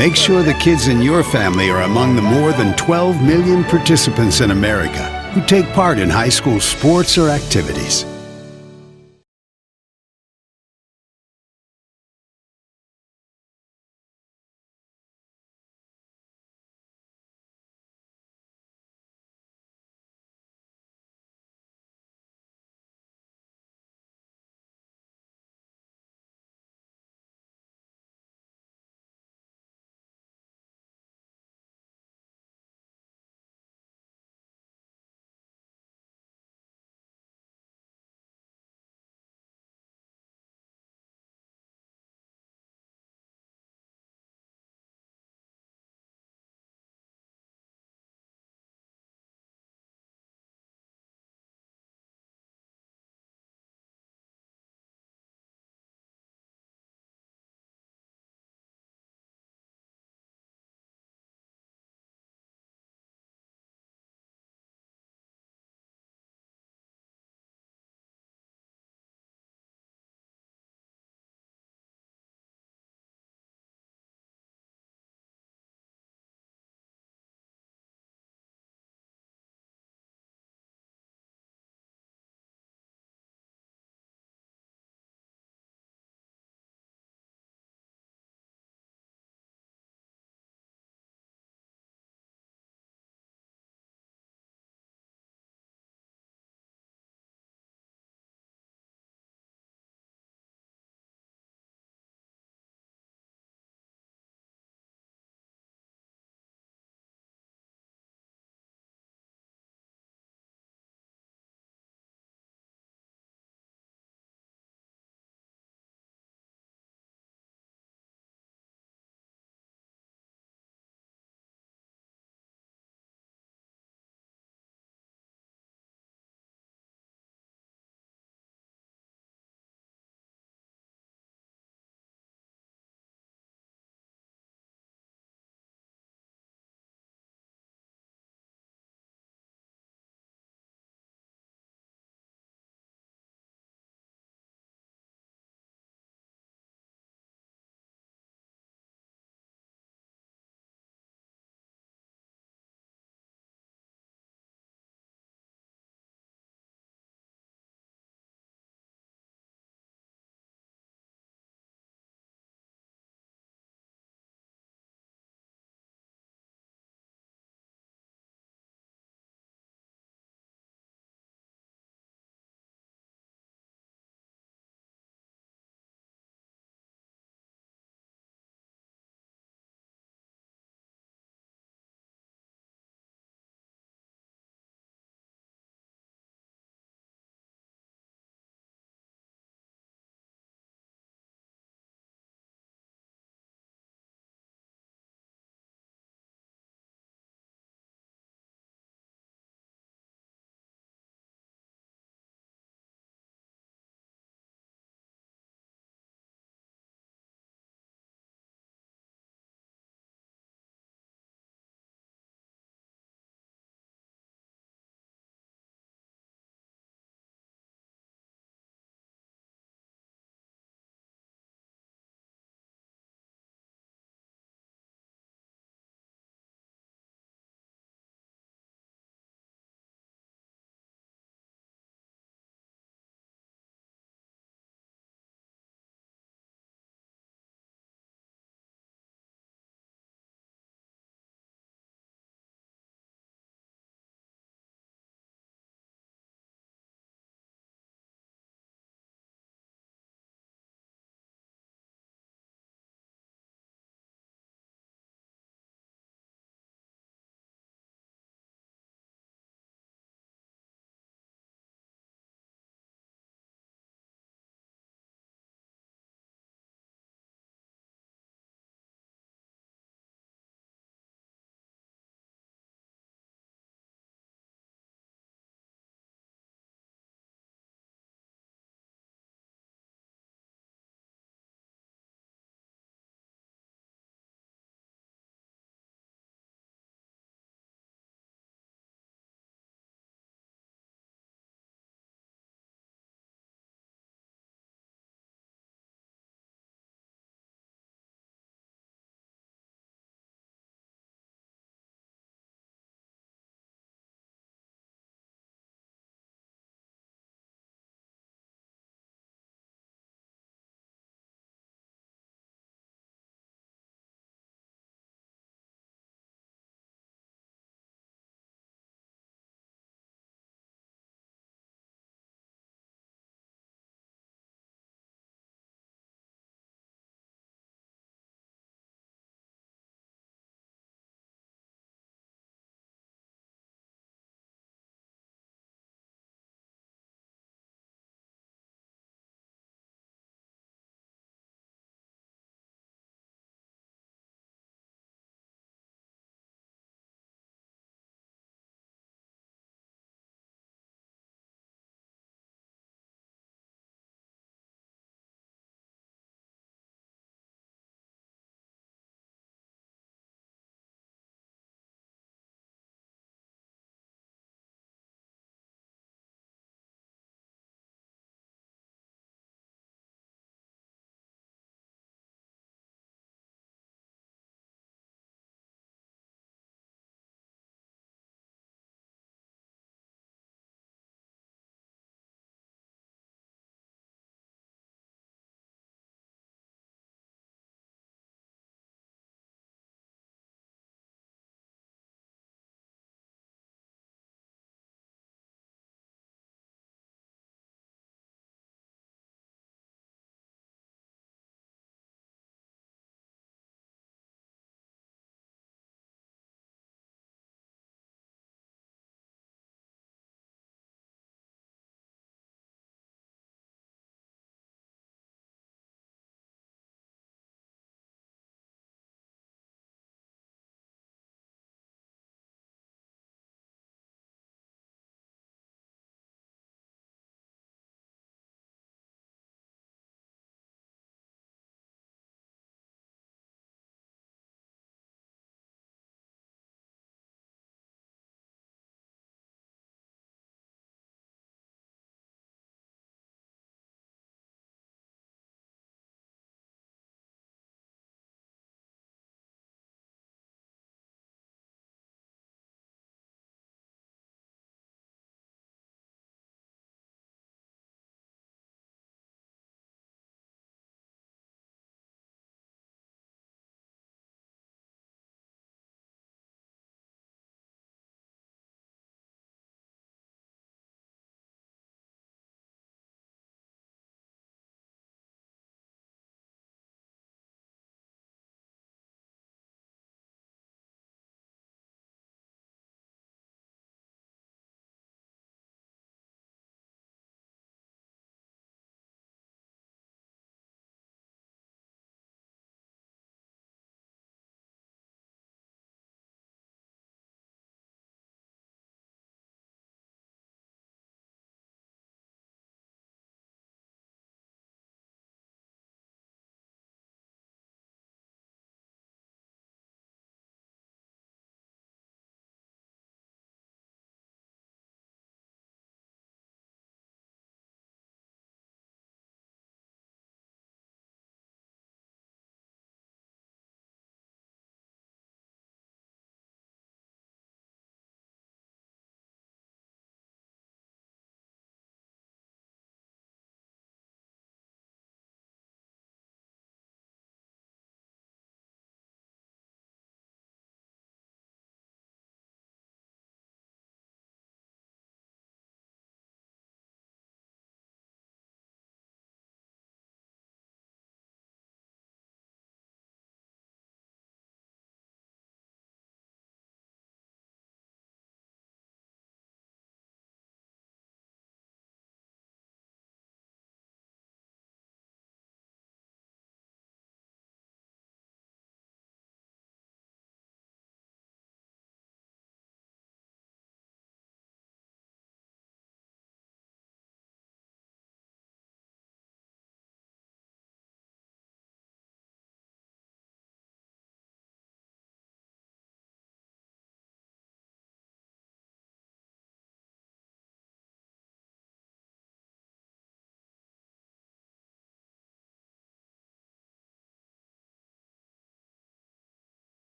Make sure the kids in your family are among the more than 12 million participants in America who take part in high school sports or activities.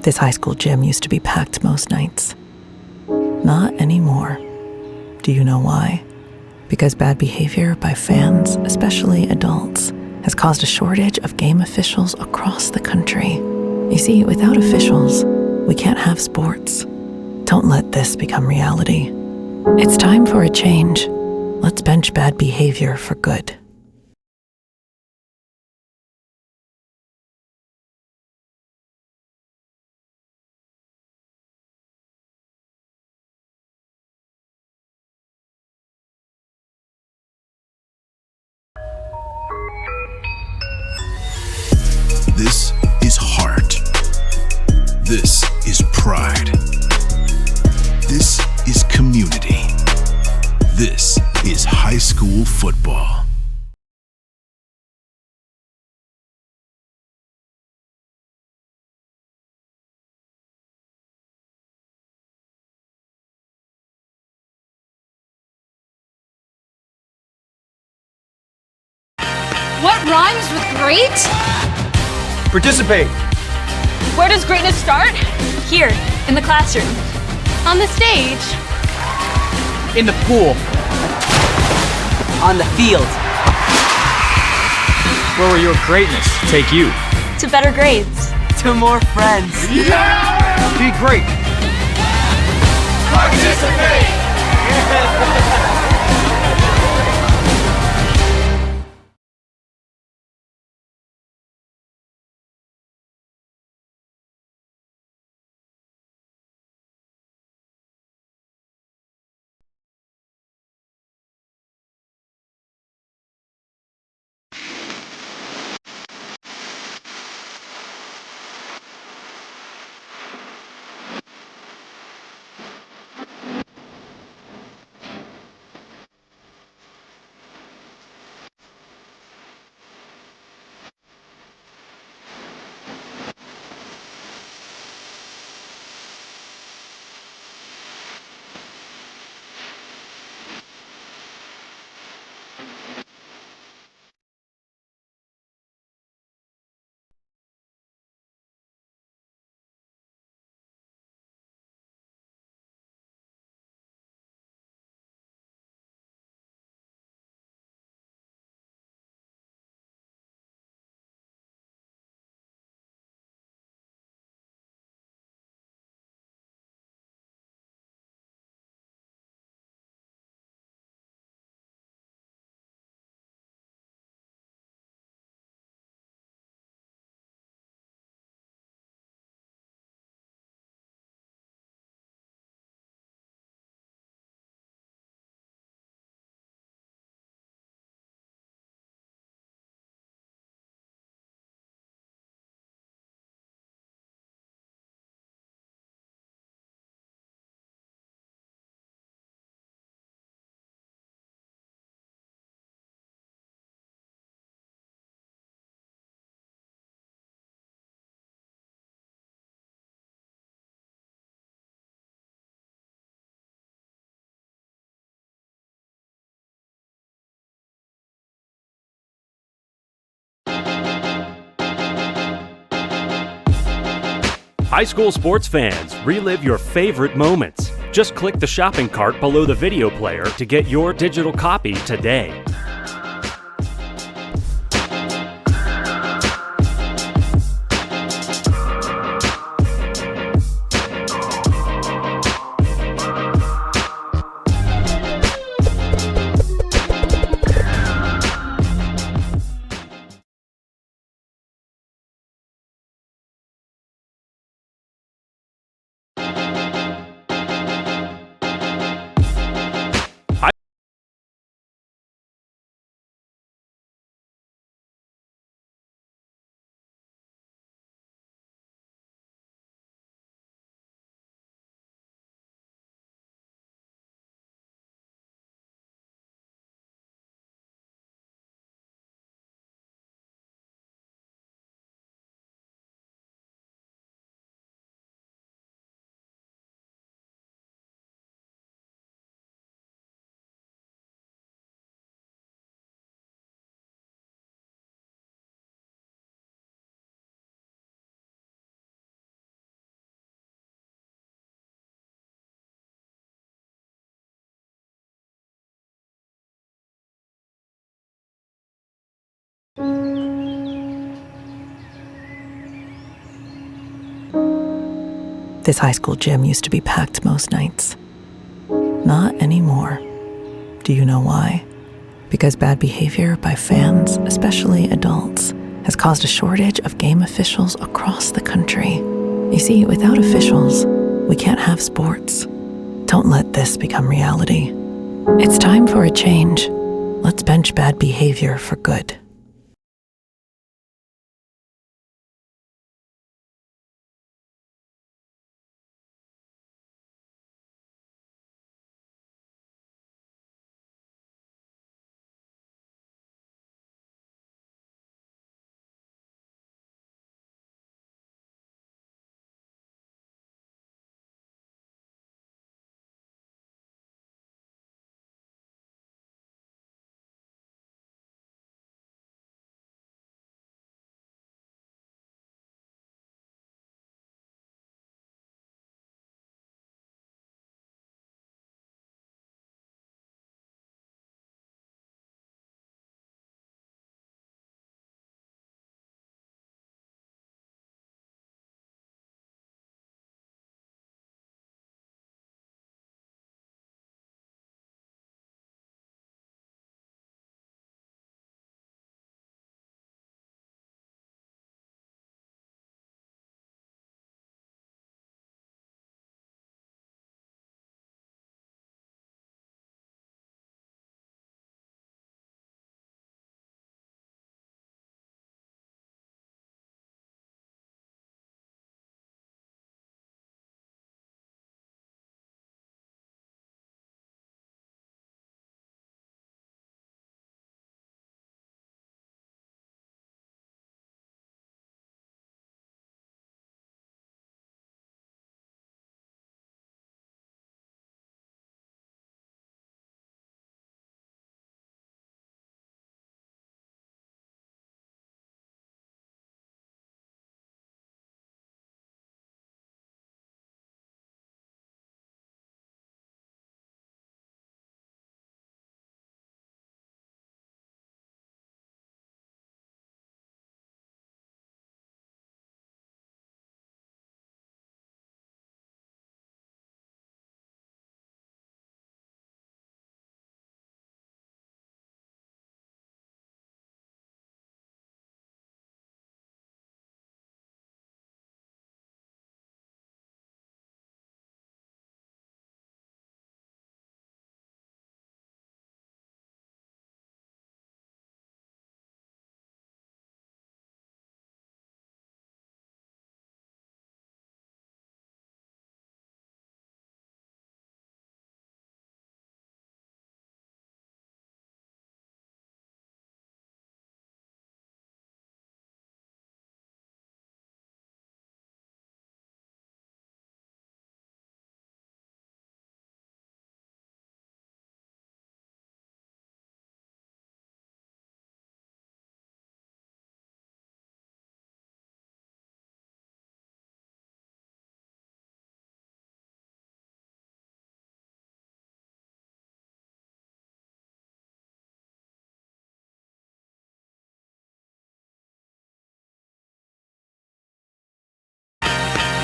This high school gym used to be packed most nights. Not anymore. Do you know why? Because bad behavior by fans, especially adults, has caused a shortage of game officials across the country. You see, without officials, we can't have sports. Don't let this become reality. It's time for a change. Let's bench bad behavior for good. This is heart. This is pride. This is community. This is high school football. What rhymes with great? Participate. Where does greatness start? Here, in the classroom. On the stage. In the pool. On the field. Where will your greatness take you? To better grades. To more friends. Yeah! Be great. Participate! High school sports fans, relive your favorite moments. Just click the shopping cart below the video player to get your digital copy today. This high school gym used to be packed most nights. Not anymore. Do you know why? Because bad behavior by fans, especially adults, has caused a shortage of game officials across the country. You see, without officials, we can't have sports. Don't let this become reality. It's time for a change. Let's bench bad behavior for good.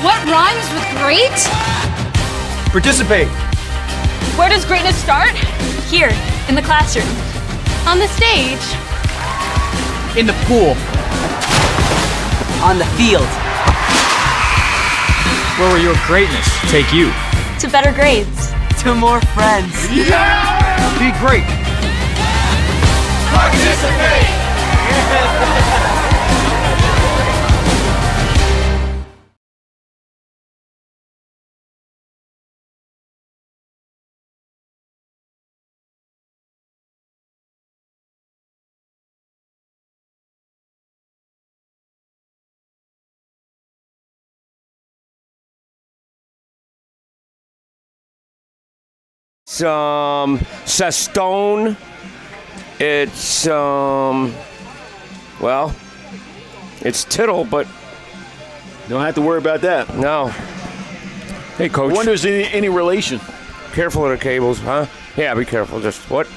What rhymes with great? Participate. Where does greatness start? Here, in the classroom. On the stage. In the pool. On the field. Where will your greatness take you? To better grades. To more friends. Be great. Participate! Sestone. It's well, it's tittle, but Don't have to worry about that. no. Hey, coach. I wonder if there's any relation. Careful of the cables, huh? Yeah, be careful. Just what?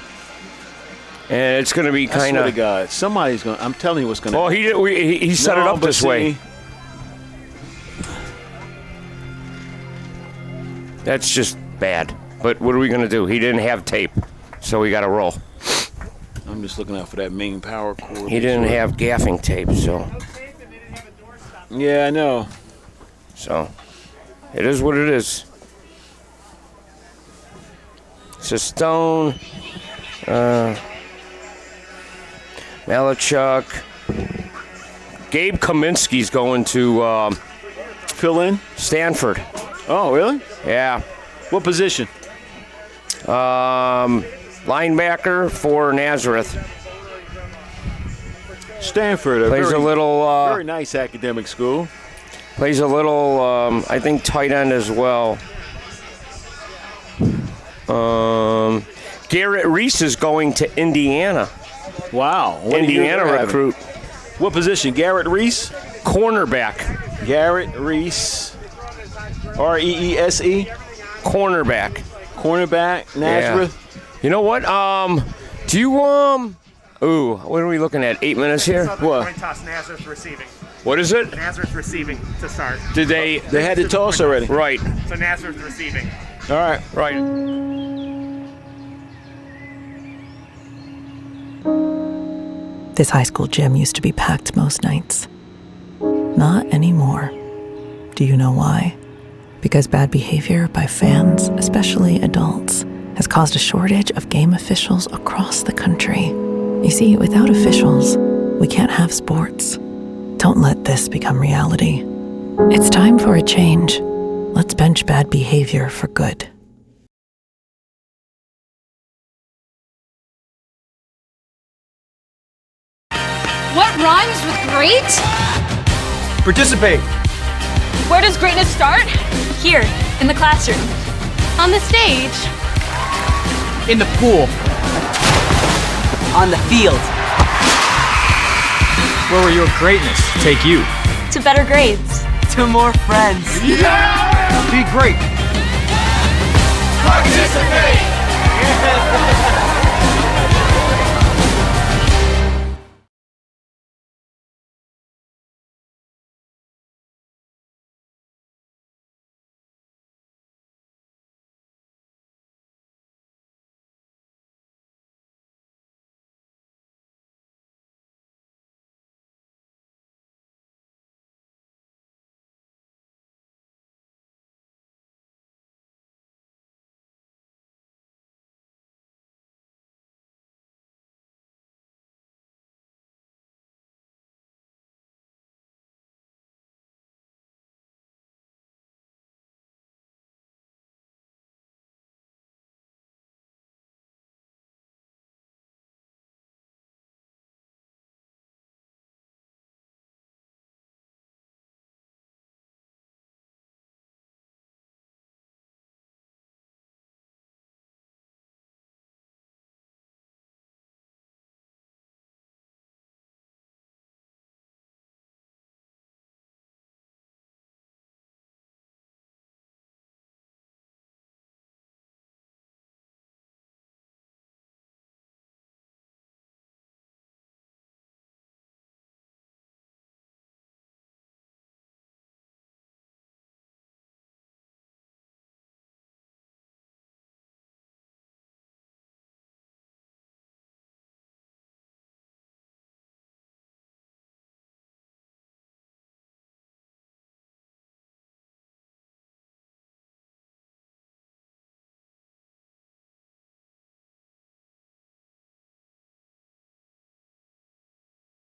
And it's going to be I kind swear to of. God, somebody's going to, I'm telling you what's going to Well, he set it up this way. That's just bad. But what are we going to do? He didn't have tape, so we got to roll. I'm just looking out for that main power cord. He didn't have gaffing tape, so. Yeah, I know. So, it is what it is. It's a Stone, Malachuk. Gabe Kaminsky's going to fill in? Stanford. Oh, really? Yeah. What position? Linebacker for Nazareth. Stanford. Plays a little. Very nice academic school. Plays a little, I think, tight end as well. Garrett Reese is going to Indiana. Wow. Indiana recruit. What position? Garrett Reese? Cornerback. Garrett Reese. R-E-E-S-E? Cornerback. Cornerback, Nazareth. Yeah. You know what? Do you, ooh, what are we looking at? 8 minutes here? What? Coin toss, Nazareth receiving. What is it? Nazareth receiving to start. Did they? They had the toss already. Right. So Nazareth receiving. All right. Right. This high school gym used to be packed most nights. Not anymore. Do you know why? Because bad behavior by fans, especially adults, has caused a shortage of game officials across the country. You see, without officials, we can't have sports. Don't let this become reality. It's time for a change. Let's bench bad behavior for good. What rhymes with great? Participate. Where does greatness start? Here, in the classroom. On the stage. In the pool. On the field. Where will your greatness take you? To better grades. To more friends. Be great. Participate!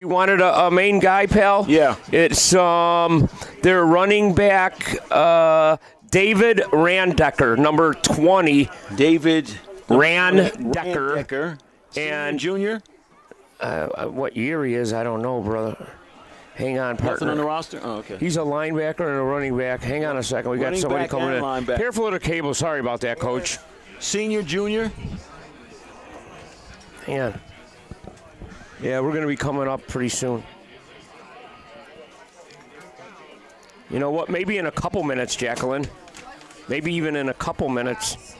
You wanted a main guy, pal? Yeah. It's their running back, David Randecker, number 20. David Randecker. And junior? What year he is, I don't know, brother. Hang on, partner. Nothing on the roster? Oh, okay. He's a linebacker and a running back. Hang on a second. We got Running somebody back coming and in. linebacker. Careful of the cable. Sorry about that, Coach. Senior, junior? Hang on. Yeah, we're going to be coming up pretty soon. You know what? Maybe in a couple minutes, Jacqueline. Maybe even in a couple minutes.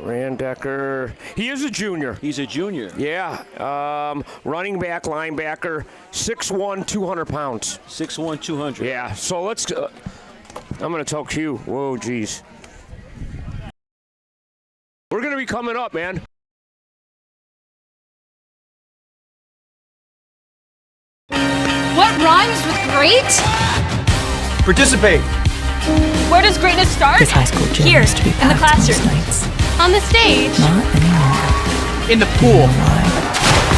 Randecker. He is a junior. He's a junior. Yeah. Running back, linebacker, 6'1", 200 pounds. 6'1", 200. Yeah. So let's. I'm gonna tell Q. Whoa, geez. We're gonna be coming up, man. What rhymes with great? Participate. Where does greatness start? This high school gym Here, used to be in the packed most classroom. nights. On the stage. Not anymore. In the pool. Why?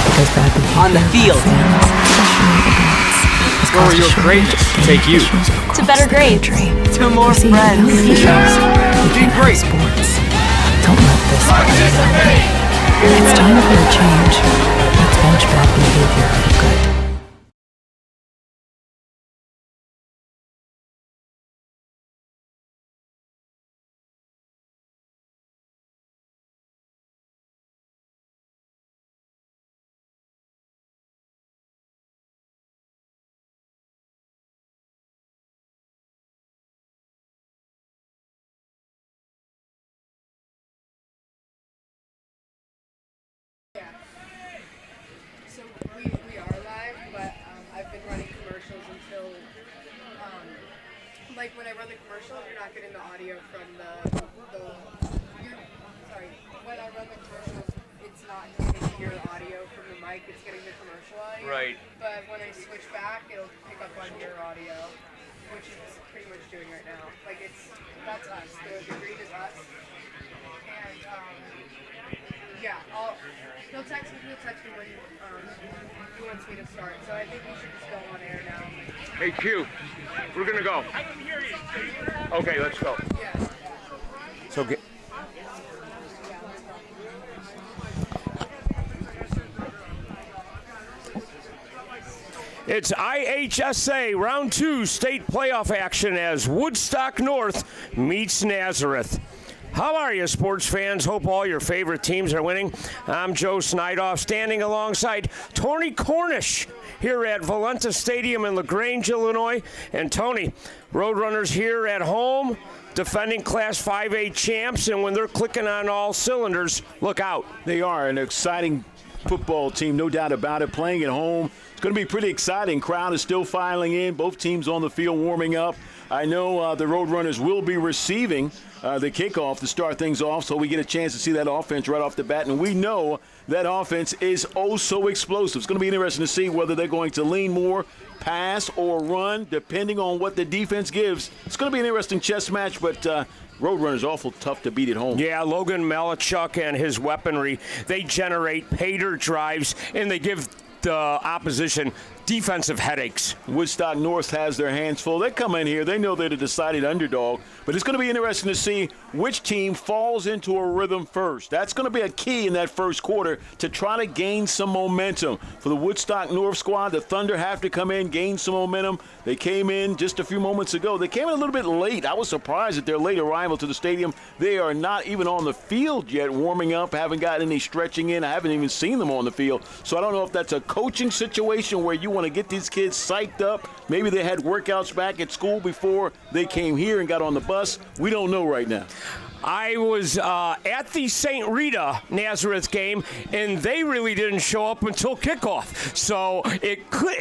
Because bad behavior On the by field. fans, especially adults, has Where will caused a your shortage greatness of take you? officials To across better the grades. country. To more You see, friends. without officials, we Be can't have great. sports. Don't let this happen. It's time for a change. Let's bench bad behavior for good. So we are live, but I've been running commercials until, like when I run the commercials, you're not getting the audio from when I run the commercials, it's not getting your audio from the mic, it's getting the commercial audio. Right. But when I switch back, it'll pick up on your audio, which it's pretty much doing right now. Like that's us, the green is us. And, yeah, he'll text me when he wants me to start. So I think we should just go on air now. Hey, Q. We're gonna go. I can hear you. Okay, let's go. Yeah. So get. It's IHSA Round 2 state playoff action as Woodstock North meets Nazareth. How are you, sports fans? Hope all your favorite teams are winning. I'm Joe Snydoff, standing alongside Tony Cornish here at Valenta Stadium in LaGrange, Illinois. And Tony, Roadrunners here at home, defending Class 5A champs, and when they're clicking on all cylinders, look out. They are an exciting football team, no doubt about it, playing at home. It's going to be pretty exciting. Crowd is still filing in. Both teams on the field warming up. I know the Roadrunners will be receiving the kickoff to start things off, so we get a chance to see that offense right off the bat. And we know that offense is oh so explosive. It's going to be interesting to see whether they're going to lean more, pass, or run, depending on what the defense gives. It's going to be an interesting chess match, but Roadrunners awful tough to beat at home. Yeah, Logan Melichuk and his weaponry, they generate paydirt drives, and they give the opposition defensive headaches. Woodstock North has their hands full. They come in here. They know they're the decided underdog. But it's going to be interesting to see which team falls into a rhythm first. That's going to be a key in that first quarter to try to gain some momentum. For the Woodstock North squad, the Thunder have to come in, gain some momentum. They came in just a few moments ago. They came in a little bit late. I was surprised at their late arrival to the stadium. They are not even on the field yet, warming up, haven't gotten any stretching in. I haven't even seen them on the field. So I don't know if that's a coaching situation where you want to get these kids psyched up. Maybe they had workouts back at school before they came here and got on the bus. We don't know right now. I was at the St. Rita Nazareth game, and they really didn't show up until kickoff. So it could,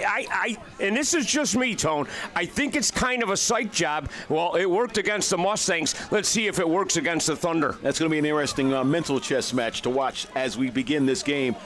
and this is just me, Tone. I think it's kind of a psych job. Well, it worked against the Mustangs. Let's see if it works against the Thunder. That's going to be an interesting mental chess match to watch as we begin this game.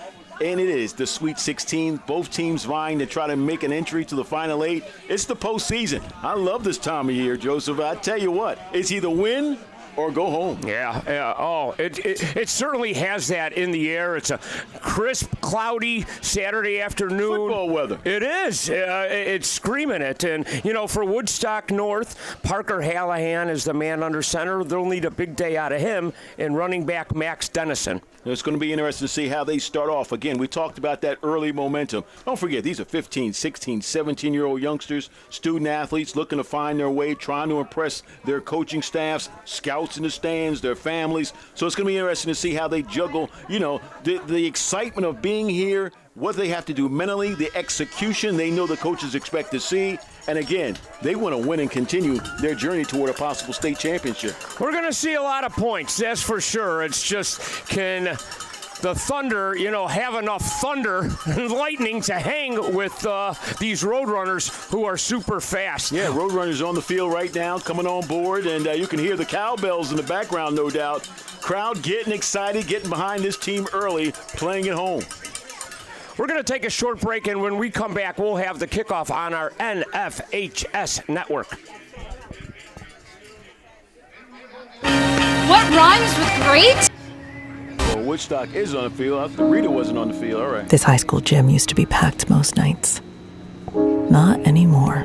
And it is the Sweet 16. Both teams vying to try to make an entry to the Final 8. It's the postseason. I love this time of year, Joseph. I tell you what, it's either win or go home. Yeah. Oh, it certainly has that in the air. It's a crisp, cloudy Saturday afternoon. Football weather. It is. It's screaming it. And, you know, for Woodstock North, Parker Hallahan is the man under center. They'll need a big day out of him, and running back Max Dennison. It's going to be interesting to see how they start off. Again, we talked about that early momentum. Don't forget, these are 15, 16, 17-year-old youngsters, student athletes looking to find their way, trying to impress their coaching staffs, scouts in the stands, their families. So it's going to be interesting to see how they juggle, you know, the excitement of being here, what they have to do mentally, the execution they know the coaches expect to see. And again, they want to win and continue their journey toward a possible state championship. We're going to see a lot of points, that's for sure. It's just, can the Thunder, have enough thunder and lightning to hang with these Roadrunners who are super fast? Yeah, Roadrunners on the field right now, coming on board, and you can hear the cowbells in the background, no doubt. Crowd getting excited, getting behind this team early, playing at home. We're going to take a short break, and when we come back, we'll have the kickoff on our NFHS network. What rhymes with great? Well, Woodstock is on the field. I thought Rita wasn't on the field. All right. This high school gym used to be packed most nights. Not anymore.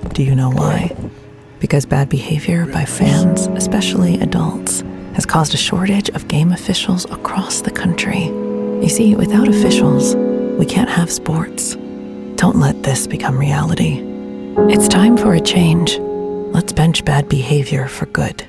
Do you know why? Because bad behavior by fans, especially adults, has caused a shortage of game officials across the country. You see, without officials, we can't have sports. Don't let this become reality. It's time for a change. Let's bench bad behavior for good.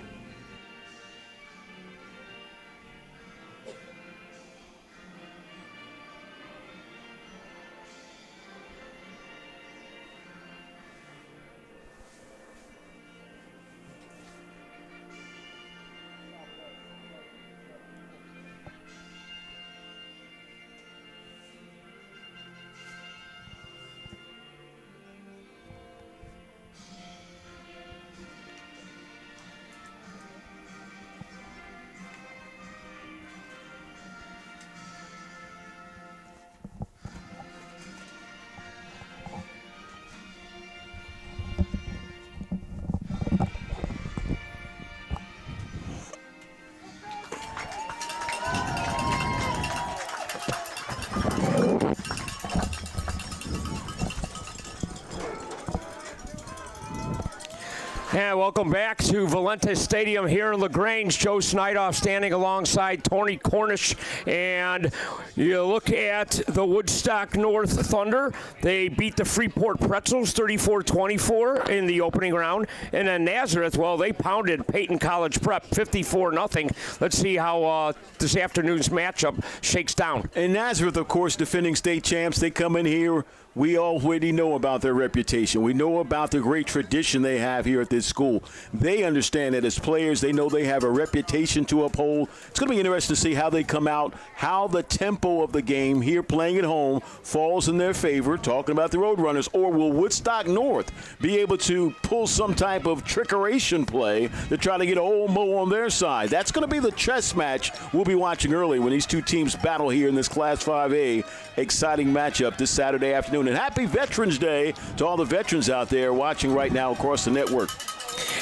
And welcome back to Valenta Stadium here in LaGrange. Joe Snydoff standing alongside Tony Cornish. And you look at the Woodstock North Thunder. They beat the Freeport Pretzels 34-24 in the opening round. And then Nazareth, well, they pounded Peyton College Prep 54-0. Let's see how this afternoon's matchup shakes down. And Nazareth, of course, defending state champs. They come in here. We already know about their reputation. We know about the great tradition they have here at this school. They understand that as players, they know they have a reputation to uphold. It's going to be interesting to see how they come out, how the tempo of the game here playing at home falls in their favor, talking about the Roadrunners, or will Woodstock North be able to pull some type of trickeration play to try to get an old Mo on their side? That's going to be the chess match we'll be watching early when these two teams battle here in this Class 5A. Exciting matchup this Saturday afternoon. And happy Veterans Day to all the veterans out there watching right now across the network.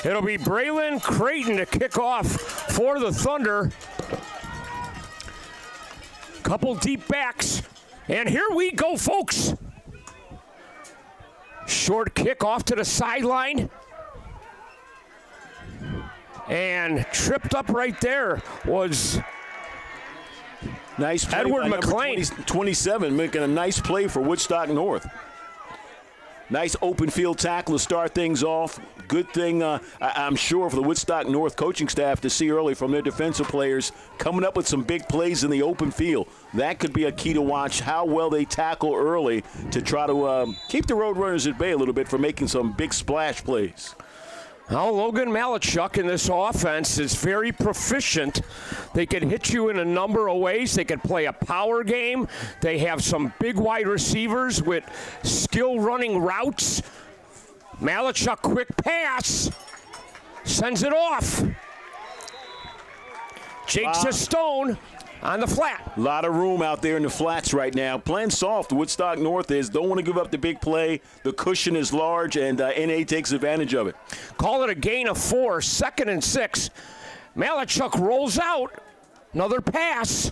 It'll be Braylon Creighton to kick off for the Thunder. Couple deep backs. And here we go, folks. Short kick off to the sideline. And tripped up right there was nice play Edward by McLean. 27 making a nice play for Woodstock North. Nice open field tackle to start things off. Good thing, I'm sure, for the Woodstock North coaching staff to see early from their defensive players coming up with some big plays in the open field. That could be a key to watch, how well they tackle early to try to keep the Roadrunners at bay a little bit for making some big splash plays. Well, Logan Malachuk in this offense is very proficient. They can hit you in a number of ways. They can play a power game. They have some big wide receivers with skill running routes. Malachuk, quick pass. Sends it off. Jake Stone on the flat. A lot of room out there in the flats right now. Playing soft, Woodstock North is. Don't want to give up the big play. The cushion is large, and NA takes advantage of it. Call it a gain of 4, 2nd and 6. Malachuk rolls out. Another pass.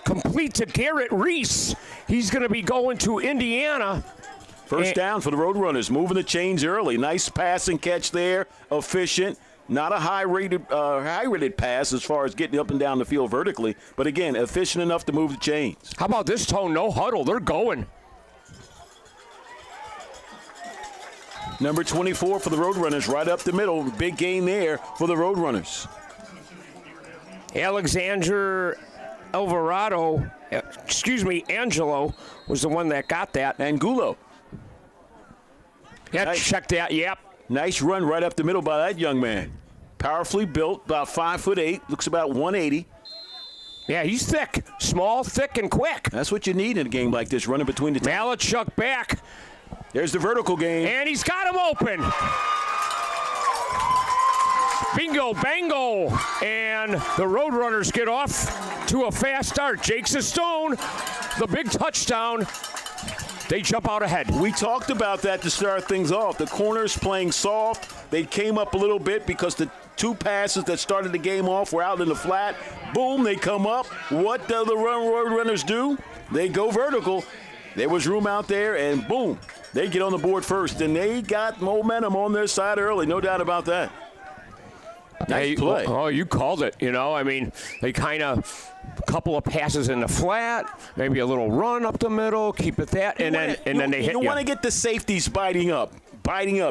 Complete to Garrett Reese. He's going to be going to Indiana. First down for the Roadrunners, moving the chains early. Nice pass and catch there, efficient. Not a high-rated pass as far as getting up and down the field vertically, but again, efficient enough to move the chains. How about this, Tone? No huddle. They're going. Number 24 for the Roadrunners, right up the middle. Big gain there for the Roadrunners. Alexander Alvarado Angelo was the one that got that. Angulo. Yeah, check that. Yep. Nice run right up the middle by that young man. Powerfully built, about 5'8", looks about 180. Yeah, he's thick. Small, thick, and quick. That's what you need in a game like this, running between the Malachuk back. There's the vertical game. And he's got him open. Bingo, bango. And the Roadrunners get off to a fast start. Jake Stone, the big touchdown. They jump out ahead. We talked about that to start things off. The corners playing soft. They came up a little bit because the two passes that started the game off were out in the flat. Boom, they come up. What do the Roadrunners do? They go vertical. There was room out there, and boom, they get on the board first. And they got momentum on their side early, no doubt about that. Nice play. Oh, you called it. I mean, they kind of a couple of passes in the flat, maybe a little run up the middle, keep it that, and then they hit you. You want to get the safeties biting up.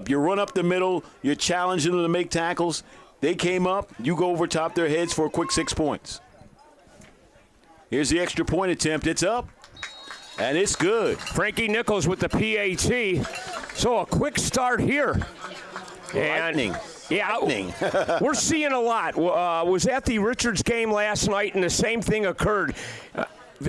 You run up the middle, you're challenging them to make tackles. They came up, you go over top their heads for a quick 6 points. Here's the extra point attempt. It's up, and it's good. Frankie Nichols with the PAT. So a quick start here. Lightning. Yeah, we're seeing a lot. Was at the Richards game last night, and the same thing occurred.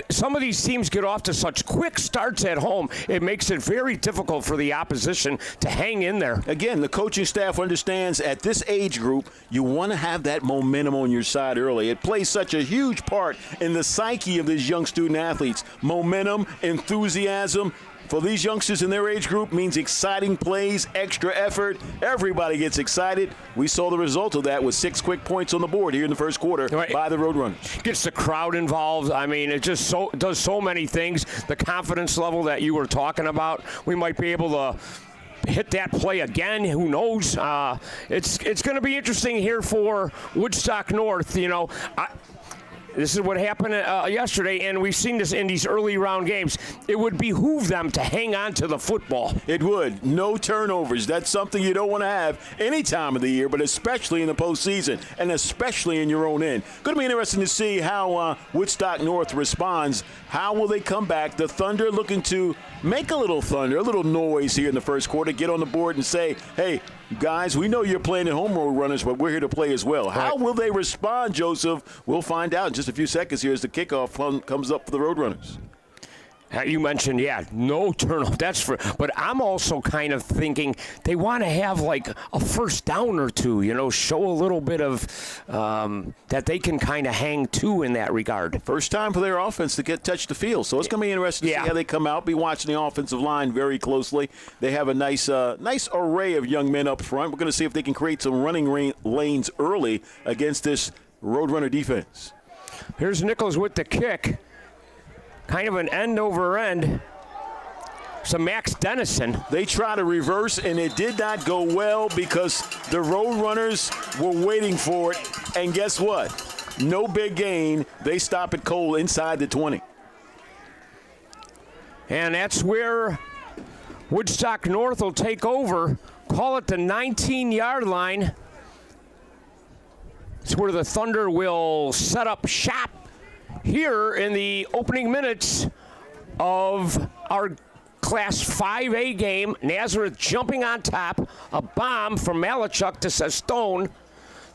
Some of these teams get off to such quick starts at home, it makes it very difficult for the opposition to hang in there. Again, the coaching staff understands at this age group, you want to have that momentum on your side early. It plays such a huge part in the psyche of these young student athletes. Momentum, enthusiasm. For these youngsters in their age group means exciting plays, extra effort. Everybody gets excited. We saw the result of that with 6 quick points on the board here in the first quarter by the Roadrunners. Gets the crowd involved. I mean, it just does so many things. The confidence level that you were talking about, we might be able to hit that play again. Who knows? It's going to be interesting here for Woodstock North. This is what happened yesterday, and we've seen this in these early round games. It would behoove them to hang on to the football. It would. No turnovers. That's something you don't want to have any time of the year, but especially in the postseason, and especially in your own end. Going to be interesting to see how Woodstock North responds. How will they come back? The Thunder looking to make a little thunder, a little noise here in the first quarter, get on the board and say, hey, guys, we know you're playing at home, Roadrunners, but we're here to play as well. How will they respond, Joseph? We'll find out in just a few seconds here as the kickoff comes up for the Roadrunners. You mentioned, no turnover. But I'm also kind of thinking they want to have like a first down or two, show a little bit of that they can kind of hang to in that regard. First time for their offense to touch the field, so it's going to be interesting to see how they come out. Be watching the offensive line very closely. They have a nice array of young men up front. We're going to see if they can create some running lanes early against this Roadrunner defense. Here's Nichols with the kick. Kind of an end over end. So Max Dennison. They try to reverse, and it did not go well because the Roadrunners were waiting for it. And guess what? No big gain. They stop it cold inside the 20. And that's where Woodstock North will take over. Call it the 19-yard line. It's where the Thunder will set up shop here in the opening minutes of our Class 5A game. Nazareth jumping on top. A bomb from Malachuk to Stone.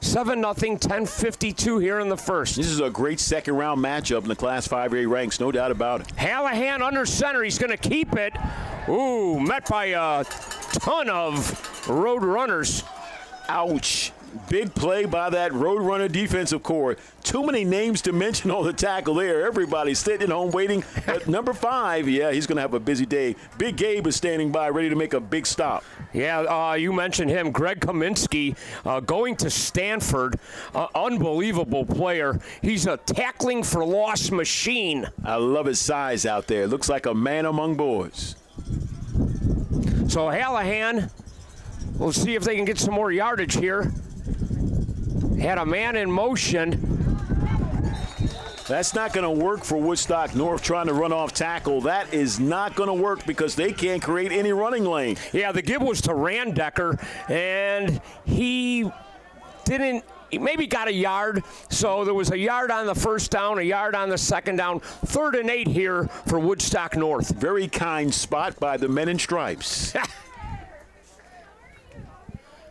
7-0, 10:52 here in the first. This is a great second-round matchup in the Class 5A ranks, no doubt about it. Hallahan under center. He's going to keep it. Ooh, met by a ton of Roadrunners. Ouch. Big play by that Roadrunner defensive core. Too many names to mention on the tackle there. Everybody's sitting at home waiting. At number 5, he's going to have a busy day. Big Gabe is standing by, ready to make a big stop. Yeah, you mentioned him. Greg Kaminsky going to Stanford. Unbelievable player. He's a tackling for loss machine. I love his size out there. Looks like a man among boys. So Hallahan, we'll see if they can get some more yardage here. Had a man in motion. That's not going to work for Woodstock North trying to run off tackle. That is not going to work because they can't create any running lane. Yeah, the give was to Randecker, and he didn't maybe got a yard. So there was a yard on the first down, a yard on the second down. 3rd and 8 here for Woodstock North. Very kind spot by the men in stripes.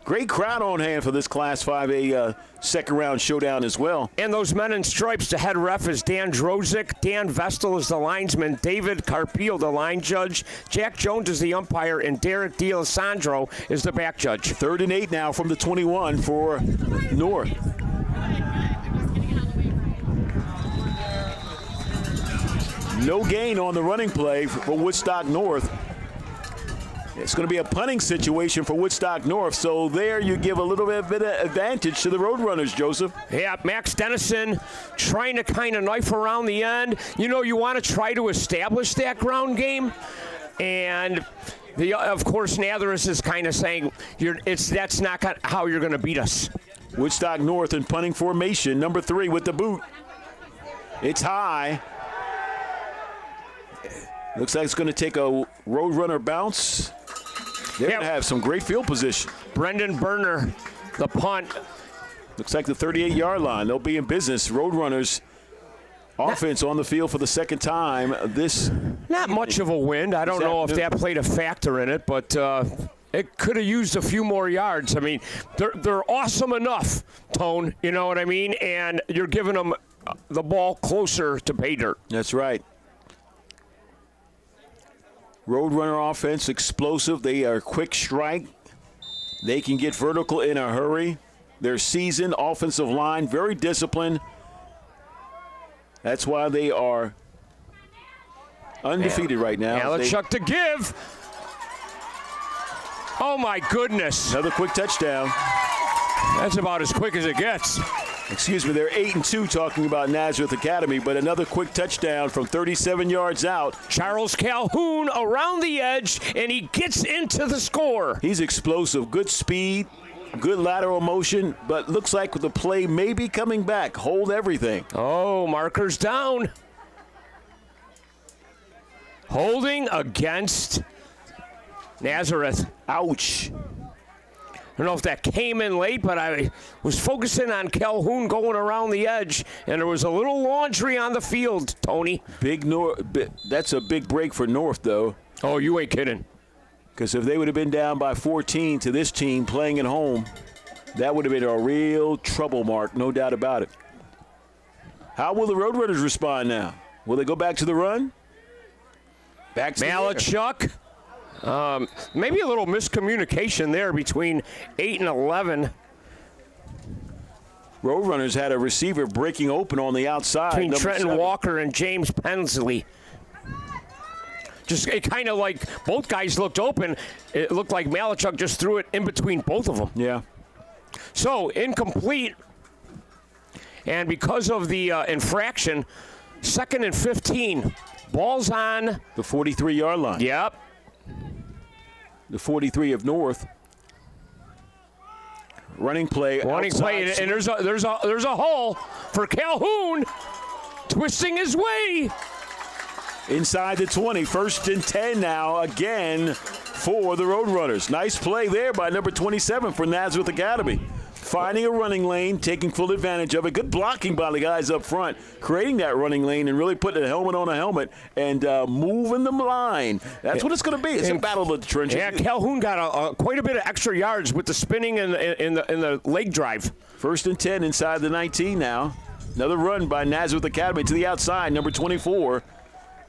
Great crowd on hand for this Class 5A second-round showdown as well. And those men in stripes, the head ref is Dan Drozik. Dan Vestal is the linesman. David Carpio, the line judge. Jack Jones is the umpire. And Derek D'Alessandro is the back judge. 3rd and 8 now from the 21 for North. No gain on the running play for Woodstock North. It's going to be a punting situation for Woodstock North, so there you give a little bit of advantage to the Roadrunners, Joseph. Yeah, Max Dennison trying to kind of knife around the end. You know, you want to try to establish that ground game, and of course Nazareth is kind of saying that's not how you're going to beat us. Woodstock North in punting formation, number 3 with the boot. It's high. Looks like it's going to take a Roadrunner bounce. They're going to have some great field position. Brendan Berner, the punt. Looks like the 38-yard line. They'll be in business. Roadrunners offense on the field for the second time. Not much of a wind. I don't know if that played a factor in it, but it could have used a few more yards. I mean, they're awesome enough, Tone. You know what I mean? And you're giving them the ball closer to pay dirt. That's right. Roadrunner offense, explosive. They are quick strike. They can get vertical in a hurry. Their seasoned offensive line, very disciplined. That's why they are undefeated right now. Malachuk to give. Oh, my goodness. Another quick touchdown. That's about as quick as it gets. Excuse me, they're 8-2 talking about Nazareth Academy, but another quick touchdown from 37 yards out. Charles Calhoun around the edge, and he gets into the score. He's explosive, good speed, good lateral motion, but looks like the play may be coming back. Hold everything. Oh, markers down. Holding against Nazareth. Ouch. I don't know if that came in late, but I was focusing on Calhoun going around the edge, and there was a little laundry on the field, Tony. That's a big break for North, though. Oh, you ain't kidding. Because if they would have been down by 14 to this team playing at home, that would have been a real trouble mark, no doubt about it. How will the Roadrunners respond now? Will they go back to the run? Back to Malachuk. Maybe a little miscommunication there between 8 and 11. Roadrunners had a receiver breaking open on the outside. Between Trenton Walker and James Pensley. Just it kind of like both guys looked open. It looked like Malachuk just threw it in between both of them. Yeah. So incomplete. And because of the infraction, 2nd and 15. Ball's on the 43-yard line. Yep. The 43 of North. Running play. And there's a hole for Calhoun, twisting his way. Inside the 20, 1st and 10 now again for the Roadrunners. Nice play there by number 27 for Nazareth Academy. Finding a running lane, taking full advantage of it. Good blocking by the guys up front, creating that running lane and really putting a helmet on a helmet and moving the line. That's what it's going to be. It's a battle of the trenches. Yeah, Calhoun got quite a bit of extra yards with the spinning and the leg drive. 1st and 10 inside the 19 now. Another run by Nazareth Academy to the outside, number 24.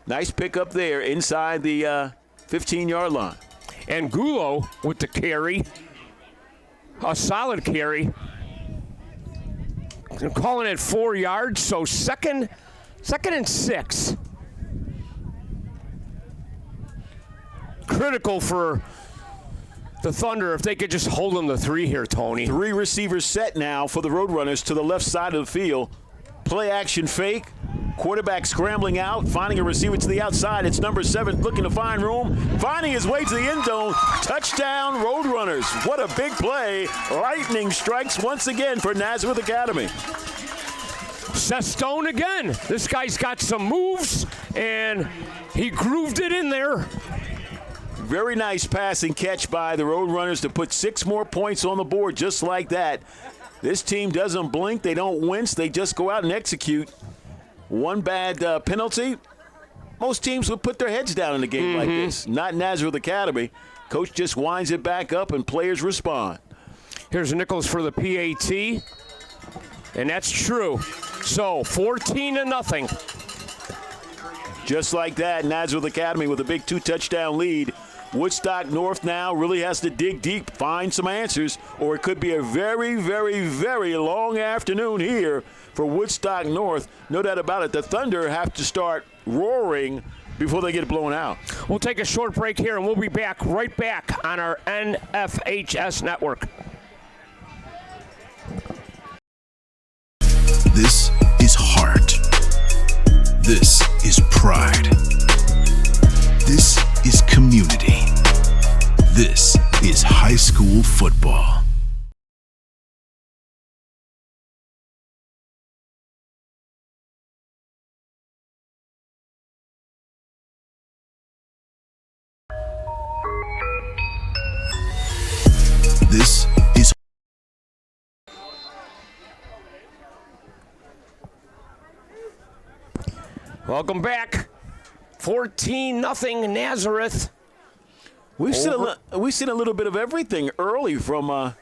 Nice pick up there inside the 15-yard line. And Gulo with the carry. A solid carry. They're calling it 4 yards, so second and 6. Critical for the Thunder if they could just hold them to 3 here, Tony. 3 receivers set now for the Roadrunners to the left side of the field. Play action fake. Quarterback scrambling out, finding a receiver to the outside. It's number 7 looking to find room, finding his way to the end zone. Touchdown, Roadrunners. What a big play. Lightning strikes once again for Nazareth Academy. Seth Stone again. This guy's got some moves, and he grooved it in there. Very nice passing catch by the Roadrunners to put 6 more points on the board just like that. This team doesn't blink. They don't wince. They just go out and execute. One bad penalty, most teams would put their heads down in a game like this. Not Nazareth Academy. Coach just winds it back up, and players respond. Here's Nichols for the PAT, and that's true. So 14-0. Just like that, Nazareth Academy with a big 2-touchdown lead. Woodstock North now really has to dig deep, find some answers, or it could be a very, very, very long afternoon here for Woodstock North. No doubt about it. The Thunder have to start roaring before they get blown out. We'll take a short break here, and we'll be right back on our NFHS network. This is heart. This is pride. This is community. This is high school football. This is Welcome back. 14-0 Nazareth. We've seen a little bit of everything early from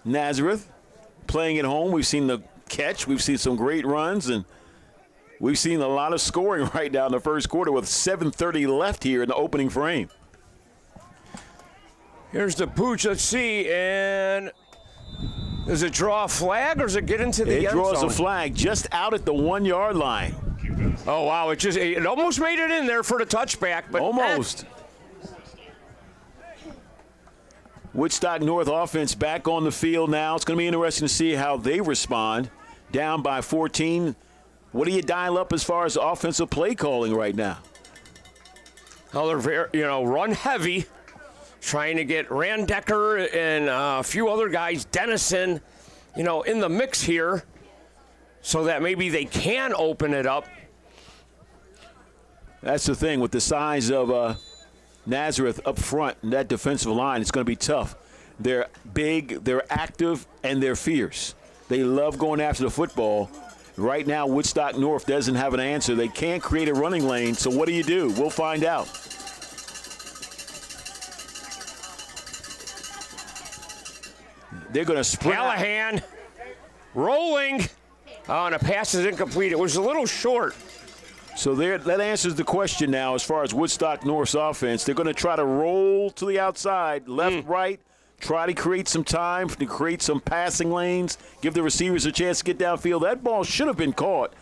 Nazareth playing at home. We've seen the catch. We've seen some great runs, and we've seen a lot of scoring right now in the first quarter with 7:30 left here in the opening frame. Here's the pooch. Let's see. And does it draw a flag or does it get into the end zone? It draws a flag just out at the 1-yard line. Oh, wow. It almost made it in there for the touchback. But almost. Woodstock North offense back on the field now. It's going to be interesting to see how they respond. Down by 14. What do you dial up as far as offensive play calling right now? Well, they're very, run heavy. Trying to get Randecker and a few other guys, Dennison, in the mix here so that maybe they can open it up. That's the thing with the size of Nazareth up front and that defensive line. It's going to be tough. They're big, they're active, and they're fierce. They love going after the football. Right now, Woodstock North doesn't have an answer. They can't create a running lane, so what do? We'll find out. They're going to sprint. Callahan rolling. Oh, and a pass is incomplete. It was a little short. So that answers the question now as far as Woodstock North's offense. They're going to try to roll to the outside, left, right, try to create some time, to create some passing lanes, give the receivers a chance to get downfield. That ball should have been caught.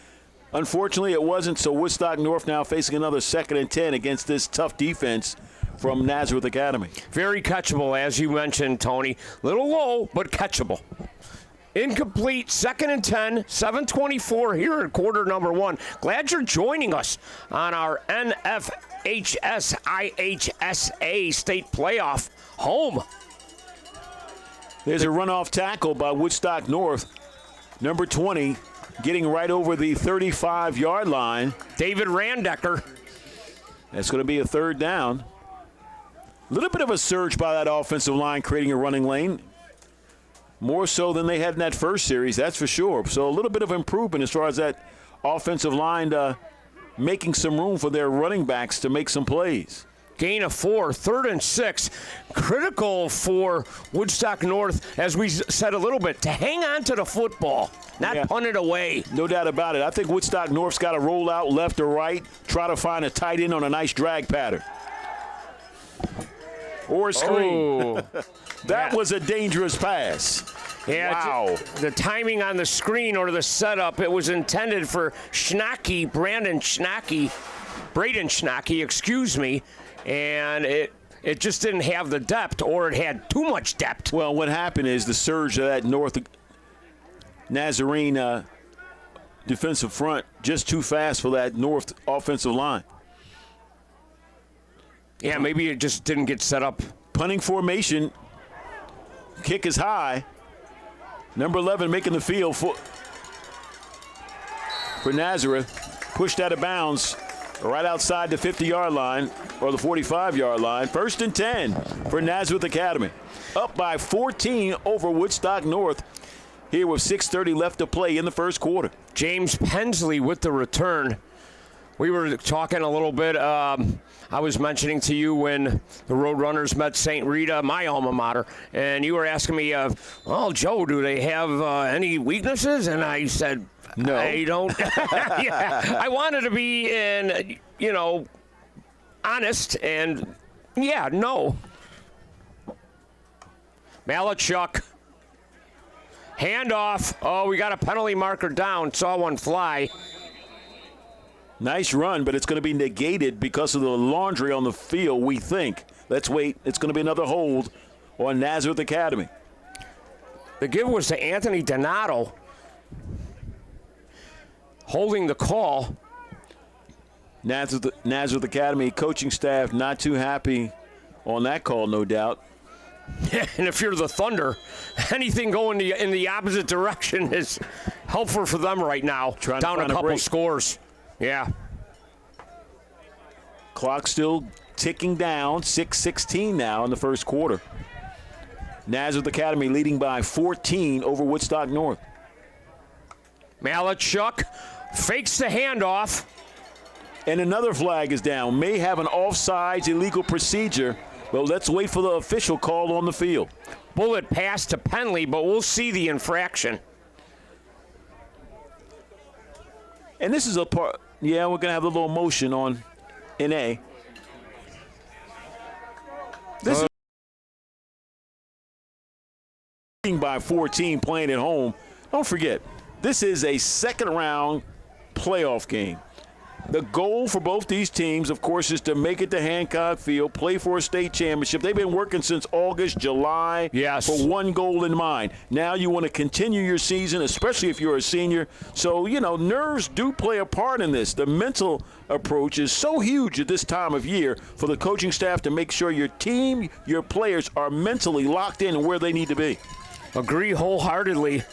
Unfortunately, it wasn't, so Woodstock North now facing another 2nd and 10 against this tough defense from Nazareth Academy. Very catchable, as you mentioned, Tony. Little low, but catchable. Incomplete, 2nd and 10, 7:24 here in quarter number 1. Glad you're joining us on our NFHS IHSA state playoff home. There's a runoff tackle by Woodstock North. Number 20 getting right over the 35-yard line. David Randecker. That's going to be a 3rd down. A little bit of a surge by that offensive line creating a running lane. More so than they had in that first series, that's for sure. So a little bit of improvement as far as that offensive line making some room for their running backs to make some plays. Gain of 4, 3rd and 6. Critical for Woodstock North, as we said a little bit, to hang on to the football, not punt it away. No doubt about it. I think Woodstock North's got to roll out left or right, try to find a tight end on a nice drag pattern. Or a screen. Oh. That was a dangerous pass. Yeah, wow. The timing on the screen or the setup, it was intended for Braden Schnacky, excuse me, and it just didn't have the depth, or it had too much depth. Well, what happened is the surge of that North Nazarene defensive front just too fast for that North offensive line. Yeah, maybe it just didn't get set up. Punting formation. Kick is high. Number 11 making the field for Nazareth. Pushed out of bounds right outside the 50-yard line or the 45-yard line. 1st and 10 for Nazareth Academy. Up by 14 over Woodstock North. here with 6:30 left to play in the first quarter. James Pensley with the return. We were talking a little bit. I was mentioning to you when the Roadrunners met St. Rita, my alma mater, and you were asking me, well, Joe, do they have any weaknesses? And I said, no. I don't. Yeah, I wanted to be, honest, and, yeah, no. Malachuk. Handoff. Oh, we got a penalty marker down. Saw one fly. Nice run, but it's going to be negated because of the laundry on the field, we think. Let's wait. It's going to be another hold on Nazareth Academy. The give was to Anthony Donato. Holding the call. Nazareth Academy coaching staff not too happy on that call, no doubt. And if you're the Thunder, anything going in the opposite direction is helpful for them right now. Down a couple scores. Yeah. Clock still ticking down, 6:16 now in the first quarter. Nazareth Academy leading by 14 over Woodstock North. Malachuk fakes the handoff. And another flag is down. May have an offsides illegal procedure, but let's wait for the official call on the field. Bullet pass to Penley, but we'll see the infraction. And this is a part, yeah, we're going to have a little motion on NA. This is by 14 playing at home. Don't forget, this is a second round playoff game. The goal for both these teams, of course, is to make it to Hancock Field, play for a state championship. They've been working since August, July, for one goal in mind. Now you want to continue your season, especially if you're a senior. So, nerves do play a part in this. The mental approach is so huge at this time of year for the coaching staff to make sure your team, your players are mentally locked in and where they need to be. Agree wholeheartedly.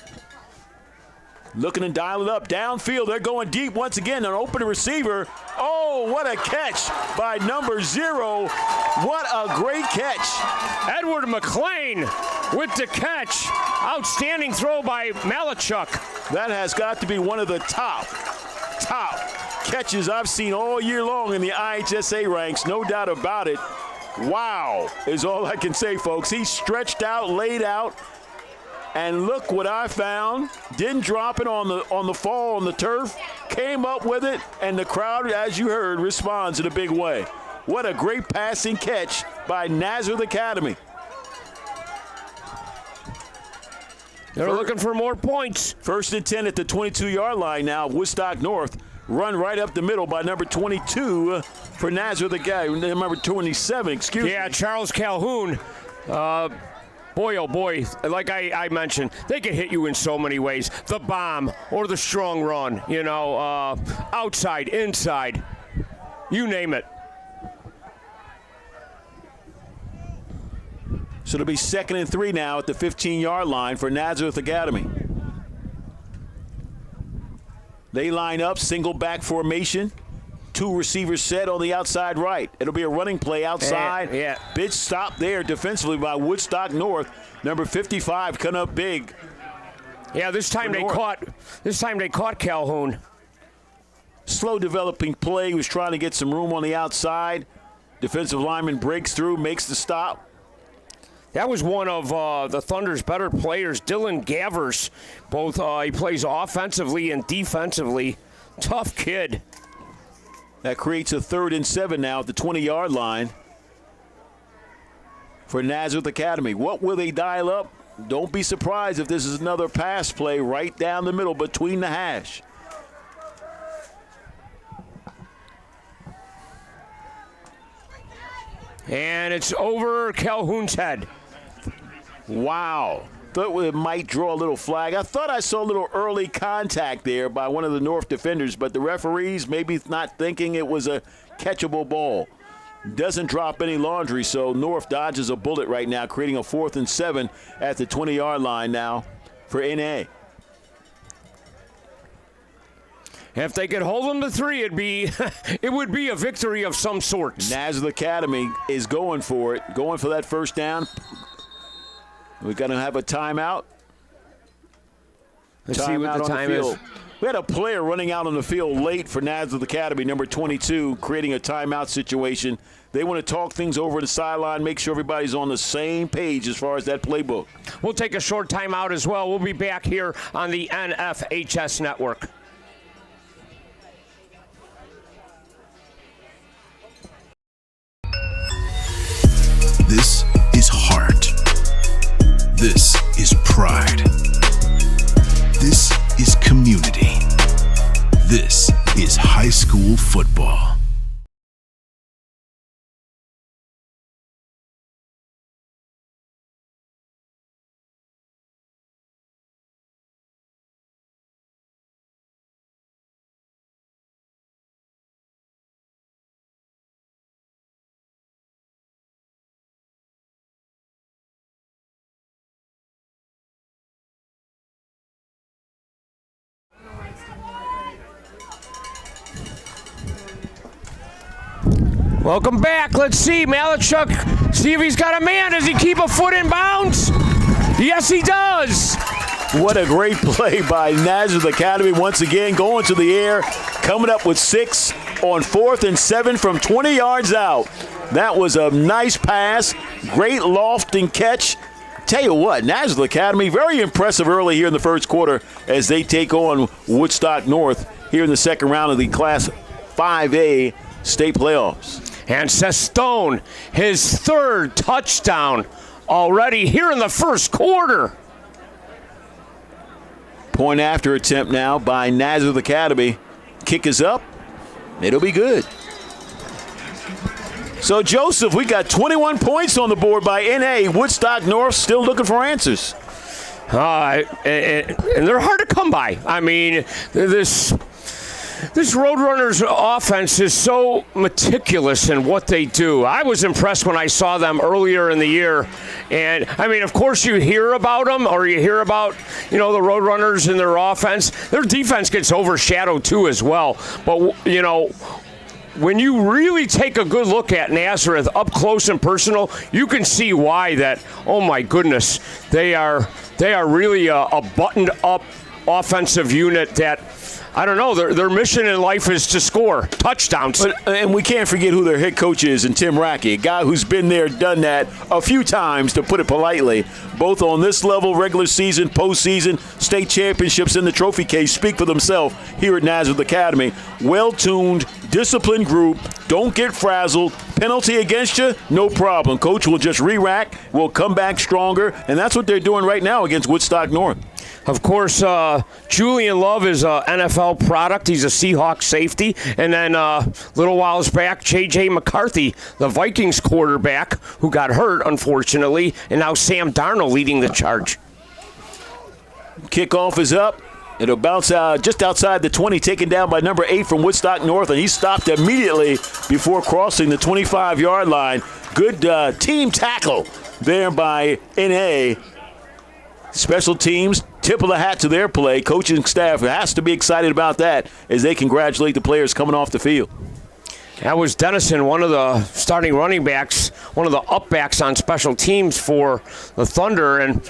Looking to dial it up downfield. They're going deep once again. An open receiver. Oh, what a catch by number 0. What a great catch. Edward McLean with the catch. Outstanding throw by Malachuk. That has got to be one of the top catches I've seen all year long in the IHSA ranks. No doubt about it. Wow is all I can say, folks. He stretched out, laid out. And look what I found. Didn't drop it on the fall on the turf. Came up with it, and the crowd, as you heard, responds in a big way. What a great passing catch by Nazareth Academy. They're looking for more points. 1st and 10 at the 22-yard line now. Woodstock North run right up the middle by number 22 for Nazareth Academy. Number 27, excuse me. Yeah, Charles Calhoun. Boy, oh boy, like I mentioned, they can hit you in so many ways. The bomb or the strong run, outside, inside, you name it. So it'll be 2nd and 3 now at the 15-yard line for Nazareth Academy. They line up, single back formation. 2 receivers set on the outside right. It'll be a running play outside. Yeah. Big stop there defensively by Woodstock North. Number 55 coming up big. Yeah, this time they caught Calhoun. Slow developing play. He was trying to get some room on the outside. Defensive lineman breaks through, makes the stop. That was one of the Thunder's better players, Dylan Gavers. Both he plays offensively and defensively. Tough kid. That creates a 3rd and 7 now at the 20-yard line for Nazareth Academy. What will they dial up? Don't be surprised if this is another pass play right down the middle between the hash. And it's over Calhoun's head. Wow. Thought it might draw a little flag. I thought I saw a little early contact there by one of the North defenders, but the referees maybe not thinking it was a catchable ball. Doesn't drop any laundry, so North dodges a bullet right now, creating a 4th and 7 at the 20-yard line now for NA. If they could hold them to 3, it would be a victory of some sort. Nazareth Academy is going for it, going for that first down. We're going to have a timeout. Let's see what the time is. We had a player running out on the field late for Nazareth Academy, number 22, creating a timeout situation. They want to talk things over the sideline, make sure everybody's on the same page as far as that playbook. We'll take a short timeout as well. We'll be back here on the NFHS Network. This is heart. This is pride. This is community. This is high school football. Welcome back. Let's see. Malachuk, see if he's got a man. Does he keep a foot in bounds? Yes, he does. What a great play by Nazareth Academy. Once again, going to the air, coming up with 6 on 4th and 7 from 20 yards out. That was a nice pass. Great loft and catch. Tell you what, Nazareth Academy, very impressive early here in the first quarter as they take on Woodstock North here in the second round of the Class 5A state playoffs. And Sestone, his 3rd touchdown already here in the first quarter. Point after attempt now by Nazareth Academy. Kick is up. It'll be good. So, Joseph, we got 21 points on the board by NA. Woodstock North still looking for answers. And they're hard to come by. I mean, this Roadrunners offense is so meticulous in what they do. I was impressed when I saw them earlier in the year. And, I mean, of course you hear about them, or you hear about, the Roadrunners and their offense. Their defense gets overshadowed, too, as well. But, when you really take a good look at Nazareth up close and personal, you can see why that, oh, my goodness, they are really a buttoned-up offensive unit that, I don't know, their mission in life is to score touchdowns. And we can't forget who their head coach is, and Tim Rackey, a guy who's been there, done that a few times, to put it politely, both on this level, regular season, postseason, state championships, and the trophy case speak for themselves here at Nazareth Academy. Well-tuned, disciplined group. Don't get frazzled. Penalty against you, no problem. Coach will just re-rack, will come back stronger, and that's what they're doing right now against Woodstock North. Of course, Julian Love is an NFL product. He's a Seahawks safety. And then a little whiles back, J.J. McCarthy, the Vikings quarterback, who got hurt, unfortunately. And now Sam Darnold leading the charge. Kickoff is up. It'll bounce out just outside the 20, taken down by number 8 from Woodstock North. And he stopped immediately before crossing the 25-yard line. Good team tackle there by N.A. Special teams, tip of the hat to their play. Coaching staff has to be excited about that as they congratulate the players coming off the field. That was Dennison, one of the starting running backs, one of the up-backs on special teams for the Thunder. And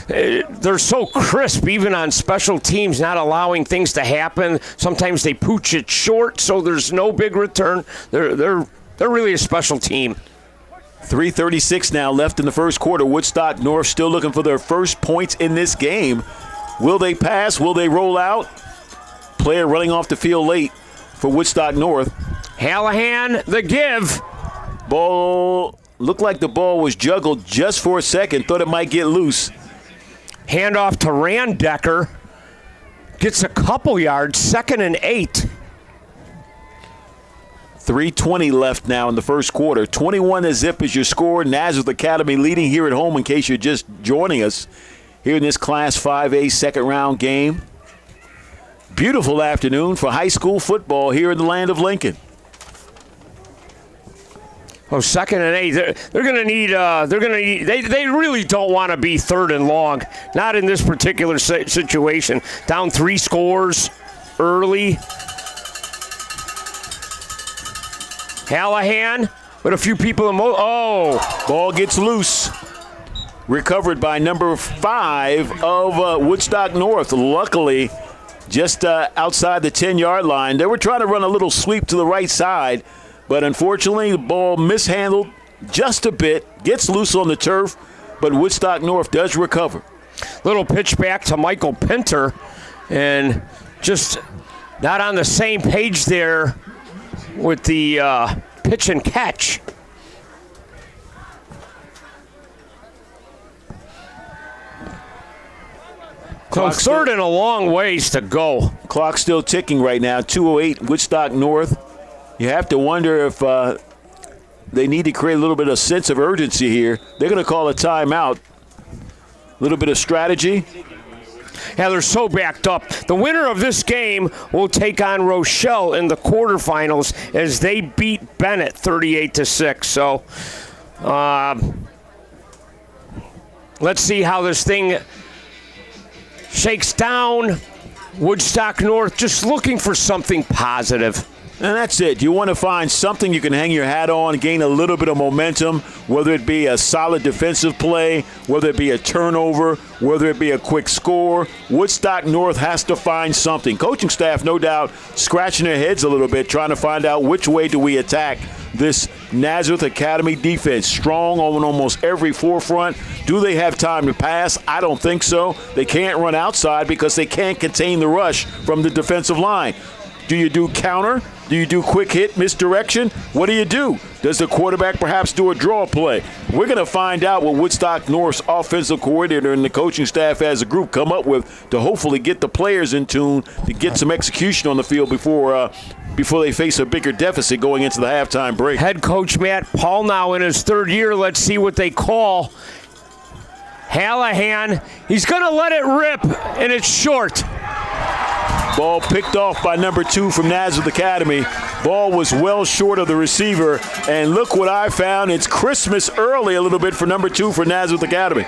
they're so crisp, even on special teams, not allowing things to happen. Sometimes they pooch it short, so there's no big return. They're really a special team. 3:36 now left in the first quarter. Woodstock North still looking for their first points in this game. Will they pass? Will they roll out? Player running off the field late for Woodstock North. Hallahan, the give. Ball looked like the ball was juggled just for a second. Thought it might get loose. Handoff to Randecker. Gets a couple yards, 2nd and 8. 3:20 left now in the first quarter. 21-0 is your score. Nazareth Academy leading here at home in case you're just joining us here in this Class 5A second round game. Beautiful afternoon for high school football here in the land of Lincoln. Oh, 2nd and 8. They're going to need. They really don't want to be 3rd and long. Not in this particular situation. Down 3 scores early. Hallahan with a few people in ball gets loose. recovered by number 5 of Woodstock North. Luckily, just outside the 10-yard line. They were trying to run a little sweep to the right side, but unfortunately the ball mishandled just a bit, gets loose on the turf, but Woodstock North does recover. Little pitch back to Michael Pinter, and just not on the same page there with the pitch and catch. So third and a long ways to go. Clock's still ticking right now, 2:08 Woodstock North. You have to wonder if they need to create a little bit of sense of urgency here. They're going to call a timeout. A little bit of strategy. Yeah, they're so backed up. The winner of this game will take on Rochelle in the quarterfinals as they beat Bennett 38-6. So let's see how this thing shakes down. Woodstock North just looking for something positive. And that's it. You want to find something you can hang your hat on, gain a little bit of momentum, whether it be a solid defensive play, whether it be a turnover, whether it be a quick score. Woodstock North has to find something. Coaching staff, no doubt, scratching their heads a little bit, trying to find out which way do we attack this Nazareth Academy defense. Strong on almost every forefront. Do they have time to pass? I don't think so. They can't run outside because they can't contain the rush from the defensive line. Do you do counter? Do you do quick hit, misdirection? What do you do? Does the quarterback perhaps do a draw play? We're going to find out what Woodstock North's offensive coordinator and the coaching staff as a group come up with to hopefully get the players in tune to get some execution on the field before they face a bigger deficit going into the halftime break. Head coach Matt Paul now in his third year. Let's see what they call. Hallahan, he's going to let it rip, and it's short. Ball picked off by number 2 from Nazareth Academy. Ball was well short of the receiver. And look what I found. It's Christmas early a little bit for number 2 for Nazareth Academy.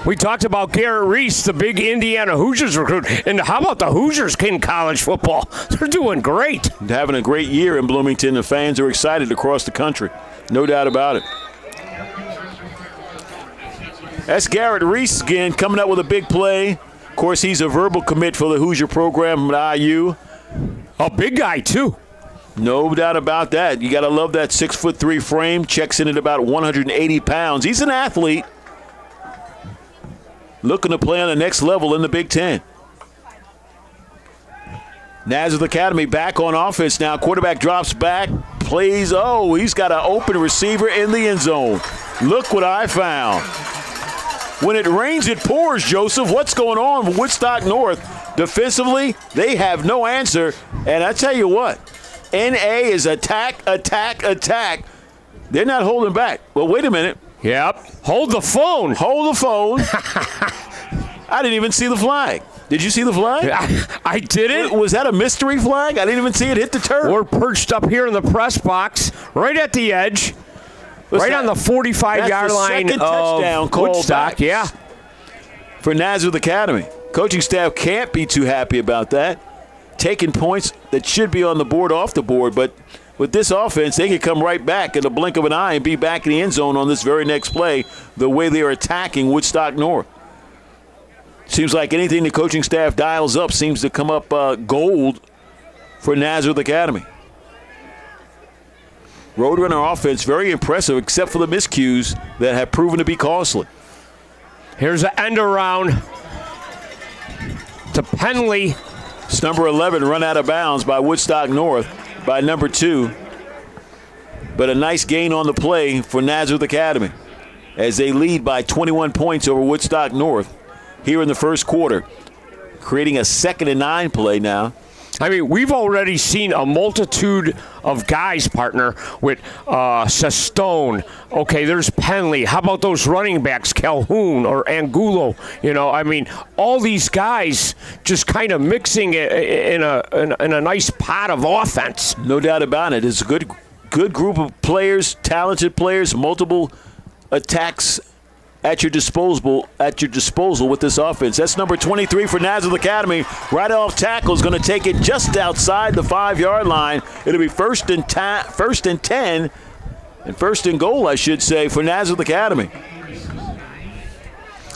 We talked about Garrett Reese, the big Indiana Hoosiers recruit. And how about the Hoosiers in college football? They're doing great. Having a great year in Bloomington. The fans are excited across the country. No doubt about it. That's Garrett Reese again coming up with a big play. Of course, he's a verbal commit for the Hoosier program at IU. A big guy, too. No doubt about that. You got to love that 6'3" frame. Checks in at about 180 pounds. He's an athlete. Looking to play on the next level in the Big Ten. Nazareth Academy back on offense now. Quarterback drops back. Plays. Oh, he's got an open receiver in the end zone. Look what I found. When it rains, it pours, Joseph. What's going on with Woodstock North? Defensively, they have no answer. And I tell you what, NA is attack, attack, attack. They're not holding back. Well, wait a minute. Yep. Hold the phone. Hold the phone. I didn't even see the flag. Did you see the flag? I didn't. Was that a mystery flag? I didn't even see it hit the turf. We're perched up here in the press box, right at the edge. Right on the 45-yard line of touchdown call Woodstock, back, yeah. For Nazareth Academy. Coaching staff can't be too happy about that. Taking points that should be on the board off the board, but with this offense, they can come right back in the blink of an eye and be back in the end zone on this very next play the way they are attacking Woodstock North. Seems like anything the coaching staff dials up seems to come up gold for Nazareth Academy. Roadrunner offense, very impressive, except for the miscues that have proven to be costly. Here's an end around to Penley. It's number 11 run out of bounds by Woodstock North by number 2. But a nice gain on the play for Nazareth Academy as they lead by 21 points over Woodstock North here in the first quarter, creating a 2nd and 9 play now. I mean, we've already seen a multitude of guys, partner, with Sestone. Okay, there's Penley. How about those running backs, Calhoun or Angulo? You know, I mean, all these guys just kind of mixing in a nice pot of offense. No doubt about it. It's a good group of players, talented players, multiple attacks at your disposal with this offense. That's number 23 for Nazareth Academy. Right off tackle is going to take it just outside the 5-yard line. It'll be first and 10, and first and goal, I should say, for Nazareth Academy.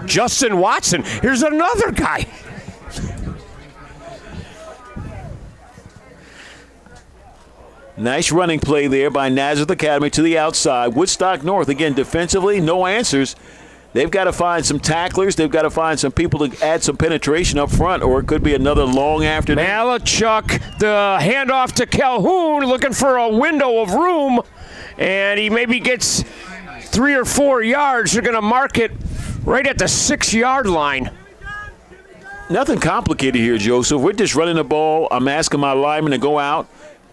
Justin Watson. Here's another guy. Nice running play there by Nazareth Academy to the outside. Woodstock North, again, defensively, no answers. They've got to find some tacklers. They've got to find some people to add some penetration up front, or it could be another long afternoon. Malachuk, the handoff to Calhoun, looking for a window of room, and he maybe gets 3 or 4 yards. They're going to mark it right at the 6-yard line. Nothing complicated here, Joseph. We're just running the ball. I'm asking my linemen to go out,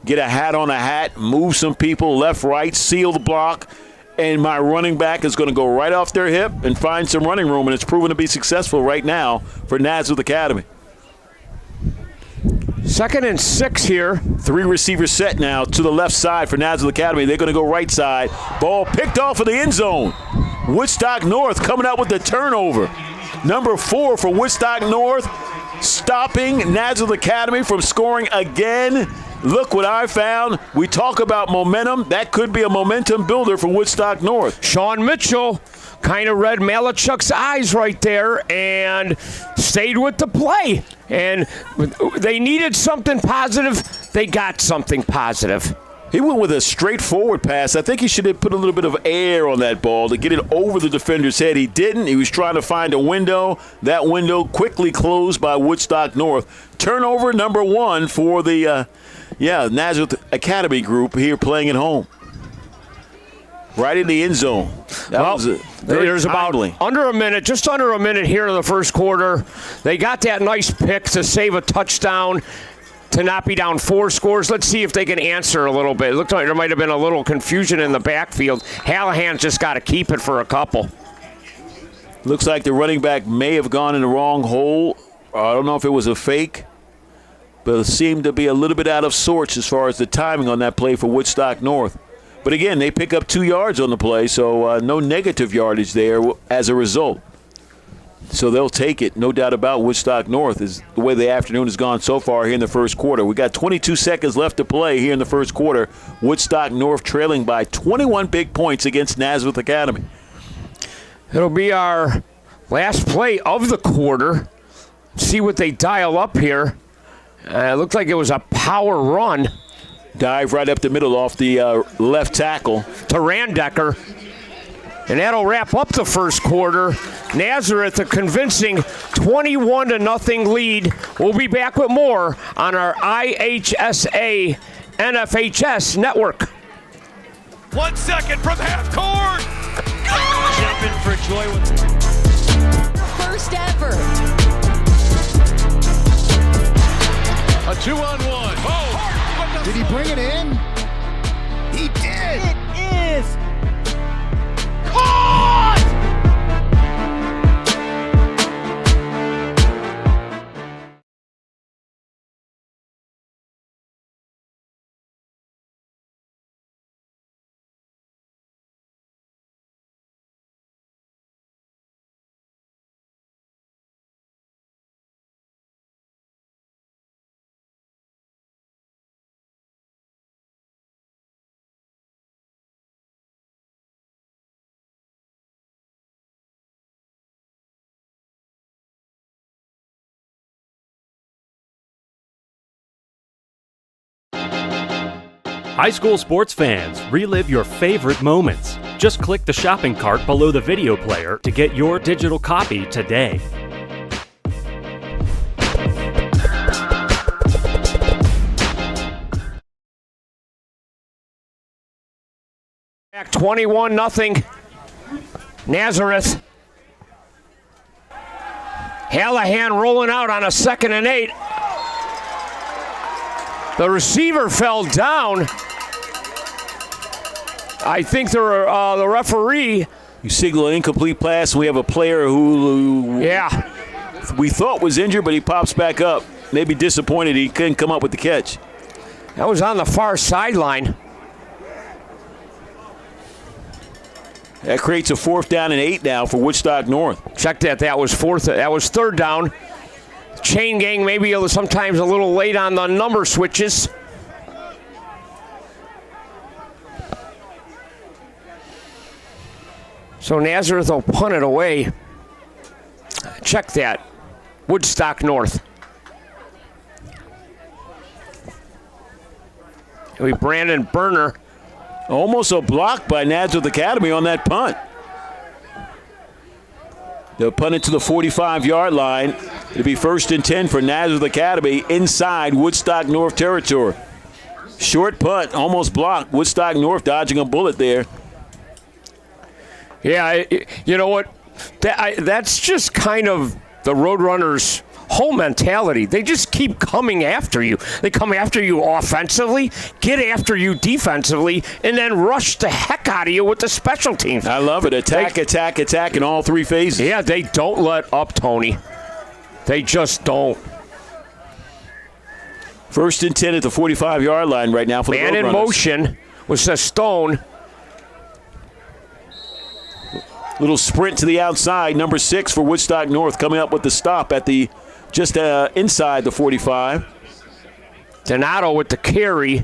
get a hat on a hat, move some people left, right, seal the block, and my running back is going to go right off their hip and find some running room, and it's proven to be successful right now for Nazareth Academy. 2nd and 6 here. 3 receivers set now to the left side for Nazareth Academy. They're going to go right side. Ball picked off of the end zone. Woodstock North coming out with the turnover. Number 4 for Woodstock North, stopping Nazareth Academy from scoring again. Look what I found. We talk about momentum. That could be a momentum builder for Woodstock North. Sean Mitchell kind of read Malachuk's eyes right there and stayed with the play. And they needed something positive. They got something positive. He went with a straightforward pass. I think he should have put a little bit of air on that ball to get it over the defender's head. He didn't. He was trying to find a window. That window quickly closed by Woodstock North. Turnover number 1 for the Nazareth Academy group here playing at home. Right in the end zone. There's about just under a minute here in the first quarter. They got that nice pick to save a touchdown, to not be down 4 scores. Let's see if they can answer a little bit. It looked like there might have been a little confusion in the backfield. Hallahan's just got to keep it for a couple. Looks like the running back may have gone in the wrong hole. I don't know if it was a fake, but it seemed to be a little bit out of sorts as far as the timing on that play for Woodstock North. But again, they pick up 2 yards on the play, so no negative yardage there as a result. So they'll take it, no doubt about Woodstock North, is the way the afternoon has gone so far here in the first quarter. We got 22 seconds left to play here in the first quarter. Woodstock North trailing by 21 big points against Nazareth Academy. It'll be our last play of the quarter. See what they dial up here. It looked like it was a power run. Dive right up the middle off the left tackle. To Randecker. And that'll wrap up the first quarter. Nazareth, a convincing 21-0 lead. We'll be back with more on our IHSA NFHS network. 1 second from half court. Jumping for joy. First ever. A 2-on-1. Oh! Did he bring it in? He did! It is caught! High school sports fans, relive your favorite moments. Just click the shopping cart below the video player to get your digital copy today. Back 21-0. Nazareth. Hallahan rolling out on a 2nd and 8. The receiver fell down. I think the referee. You signal an incomplete pass, and we have a player who we thought was injured, but he pops back up. Maybe disappointed he couldn't come up with the catch. That was on the far sideline. That creates a 4th down and 8 now for Woodstock North. Check that. That was 3rd down. Chain gang maybe sometimes a little late on the number switches. So Nazareth will punt it away. Check that. Woodstock North. Brandon Berner. Almost a block by Nazareth Academy on that punt. They'll punt it to the 45-yard line. It'll be 1st and 10 for Nazareth Academy inside Woodstock North territory. Short punt, almost blocked. Woodstock North dodging a bullet there. Yeah, you know what? That's just kind of the Roadrunners' whole mentality. They just keep coming after you. They come after you offensively, get after you defensively, and then rush the heck out of you with the special teams. I love it. Attack in all three phases. Yeah, they don't let up, Tony. They just don't. 1st and 10 at the 45-yard line right now for the Roadrunners. Man in motion with a Stone. Little sprint to the outside. Number 6 for Woodstock North coming up with the stop at the just inside the 45. Donato with the carry.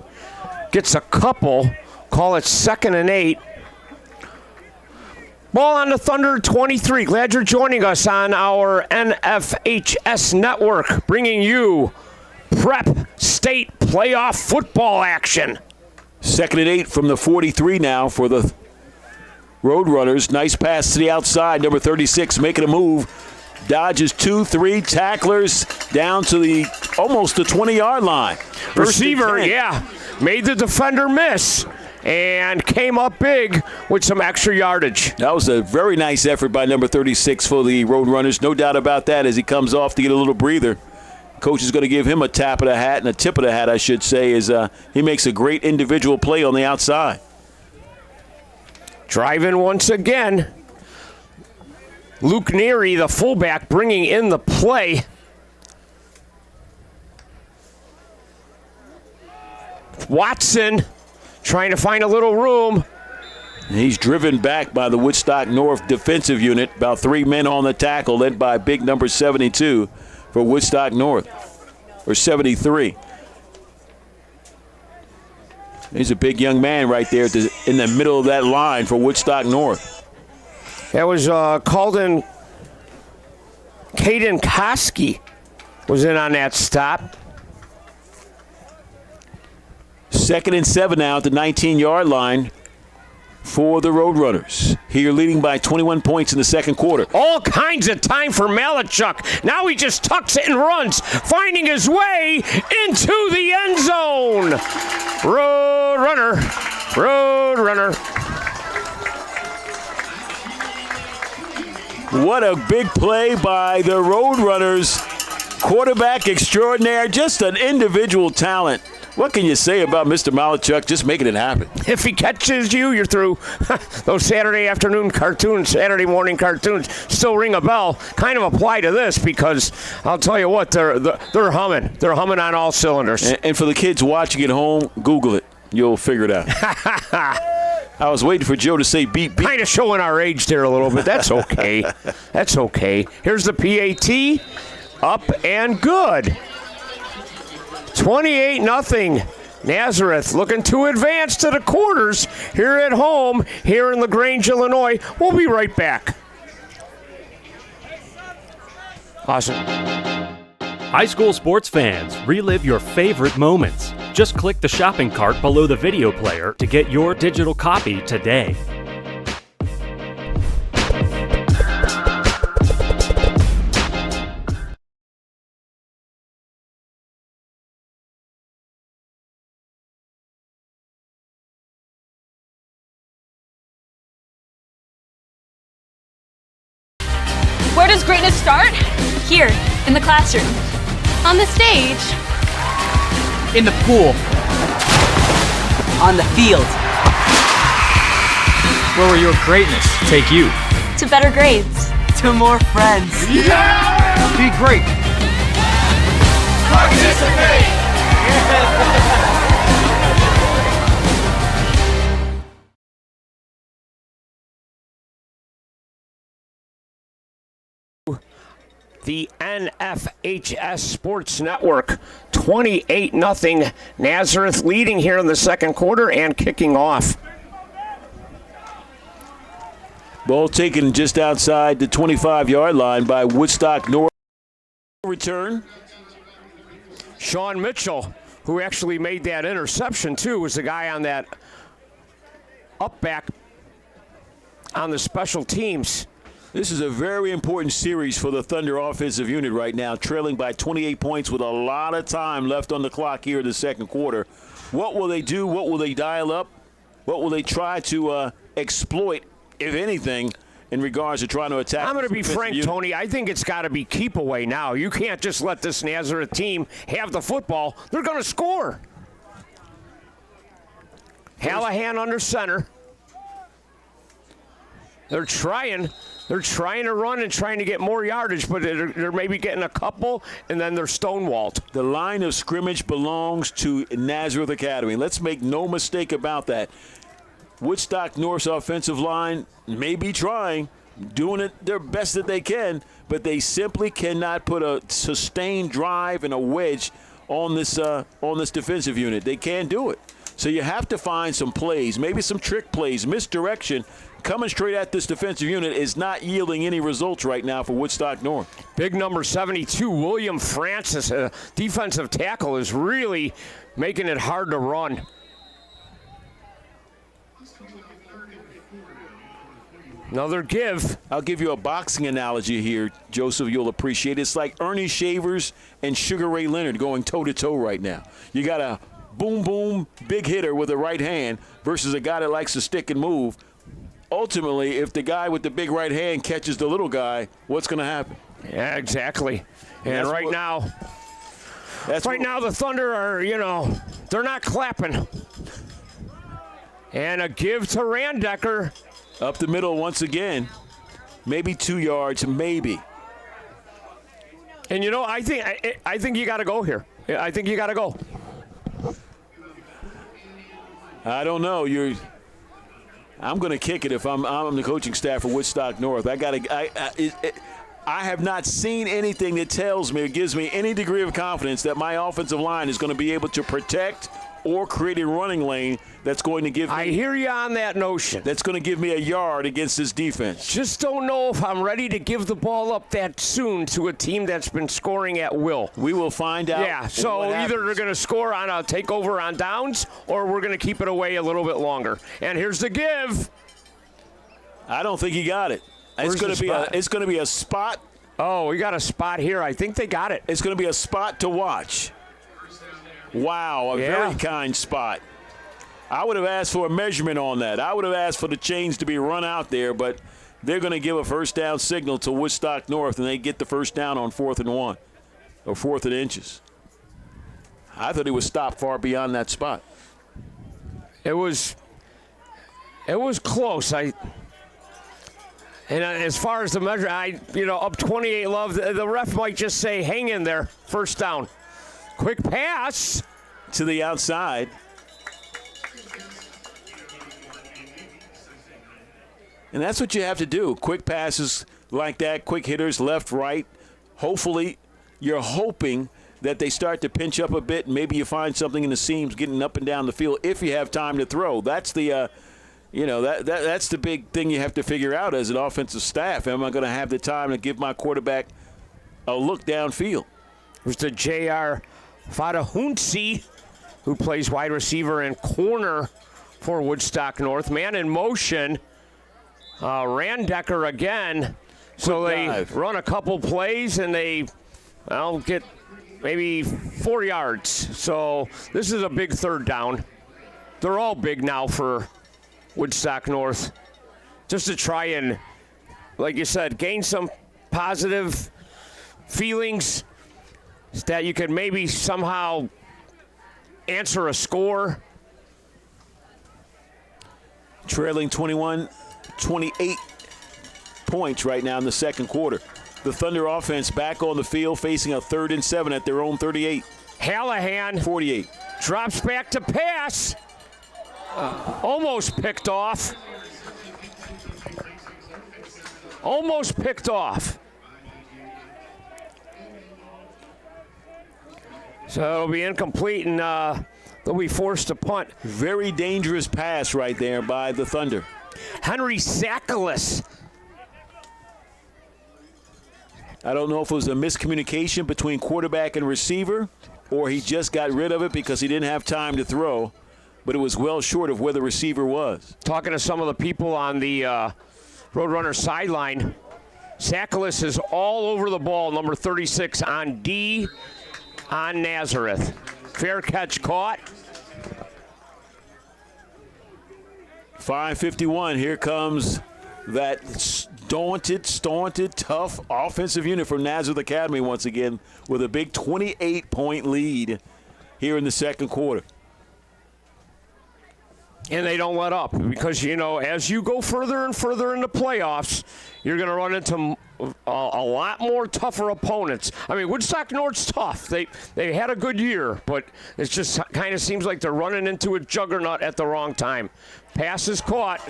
Gets a couple. Call it 2nd and 8. Ball on the Thunder 23. Glad you're joining us on our NFHS network, bringing you Prep State playoff football action. 2nd and 8 from the 43 now for the Roadrunners. Nice pass to the outside. Number 36 making a move. Dodges 2-3 tacklers down to the almost the 20-yard line. Receiver, yeah, made the defender miss and came up big with some extra yardage. That was a very nice effort by number 36 for the Roadrunners. No doubt about that as he comes off to get a little breather. Coach is going to give him a tap of the hat, and a tip of the hat, I should say, as he makes a great individual play on the outside. Driving once again. Luke Neary, the fullback, bringing in the play. Watson trying to find a little room. And he's driven back by the Woodstock North defensive unit. About 3 men on the tackle, led by big number 72 for Woodstock North, or 73. He's a big young man right there in the middle of that line for Woodstock North. That was called in. Caden Koski was in on that stop. 2nd and 7 now at the 19-yard line for the Roadrunners. Here leading by 21 points in the second quarter. All kinds of time for Malachuk. Now he just tucks it and runs, finding his way into the end zone. Roadrunner. What a big play by the Roadrunners. Quarterback extraordinaire, just an individual talent. What can you say about Mr. Malachuk just making it happen? If he catches you, you're through. Those Saturday afternoon cartoons, Saturday morning cartoons still ring a bell. Kind of apply to this because I'll tell you what, they're humming. They're humming on all cylinders. And for the kids watching at home, Google it. You'll figure it out. I was waiting for Joe to say beep, beep. Kind of showing our age there a little bit. That's okay. That's okay. Here's the PAT. Up and good. 28-0. Nazareth looking to advance to the quarters here at home, here in LaGrange, Illinois. We'll be right back. Awesome. High school sports fans, relive your favorite moments. Just click the shopping cart below the video player to get your digital copy today. Where does greatness start? Here, in the classroom. On the stage. In the pool. On the field. Where will your greatness take you? To better grades. To more friends. Yeah! Be great. Participate! The NFHS Sports Network, 28-0. Nazareth leading here in the second quarter and kicking off. Ball taken just outside the 25-yard line by Woodstock North. Return. Sean Mitchell, who actually made that interception too, was the guy on that up back on the special teams. This is a very important series for the Thunder offensive unit right now, trailing by 28 points with a lot of time left on the clock here in the second quarter. What will they do? What will they dial up? What will they try to exploit, if anything, in regards to trying to attack? I'm going to be frank, Tony. I think it's got to be keep away now. You can't just let this Nazareth team have the football. They're going to score. Hallahan under center. They're trying to run and trying to get more yardage, but they're maybe getting a couple, and then they're stonewalled. The line of scrimmage belongs to Nazareth Academy. Let's make no mistake about that. Woodstock North's offensive line may be trying, doing it their best that they can, but they simply cannot put a sustained drive and a wedge on this defensive unit. They can't do it. So you have to find some plays, maybe some trick plays, misdirection. Coming straight at this defensive unit is not yielding any results right now for Woodstock North. Big number 72, William Francis, a defensive tackle, is really making it hard to run. Another give. I'll give you a boxing analogy here, Joseph. You'll appreciate it. It's like Ernie Shavers and Sugar Ray Leonard going toe-to-toe right now. You got a boom, big hitter with a right hand versus a guy that likes to stick and move. Ultimately, if the guy with the big right hand catches the little guy, what's going to happen? Yeah, exactly. And right now, the Thunder are, they're not clapping. And a give to Randecker. Up the middle once again. Maybe 2 yards, maybe. And, I think you got to go here. I think you got to go. I don't know. I'm going to kick it if I'm the coaching staff for Woodstock North. I have not seen anything that tells me or gives me any degree of confidence that my offensive line is going to be able to protect or create a running lane that's going to give me. I hear you on that notion. That's going to give me a yard against this defense. Just don't know if I'm ready to give the ball up that soon to a team that's been scoring at will. We will find out. Yeah, so either they're going to score on a takeover on downs or we're going to keep it away a little bit longer. And here's the give. I don't think he got it. It's going to be a spot. Oh, we got a spot here. I think they got it. It's going to be a spot to watch. Wow, a very kind spot. I would have asked for a measurement on that. I would have asked for the chains to be run out there, but they're going to give a first down signal to Woodstock North, and they get the first down on 4th and 1 or 4th and inches. I thought he was stopped far beyond that spot. It was close. And as far as the measure, up 28 love, the ref might just say, hang in there, first down. Quick pass to the outside. And that's what you have to do. Quick passes like that, quick hitters left, right. Hopefully, you're hoping that they start to pinch up a bit. Maybe you find something in the seams getting up and down the field if you have time to throw. That's the that's the big thing you have to figure out as an offensive staff. Am I going to have the time to give my quarterback a look downfield? There's the J.R. Fadahunsi, who plays wide receiver and corner for Woodstock North. Man in motion. Randecker again. So they run a couple plays and they get maybe 4 yards. So this is a big third down. They're all big now for Woodstock North. Just to try and, like you said, gain some positive feelings that you could maybe somehow answer a score. Trailing 28 points right now in the second quarter. The Thunder offense back on the field facing a 3rd and 7 at their own 38. Hallahan 48. Drops back to pass. Almost picked off. Almost picked off. So it'll be incomplete, and they'll be forced to punt. Very dangerous pass right there by the Thunder. Henry Sakalis. I don't know if it was a miscommunication between quarterback and receiver, or he just got rid of it because he didn't have time to throw, but it was well short of where the receiver was. Talking to some of the people on the Roadrunner sideline, Sakalis is all over the ball, number 36 on D on Nazareth. Fair catch caught. 5:51, here comes that staunted, tough offensive unit from Nazareth Academy once again with a big 28-point lead here in the second quarter. And they don't let up because, you know, as you go further and further in the playoffs, you're going to run into a lot more tougher opponents. I mean, Woodstock North's tough. They had a good year, but it just kind of seems like they're running into a juggernaut at the wrong time. Pass is caught.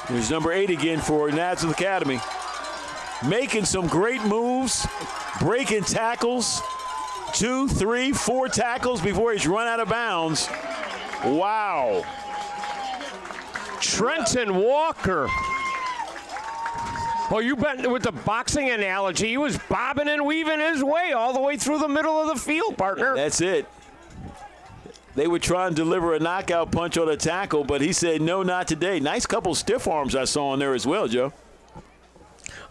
There's number 8 again for Nazareth Academy. Making some great moves, breaking tackles. 2, 3, 4 tackles before he's run out of bounds. Wow. Trenton Walker. Well, you bet with the boxing analogy, he was bobbing and weaving his way all the way through the middle of the field, partner. That's it. They would try and deliver a knockout punch on a tackle, but he said, no, not today. Nice couple stiff arms I saw in there as well, Joe.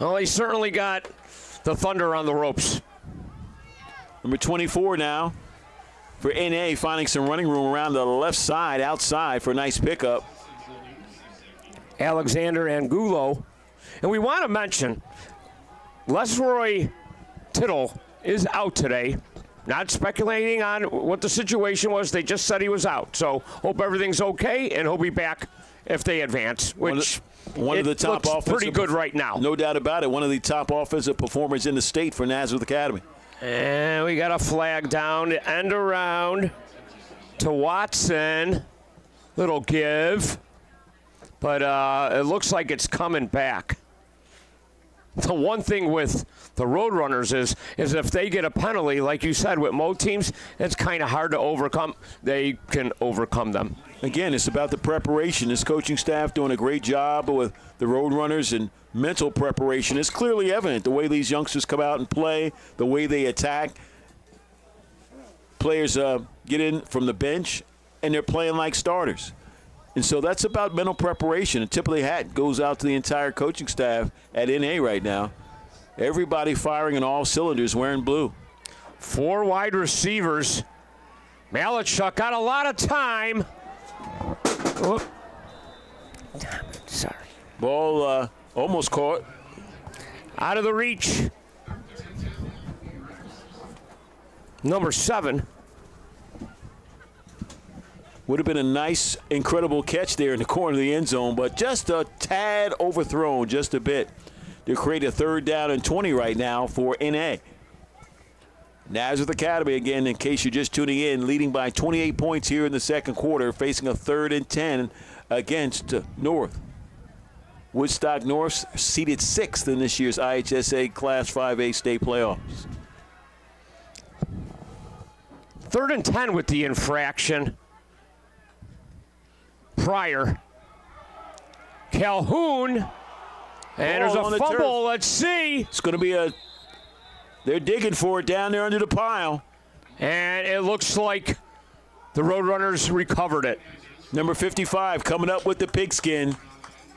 Well, he certainly got the Thunder on the ropes. Number 24 now for NA, finding some running room around the left side, outside for a nice pickup. Alexander Angulo. And we want to mention, Lesroy Tittle is out today. Not speculating on what the situation was. They just said he was out. So hope everything's okay, and he'll be back if they advance, which one of the top looks pretty good right now. No doubt about it. One of the top offensive performers in the state for Nazareth Academy. And we got a flag down, end around to Watson. Little give. But it looks like it's coming back. The one thing with the Roadrunners is if they get a penalty, like you said, with Mo teams, it's kind of hard to overcome. They can overcome them. Again, it's about the preparation. This coaching staff doing a great job with the Roadrunners, and mental preparation is clearly evident. The way these youngsters come out and play, the way they attack. Players get in from the bench, and they're playing like starters. And so that's about mental preparation. A tip of the hat goes out to the entire coaching staff at NA right now. Everybody firing on all cylinders, wearing blue. 4 wide receivers. Malachuk got a lot of time. Oh. Damn it, sorry. Ball almost caught. Out of the reach. Number 7. Would have been a nice, incredible catch there in the corner of the end zone, but just a tad overthrown, just a bit, to create a 3rd down and 20 right now for NA. Nazareth Academy, again, in case you're just tuning in, leading by 28 points here in the second quarter, facing a 3rd and 10 against North. Woodstock North seated 6th in this year's IHSA Class 5A state playoffs. 3rd and 10 with the infraction. Pryor. Calhoun. And there's a fumble. Let's see. It's going to be they're digging for it down there under the pile. And it looks like the Roadrunners recovered it. Number 55 coming up with the pigskin,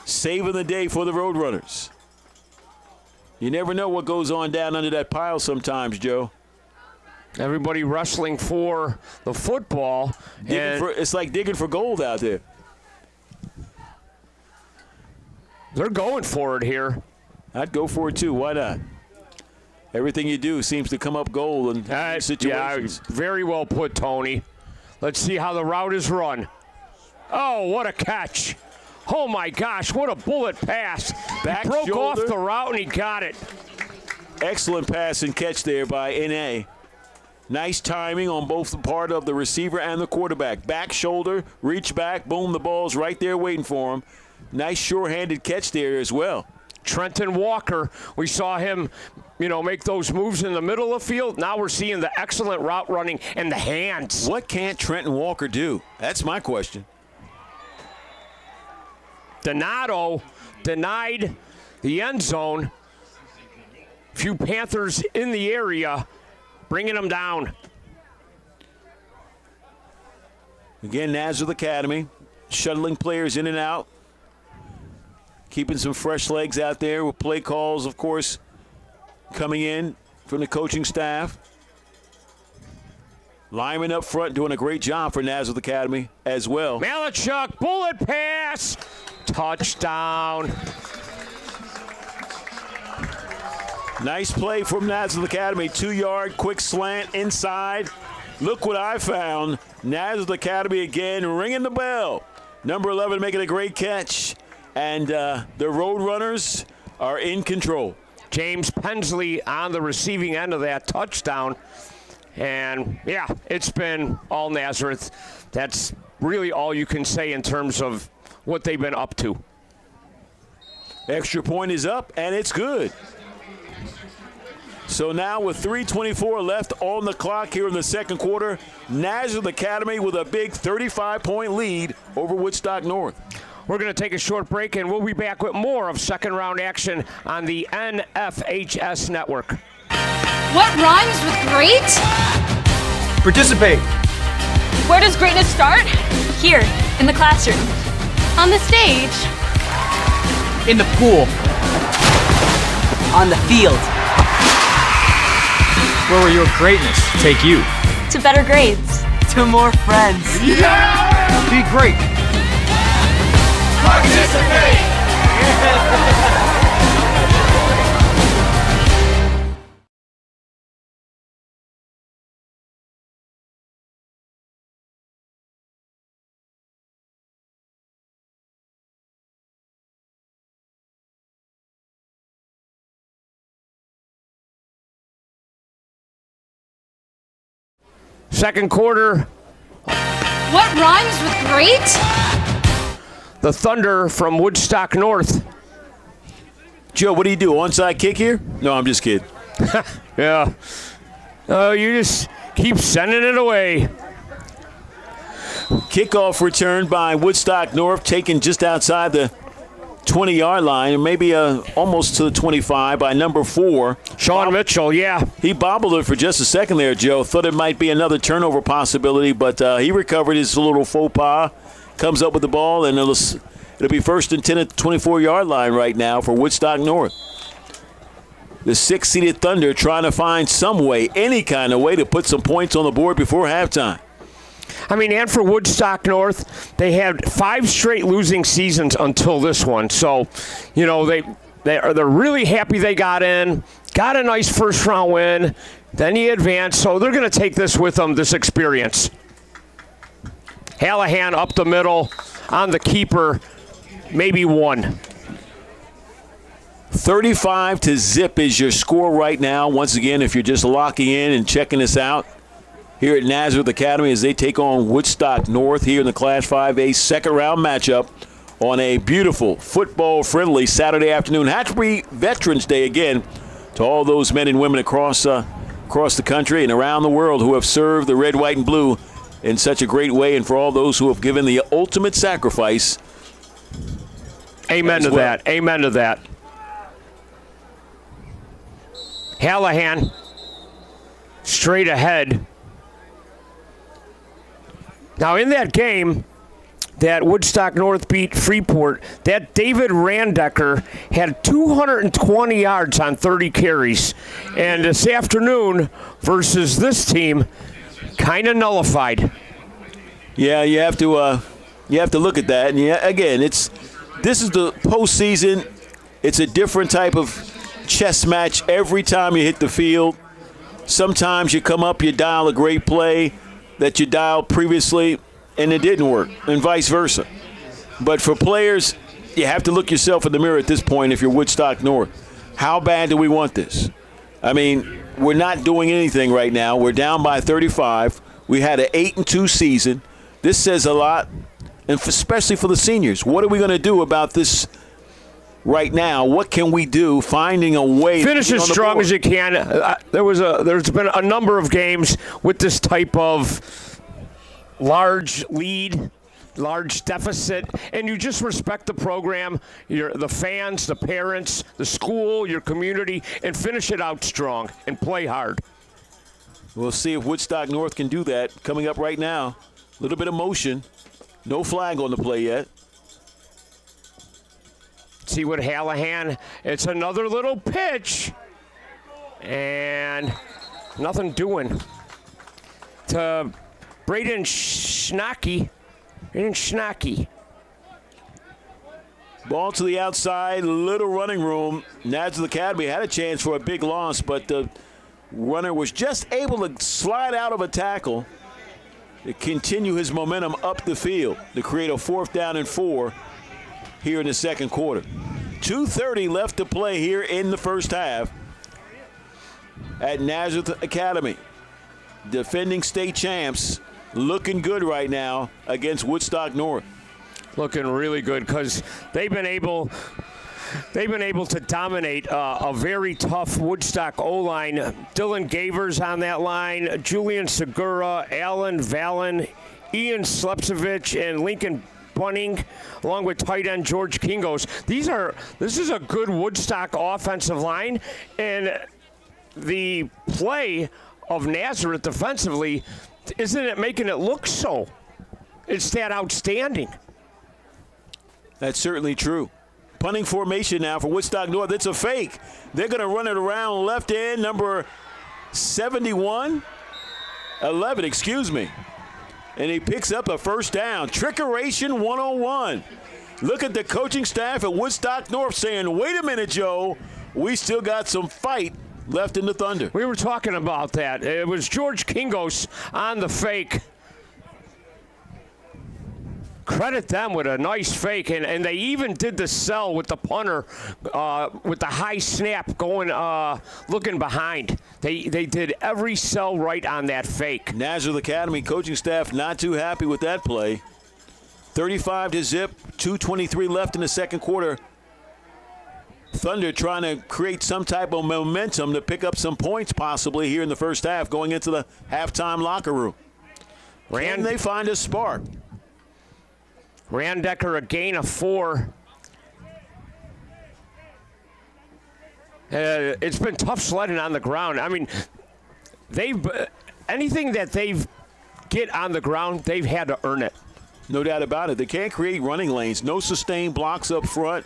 saving the day for the Roadrunners. You never know what goes on down under that pile sometimes, Joe. Everybody wrestling for the football. It's like digging for gold out there. They're going for it here. I'd go for it too. Why not? Everything you do seems to come up gold in situations. Yeah, very well put, Tony. Let's see how the route is run. Oh, what a catch. Oh, my gosh, what a bullet pass. Back he broke shoulder. off the route, and he got it. Excellent pass and catch there by NA. Nice timing on both the part of the receiver and the quarterback. Back shoulder, reach back, boom, the ball's right there waiting for him. Nice sure-handed catch there as well. Trenton Walker, we saw him, make those moves in the middle of the field. Now we're seeing the excellent route running and the hands. What can't Trenton Walker do? That's my question. Donato denied the end zone. Few Panthers in the area, bringing them down. Again, Nazareth Academy, shuttling players in and out, keeping some fresh legs out there with play calls, of course, coming in from the coaching staff. Lyman up front doing a great job for Nazareth Academy as well. Malachuk, bullet pass, touchdown. Nice play from Nazareth Academy. 2-yard quick slant inside. Look what I found. Nazareth Academy again ringing the bell. Number 11 making a great catch. And the Road Runners are in control. James Pensley on the receiving end of that touchdown. And, yeah, it's been all Nazareth. That's really all you can say in terms of what they've been up to. Extra point is up, and it's good. So now with 3:24 left on the clock here in the second quarter, Nazareth Academy with a big 35-point lead over Woodstock North. We're going to take a short break, and we'll be back with more of second-round action on the NFHS Network. What rhymes with great? Participate. Where does greatness start? Here, in the classroom. On the stage. In the pool. On the field. Where will your greatness take you? To better grades. To more friends. Yeah! Be great. Participate! Second quarter. What rhymes with great? The Thunder from Woodstock North. Joe, what do you do? Onside kick here? No, I'm just kidding. Yeah. You just keep sending it away. Kickoff return by Woodstock North, taken just outside the 20-yard line, maybe almost to the 25 by number 4. Sean Mitchell, yeah. He bobbled it for just a second there, Joe. Thought it might be another turnover possibility, but he recovered his little faux pas, comes up with the ball, and it'll be first and 10 at the 24-yard line right now for Woodstock North. The 6-seeded Thunder trying to find some way, any kind of way, to put some points on the board before halftime. I mean, and for Woodstock North, they had 5 straight losing seasons until this one. So, you know, they're really happy they got in, got a nice first-round win, then he advanced. So they're going to take this with them, this experience. Hallahan up the middle on the keeper, maybe 1. 35-0 is your score right now. Once again, if you're just locking in and checking this out, here at Nazareth Academy as they take on Woodstock North here in the Class 5A second-round matchup on a beautiful football-friendly Saturday afternoon. Happy Veterans Day again to all those men and women across the country and around the world who have served the red, white, and blue in such a great way, and for all those who have given the ultimate sacrifice. Amen to that. Amen to that. Hallahan straight ahead. Now, in that game that Woodstock North beat Freeport, that David Randecker had 220 yards on 30 carries. And this afternoon versus this team, kind of nullified. Yeah, you have to look at that. And again, this is the postseason. It's a different type of chess match every time you hit the field. Sometimes you come up, you dial a great play that you dialed previously, and it didn't work, and vice versa. But for players, you have to look yourself in the mirror at this point if you're Woodstock North. How bad do we want this? I mean, we're not doing anything right now. We're down by 35. We had an 8-2 season. This says a lot, and especially for the seniors. What are we going to do about this right now? What can we do? Finding a way finish as strong as you can. There's been a number of games with this type of large lead large deficit, and you just respect the program, the fans, the parents, the school, your community, and finish it out strong and play hard. We'll see if Woodstock North can do that. Coming up right now, a little bit of motion. No flag on the play yet. See what Hallahan, it's another little pitch, and nothing doing to Braden Schnacky. Ball to the outside, little running room. Nazareth Academy had a chance for a big loss, but the runner was just able to slide out of a tackle to continue his momentum up the field to create a 4th down and 4 here in the second quarter. 2:30 left to play here in the first half at Nazareth Academy. Defending state champs looking good right now against Woodstock North. Looking really good because they've been able to dominate a very tough Woodstock O-line. Dylan Gavers on that line, Julian Segura, Alan Vallon, Ian Slepsevich, and Lincoln Bunning, along with tight end George Kingos. This is a good Woodstock offensive line, and the play of Nazareth defensively, isn't it making it look so? It's that outstanding. That's certainly true. Punting formation now for Woodstock North. It's a fake. They're going to run it around left end, number 11, excuse me. And he picks up a first down. Trickeration 101. Look at the coaching staff at Woodstock North saying, wait a minute, Joe, we still got some fight left in the Thunder. We were talking about that. It was George Kingos on the fake. Credit them with a nice fake, and they even did the sell with the punter with the high snap going, looking behind. They did every sell right on that fake. Nazareth Academy coaching staff not too happy with that play. 35 to zip, 2:23 left in the second quarter. Thunder trying to create some type of momentum to pick up some points possibly here in the first half going into the halftime locker room. Can they find a spark? Randecker a gain of 4. It's been tough sledding on the ground. I mean, anything that they've get on the ground, they've had to earn it. No doubt about it. They can't create running lanes. No sustained blocks up front.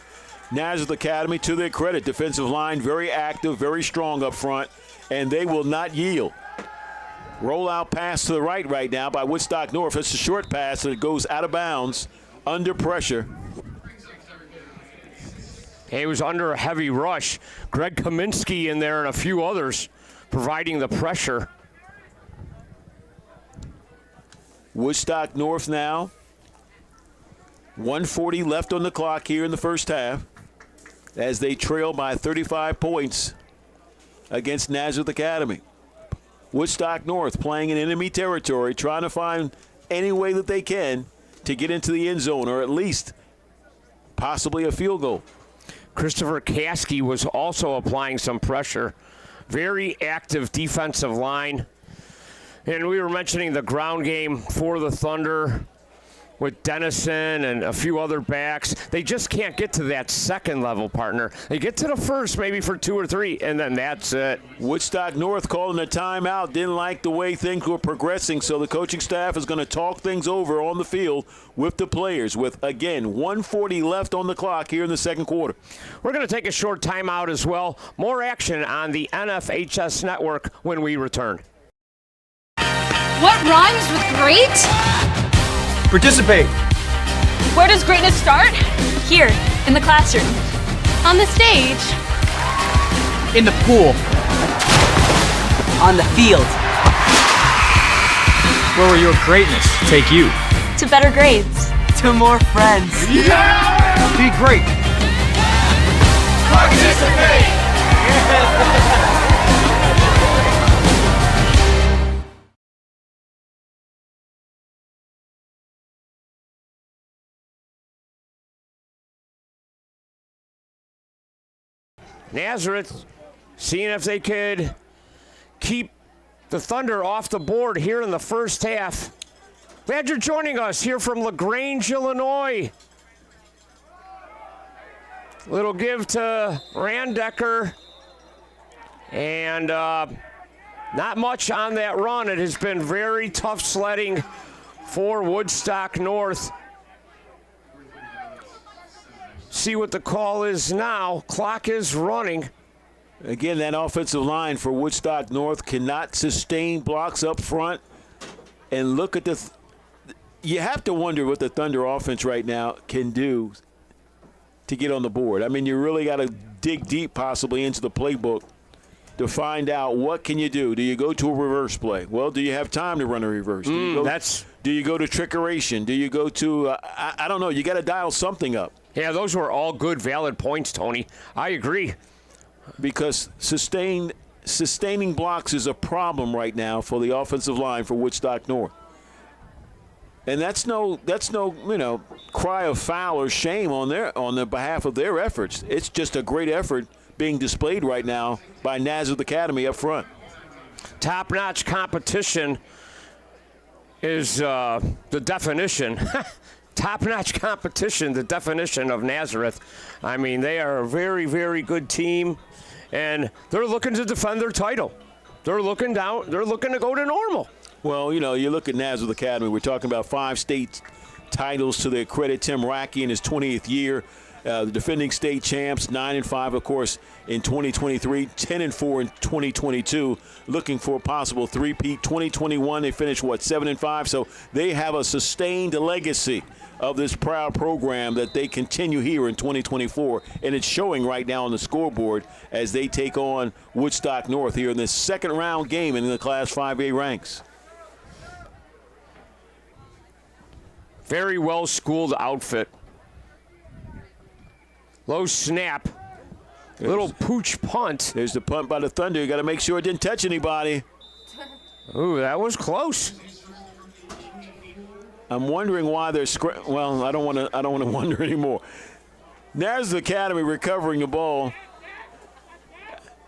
Nazareth Academy, to their credit, defensive line very active, very strong up front, and they will not yield. Rollout pass to the right now by Woodstock North. It's a short pass that goes out of bounds under pressure. He was under a heavy rush. Greg Kaminsky in there and a few others providing the pressure. Woodstock North now. 1:40 left on the clock here in the first half as they trail by 35 points against Nazareth Academy. Woodstock North playing in enemy territory, trying to find any way that they can to get into the end zone or at least possibly a field goal. Christopher Caskey was also applying some pressure. Very active defensive line. And we were mentioning the ground game for the Thunder with Dennison and a few other backs. They just can't get to that second level, partner. They get to the first maybe for 2 or 3, and then that's it. Woodstock North calling a timeout. Didn't like the way things were progressing, so the coaching staff is going to talk things over on the field with the players with, again, 1:40 left on the clock here in the second quarter. We're going to take a short timeout as well. More action on the NFHS Network when we return. What rhymes with great? Participate. Where does greatness start? Here, in the classroom. On the stage. In the pool. On the field. Where will your greatness take you? To better grades. To more friends. Yeah! Be great. Participate! Nazareth seeing if they could keep the Thunder off the board here in the first half. Glad you're joining us here from LaGrange, Illinois. Little give to Randecker. And not much on that run. It has been very tough sledding for Woodstock North. See what the call is now. Clock is running. Again, that offensive line for Woodstock North cannot sustain blocks up front. And look at you have to wonder what the Thunder offense right now can do to get on the board. I mean, you really got to dig deep possibly into the playbook to find out what can you do. Do you go to a reverse play? Well, do you have time to run a reverse? Do you go to trickeration? Do you go to, I don't know, you got to dial something up. Yeah, those were all good, valid points, Tony. I agree. Because sustaining blocks is a problem right now for the offensive line for Woodstock North. And that's no cry of foul or shame on the behalf of their efforts. It's just a great effort being displayed right now by Nazareth Academy up front. Top-notch competition is the definition. Top-notch competition, the definition of Nazareth. I mean, they are a very, very good team, and they're looking to defend their title. They're looking to go to normal. Well, you look at Nazareth Academy. We're talking about 5 state titles to their credit. Tim Rackey in his 20th year. The defending state champs, 9-5, of course, in 2023, 10-4 in 2022, looking for a possible three-peat. 2021, they finished, 7-5? So they have a sustained legacy of this proud program that they continue here in 2024, and it's showing right now on the scoreboard as they take on Woodstock North here in this second-round game in the Class 5A ranks. Very well-schooled outfit. Low snap. Little pooch punt. There's the punt by the Thunder. You got to make sure it didn't touch anybody. Ooh, that was close. I'm wondering why they're well, I don't want to wonder anymore. Nazareth Academy recovering the ball.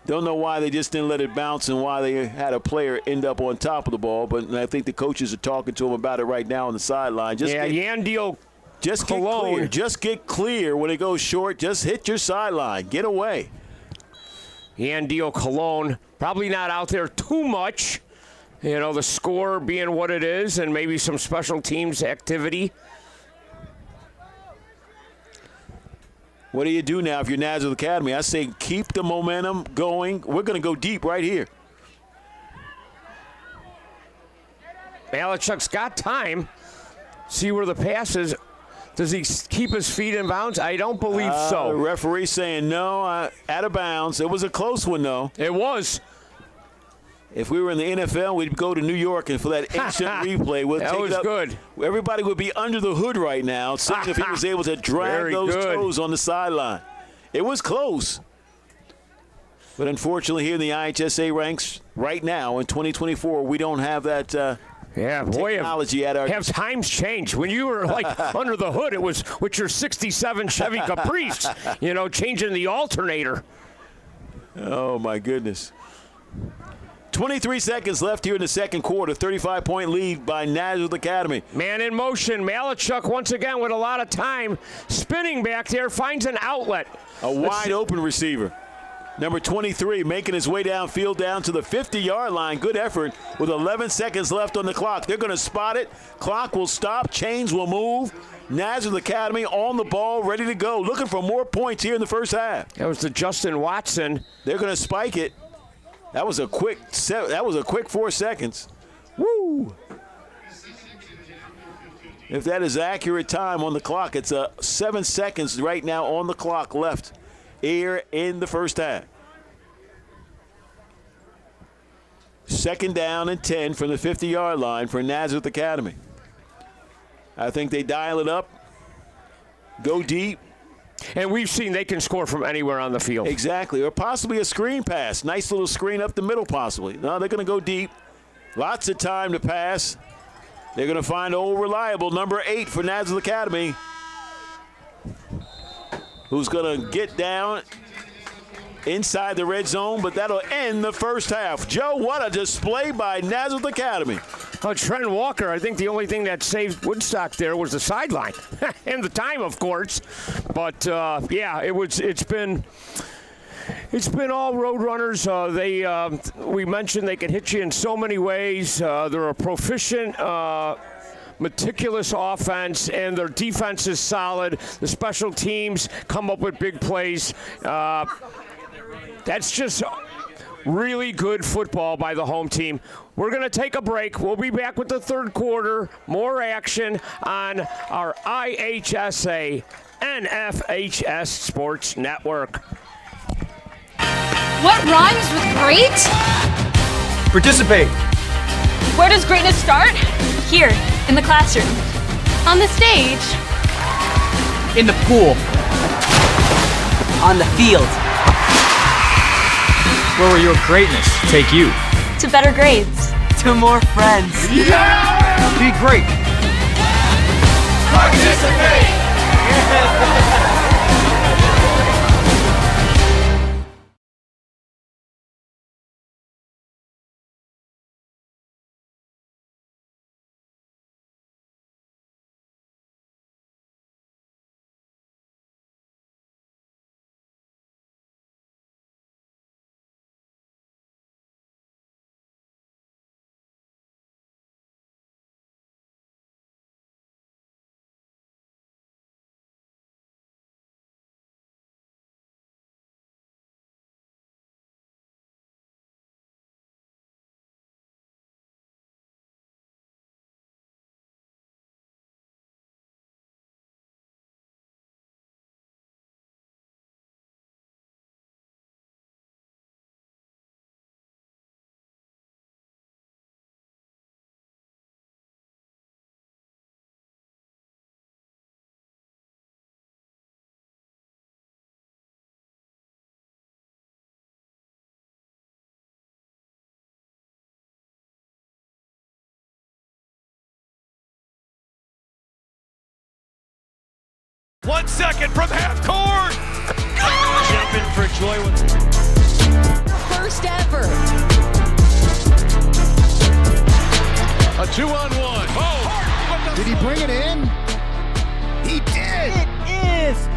Don't know why they just didn't let it bounce and why they had a player end up on top of the ball, but I think the coaches are talking to him about it right now on the sideline. Yandio Just get clear. Just get clear when it goes short. Just hit your sideline. Get away. Yandio Cologne probably not out there too much. The score being what it is and maybe some special teams activity. What do you do now if you're Nazareth Academy? I say keep the momentum going. We're going to go deep right here. Malachuk's got time. See where the pass is. Does he keep his feet in bounds? I don't believe so. The referee saying no, out of bounds. It was a close one, though. It was. If we were in the NFL, we'd go to New York and for that instant replay. That was good. Everybody would be under the hood right now, seeing if he was able to drag those toes on the sideline. It was close. But unfortunately, here in the IHSA ranks right now in 2024, we don't have that technology at our have times changed. When you were under the hood, it was with your 67 Chevy Caprice, changing the alternator. Oh, my goodness. 23 seconds left here in the second quarter. 35-point lead by Nazareth Academy. Man in motion. Malachuk once again with a lot of time. Spinning back there, finds an outlet. A wide open receiver. Number 23 making his way downfield down to the 50-yard line. Good effort with 11 seconds left on the clock. They're going to spot it. Clock will stop. Chains will move. Nazareth Academy on the ball, ready to go. Looking for more points here in the first half. That was to Justin Watson. They're going to spike it. That was a quick 4 seconds. Woo! If that is accurate time on the clock, it's 7 seconds right now on the clock left here in the first half. Second down and 10 from the 50-yard line for Nazareth Academy. I think they dial it up, go deep. And we've seen they can score from anywhere on the field. Exactly, or possibly a screen pass. Nice little screen up the middle possibly. No, they're going to go deep. Lots of time to pass. They're going to find old reliable number 8 for Nazareth Academy, who's going to get down inside the red zone, but that'll end the first half. Joe, what a display by Nazareth Academy. Trent Walker, I think the only thing that saved Woodstock there was the sideline and the time, of course. But, yeah, it's been all road runners. We mentioned they can hit you in so many ways. They're a proficient, meticulous offense, and their defense is solid. The special teams come up with big plays. That's just really good football by the home team. We're going to take a break. We'll be back with the third quarter. More action on our IHSA NFHS Sports Network. What rhymes with great? Participate. Where does greatness start? Here, in the classroom. On the stage. In the pool. On the field. Where will your greatness take you? To better grades. To more friends. Yeah! Be great. Participate! One second from half court. Jumping for joy with first ever. A 2-on-1. Oh, did he bring it in? He did. It is.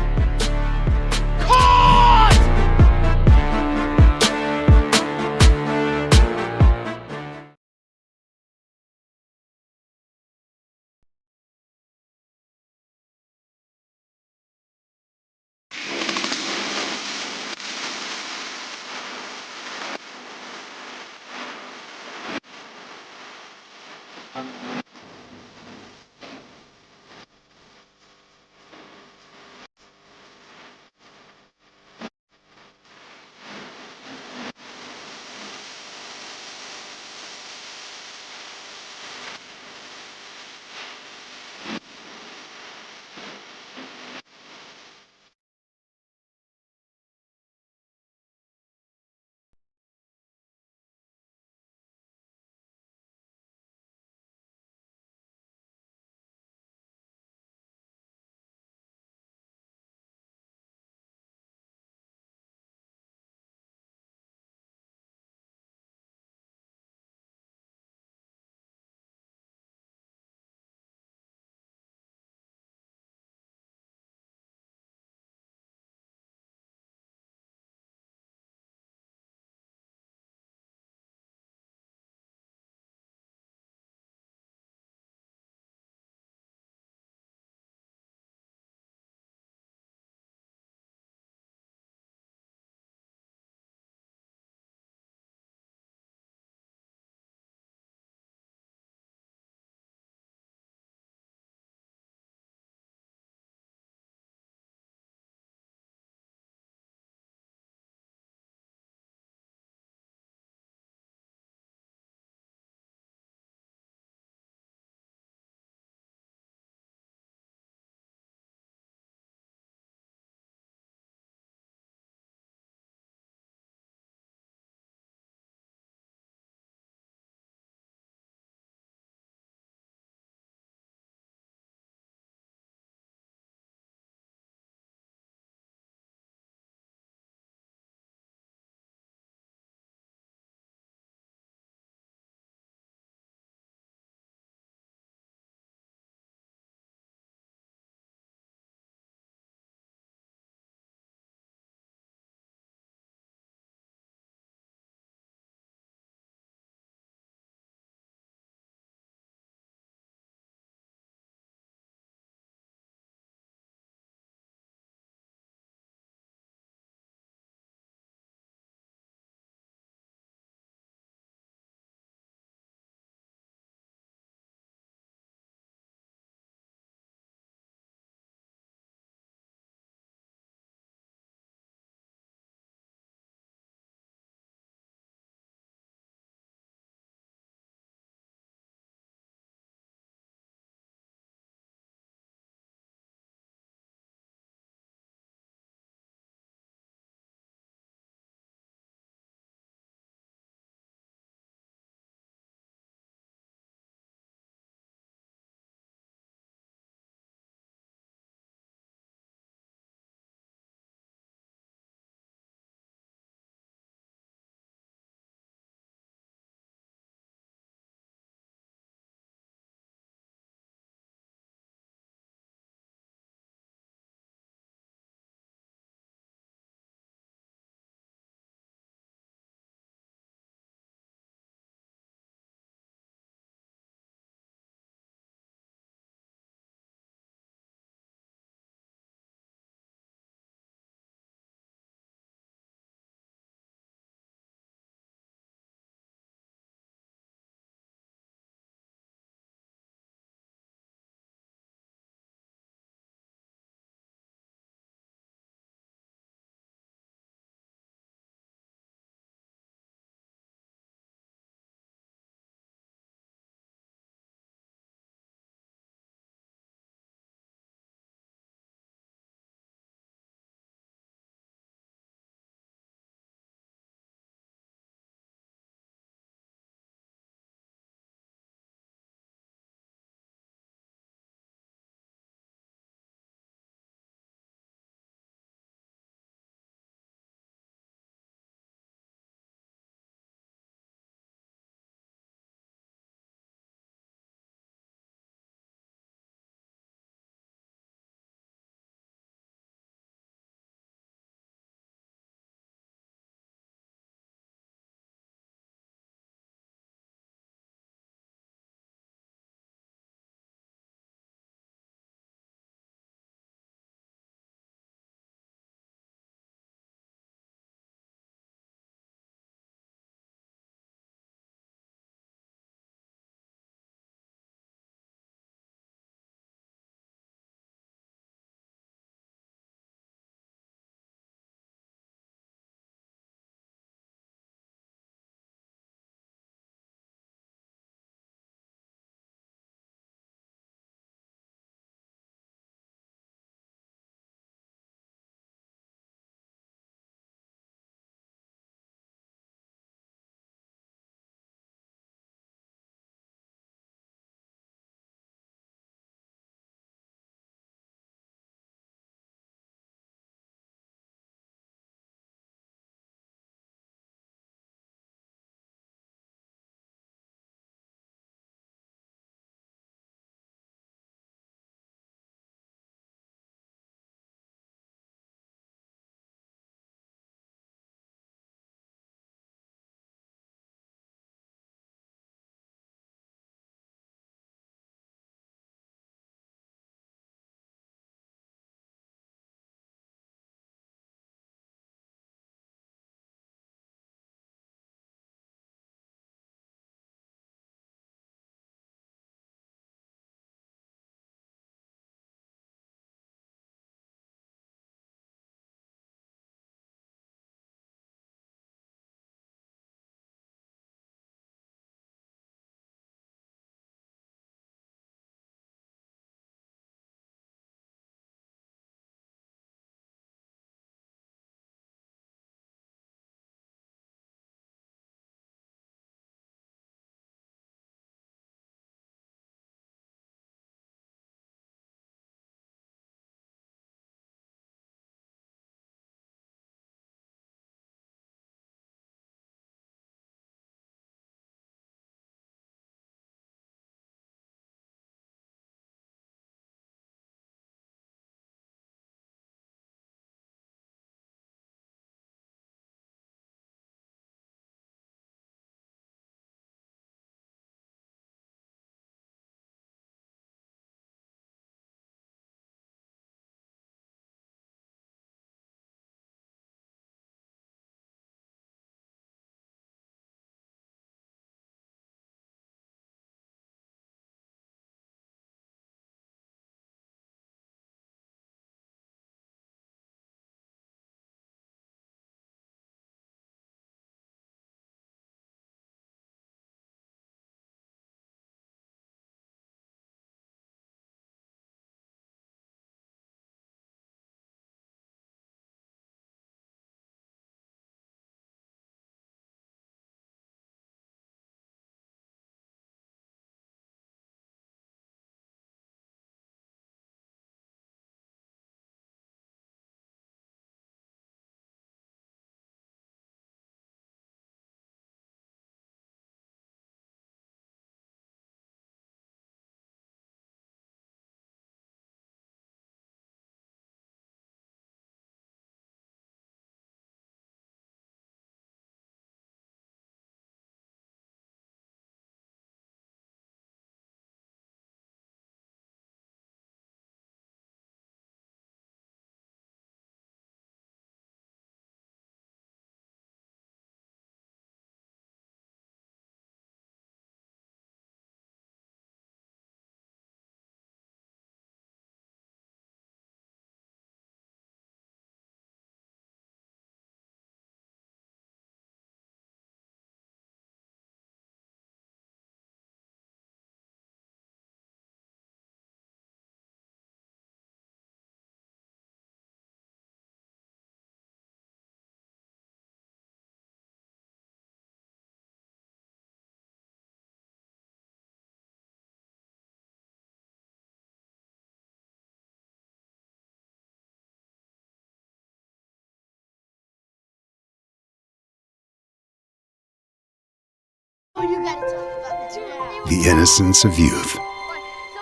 The innocence of youth.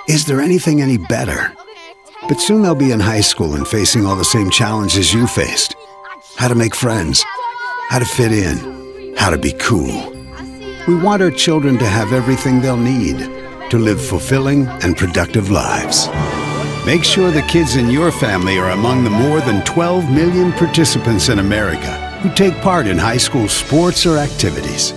Is there anything any better? But soon they'll be in high school and facing all the same challenges you faced. How to make friends, how to fit in, how to be cool. We want our children to have everything they'll need to live fulfilling and productive lives. Make sure the kids in your family are among the more than 12 million participants in America who take part in high school sports or activities.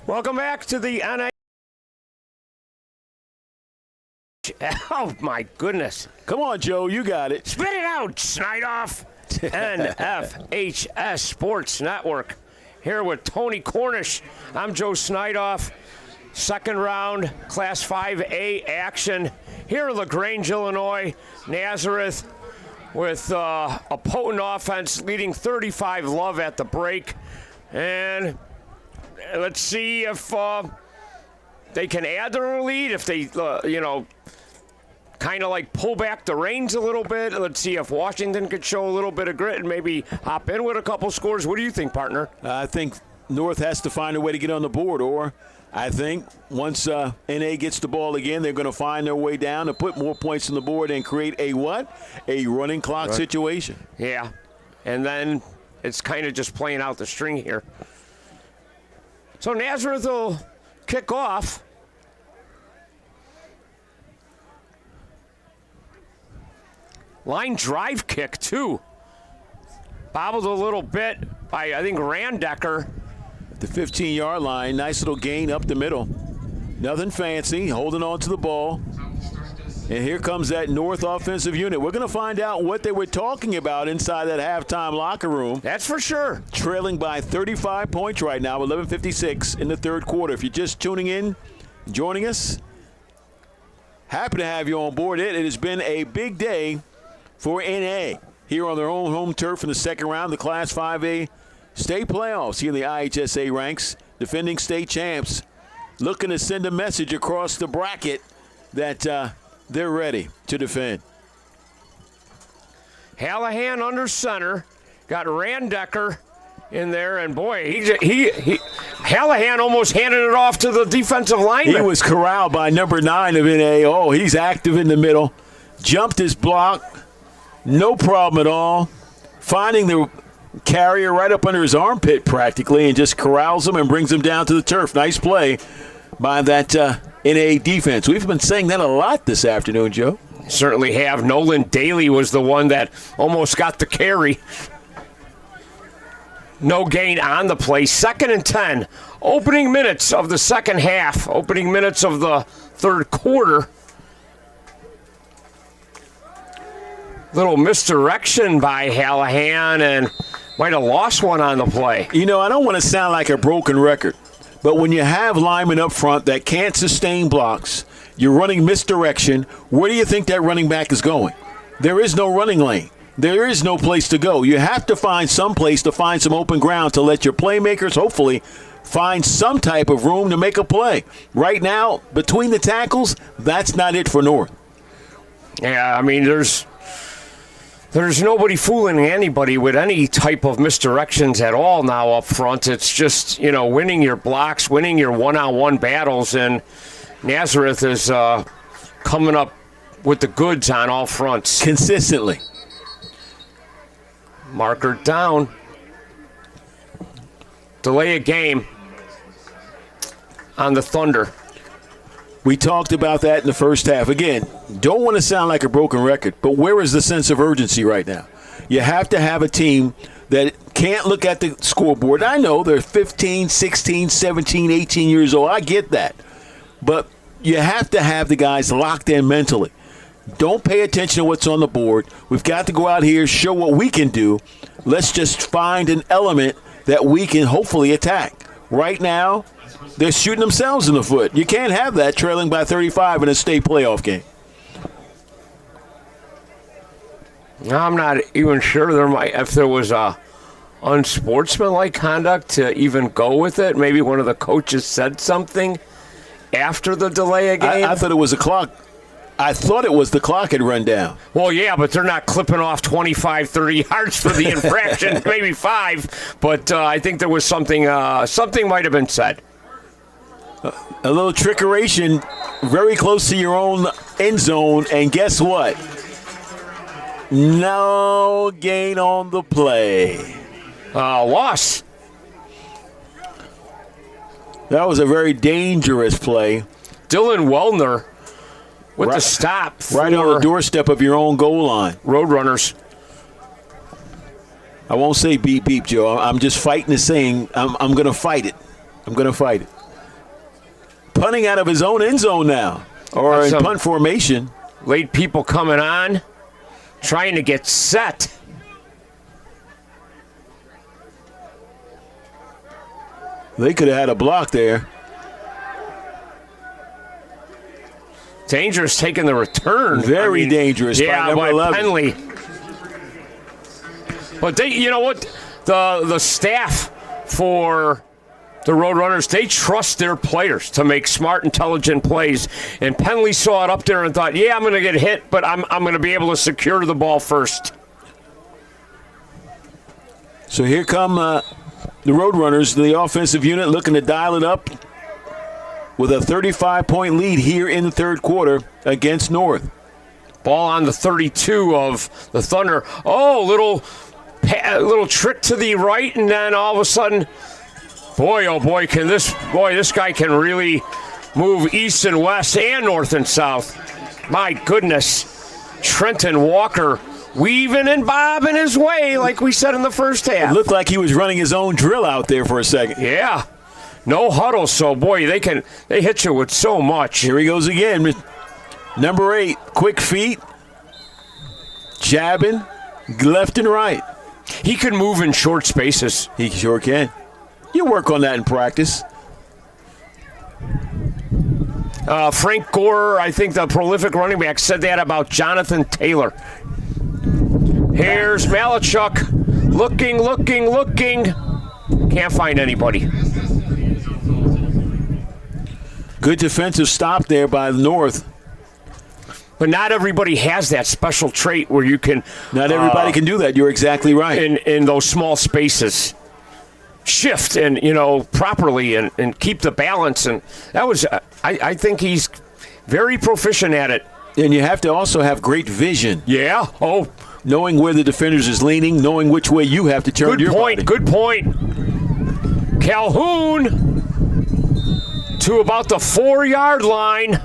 Welcome back to the NIH. Oh, my goodness. Come on, Joe. You got it. Spit it out, Snidoff. NFHS Sports Network. Here with Tony Cornish. I'm Joe Snidoff. Second round, Class 5A action here in LaGrange, Illinois. Nazareth with a potent offense leading 35-love at the break. And let's see if they can add to their lead, if they, kind of like pull back the reins a little bit. Let's see if Washington could show a little bit of grit and maybe hop in with a couple scores. What do you think, partner? I think North has to find a way to get on the board, or I think once NA gets the ball again, they're going to find their way down to put more points on the board and create a what? A running clock situation. Yeah, and then it's kind of just playing out the string here. So Nazareth will kick off. Line drive kick, too. Bobbled a little bit by, I think, Randecker. At the 15-yard line, nice little gain up the middle. Nothing fancy, holding on to the ball. And here comes that North offensive unit. We're going to find out what they were talking about inside that halftime locker room. That's for sure. Trailing by 35 points right now, 11:56 in the third quarter. If you're just tuning in, joining us, happy to have you on board. It has been a big day for NA here on their own home turf in the second round, the Class 5A state playoffs here in the IHSA ranks. Defending state champs looking to send a message across the bracket that they're ready to defend. Hallahan under center. Got Randecker in there, and boy, he Hallahan almost handed it off to the defensive lineman. He was corralled by number 9 of NA. Oh, he's active in the middle. Jumped his block. No problem at all. Finding the carrier right up under his armpit practically and just corrals him and brings him down to the turf. Nice play by that NA defense. We've been saying that a lot this afternoon, Joe. Certainly have. Nolan Daly was the one that almost got the carry. No gain on the play. 2nd and 10. Opening minutes of the second half. Opening minutes of the third quarter. Little misdirection by Hallahan and might have lost one on the play. You know, I don't want to sound like a broken record, but when you have linemen up front that can't sustain blocks, you're running misdirection, where do you think that running back is going? There is no running lane. There is no place to go. You have to find some place to find some open ground to let your playmakers hopefully find some type of room to make a play. Right now, between the tackles, that's not it for North. Yeah, I mean, there's nobody fooling anybody with any type of misdirections at all now up front. It's just, winning your blocks, winning your one-on-one battles, and Nazareth is coming up with the goods on all fronts. Consistently. Marker down. Delay a game on the Thunder. We talked about that in the first half. Again, don't want to sound like a broken record, but where is the sense of urgency right now? You have to have a team that can't look at the scoreboard. I know they're 15, 16, 17, 18 years old. I get that. But you have to have the guys locked in mentally. Don't pay attention to what's on the board. We've got to go out here, show what we can do. Let's just find an element that we can hopefully attack. Right now, they're shooting themselves in the foot. You can't have that trailing by 35 in a state playoff game. I'm not even sure if there was a unsportsmanlike conduct to even go with it. Maybe one of the coaches said something after the delay a game. I thought it was a clock. I thought it was the clock had run down. Well, yeah, but they're not clipping off 25, 30 yards for the infraction, maybe 5. But I think there was something might have been said. A little trickeration very close to your own end zone, and guess what? No gain on the play. Loss. That was a very dangerous play. Dylan Wellner with the stop. Right on the doorstep of your own goal line. Roadrunners. I won't say beep, beep, Joe. I'm just fighting the saying. I'm going to fight it. I'm going to fight it. Punting out of his own end zone now, or in punt formation. Late people coming on, trying to get set. They could have had a block there. Dangerous taking the return. Very dangerous. Yeah, by 11. Penley. But they, you know what? The staff for the Roadrunners, they trust their players to make smart, intelligent plays. And Penley saw it up there and thought, yeah, I'm going to get hit, but I'm going to be able to secure the ball first. So here come the Roadrunners, the offensive unit, looking to dial it up with a 35-point lead here in the third quarter against North. Ball on the 32 of the Thunder. Oh, little trick to the right, and then all of a sudden, oh boy, this guy can really move east and west and north and south. My goodness, Trenton Walker weaving and bobbing his way, like we said in the first half. It looked like he was running his own drill out there for a second. Yeah, no huddle, so boy, they hit you with so much. Here he goes again. Number 8, quick feet, jabbing left and right. He can move in short spaces. He sure can. You work on that in practice. Frank Gore, I think the prolific running back, said that about Jonathan Taylor. Here's Malachuk. Looking. Can't find anybody. Good defensive stop there by North. But not everybody has that special trait where you can... Not everybody can do that. You're exactly right. In those small spaces. Shift and, properly and keep the balance. And that was... I think he's very proficient at it. And you have to also have great vision. Yeah. Oh. Knowing where the defenders is leaning, knowing which way you have to turn your body. Good point. Calhoun to about the 4-yard line.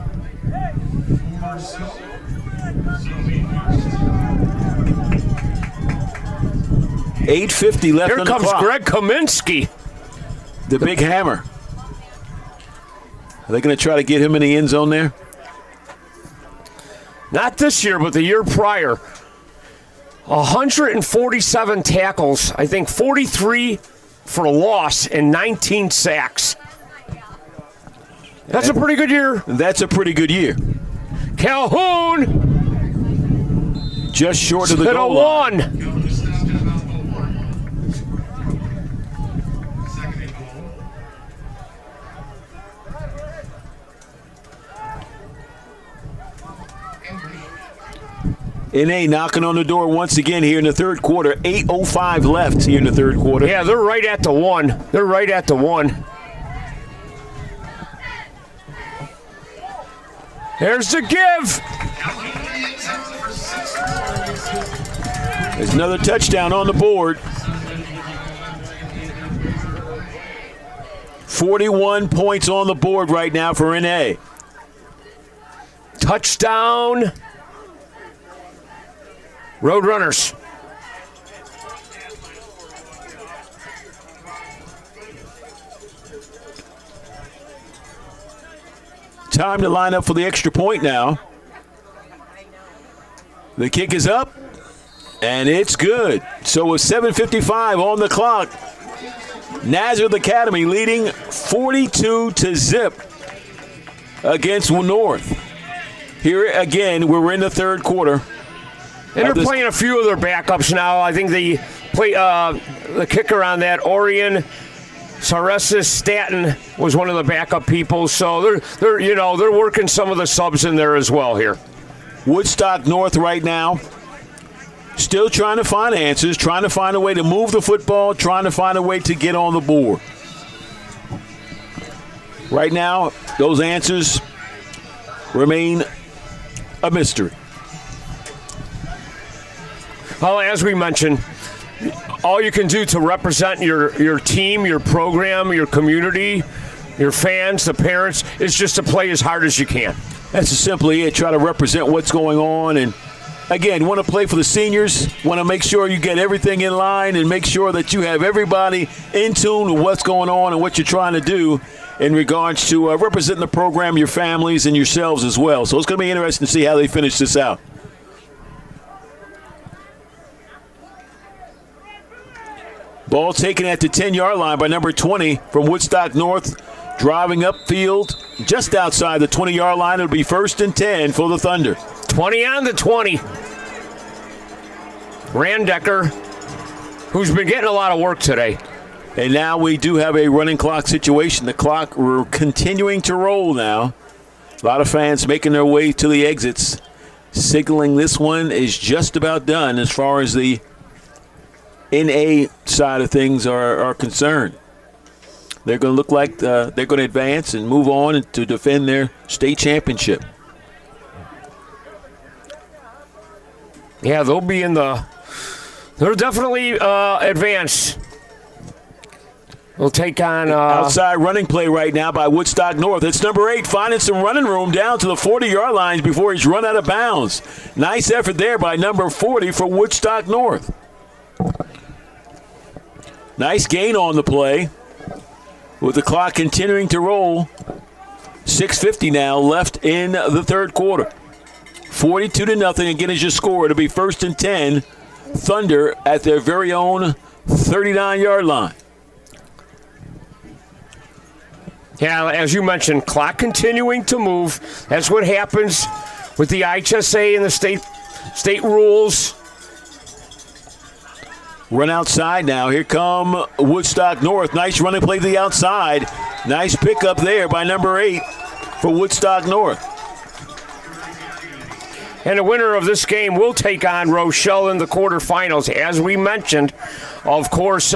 $8:50 left Here on the clock. Here comes Greg Kaminsky. The big hammer. Are they going to try to get him in the end zone there? Not this year, but the year prior. 147 tackles, I think 43 for a loss, and 19 sacks. That's a pretty good year. That's a pretty good year. Calhoun. Just short of the goal line. NA knocking on the door once again here in the third quarter. 8:05 left here in the third quarter. Yeah, they're right at the one. There's the give. There's another touchdown on the board. 41 points on the board right now for NA. Touchdown. Roadrunners. Time to line up for the extra point now. The kick is up, and it's good. So with 7:55 on the clock, Nazareth Academy leading 42-0 against North. Here again, we're in the third quarter. And they're playing a few of their backups now. I think the kicker on that, Orion Saresis Staten, was one of the backup people. So they're working some of the subs in there as well here. Woodstock North right now, still trying to find answers, trying to find a way to move the football, trying to find a way to get on the board. Right now, those answers remain a mystery. Well, as we mentioned, all you can do to represent your team, your program, your community, your fans, the parents, is just to play as hard as you can. That's simply it. Try to represent what's going on and Again, want to play for the seniors, want to make sure you get everything in line and make sure that you have everybody in tune with what's going on and what you're trying to do in regards to representing the program, your families, and yourselves as well. So it's going to be interesting to see how they finish this out. Ball taken at the 10-yard line by number 20 from Woodstock North, driving upfield just outside the 20-yard line. It'll be 1st and 10 for the Thunder. 20 on the 20. Randecker, who's been getting a lot of work today. And now we do have a running clock situation. The clock, we're continuing to roll now. A lot of fans making their way to the exits, signaling this one is just about done as far as the NA side of things are concerned. They're going to look like they're going to advance and move on to defend their state championship. Yeah, they'll be in the – they'll definitely advance. We'll take on outside running play right now by Woodstock North. It's number 8 finding some running room down to the 40-yard lines before he's run out of bounds. Nice effort there by number 40 for Woodstock North. Nice gain on the play with the clock continuing to roll. 6:50 now left in the third quarter. 42-0 again is your score. It'll be 1st and 10. Thunder at their very own 39-yard line. Yeah, as you mentioned, clock continuing to move. That's what happens with the IHSA and the state rules. Run outside now. Here come Woodstock North. Nice running play to the outside. Nice pickup there by number 8 for Woodstock North. And the winner of this game will take on Rochelle in the quarterfinals. As we mentioned, of course,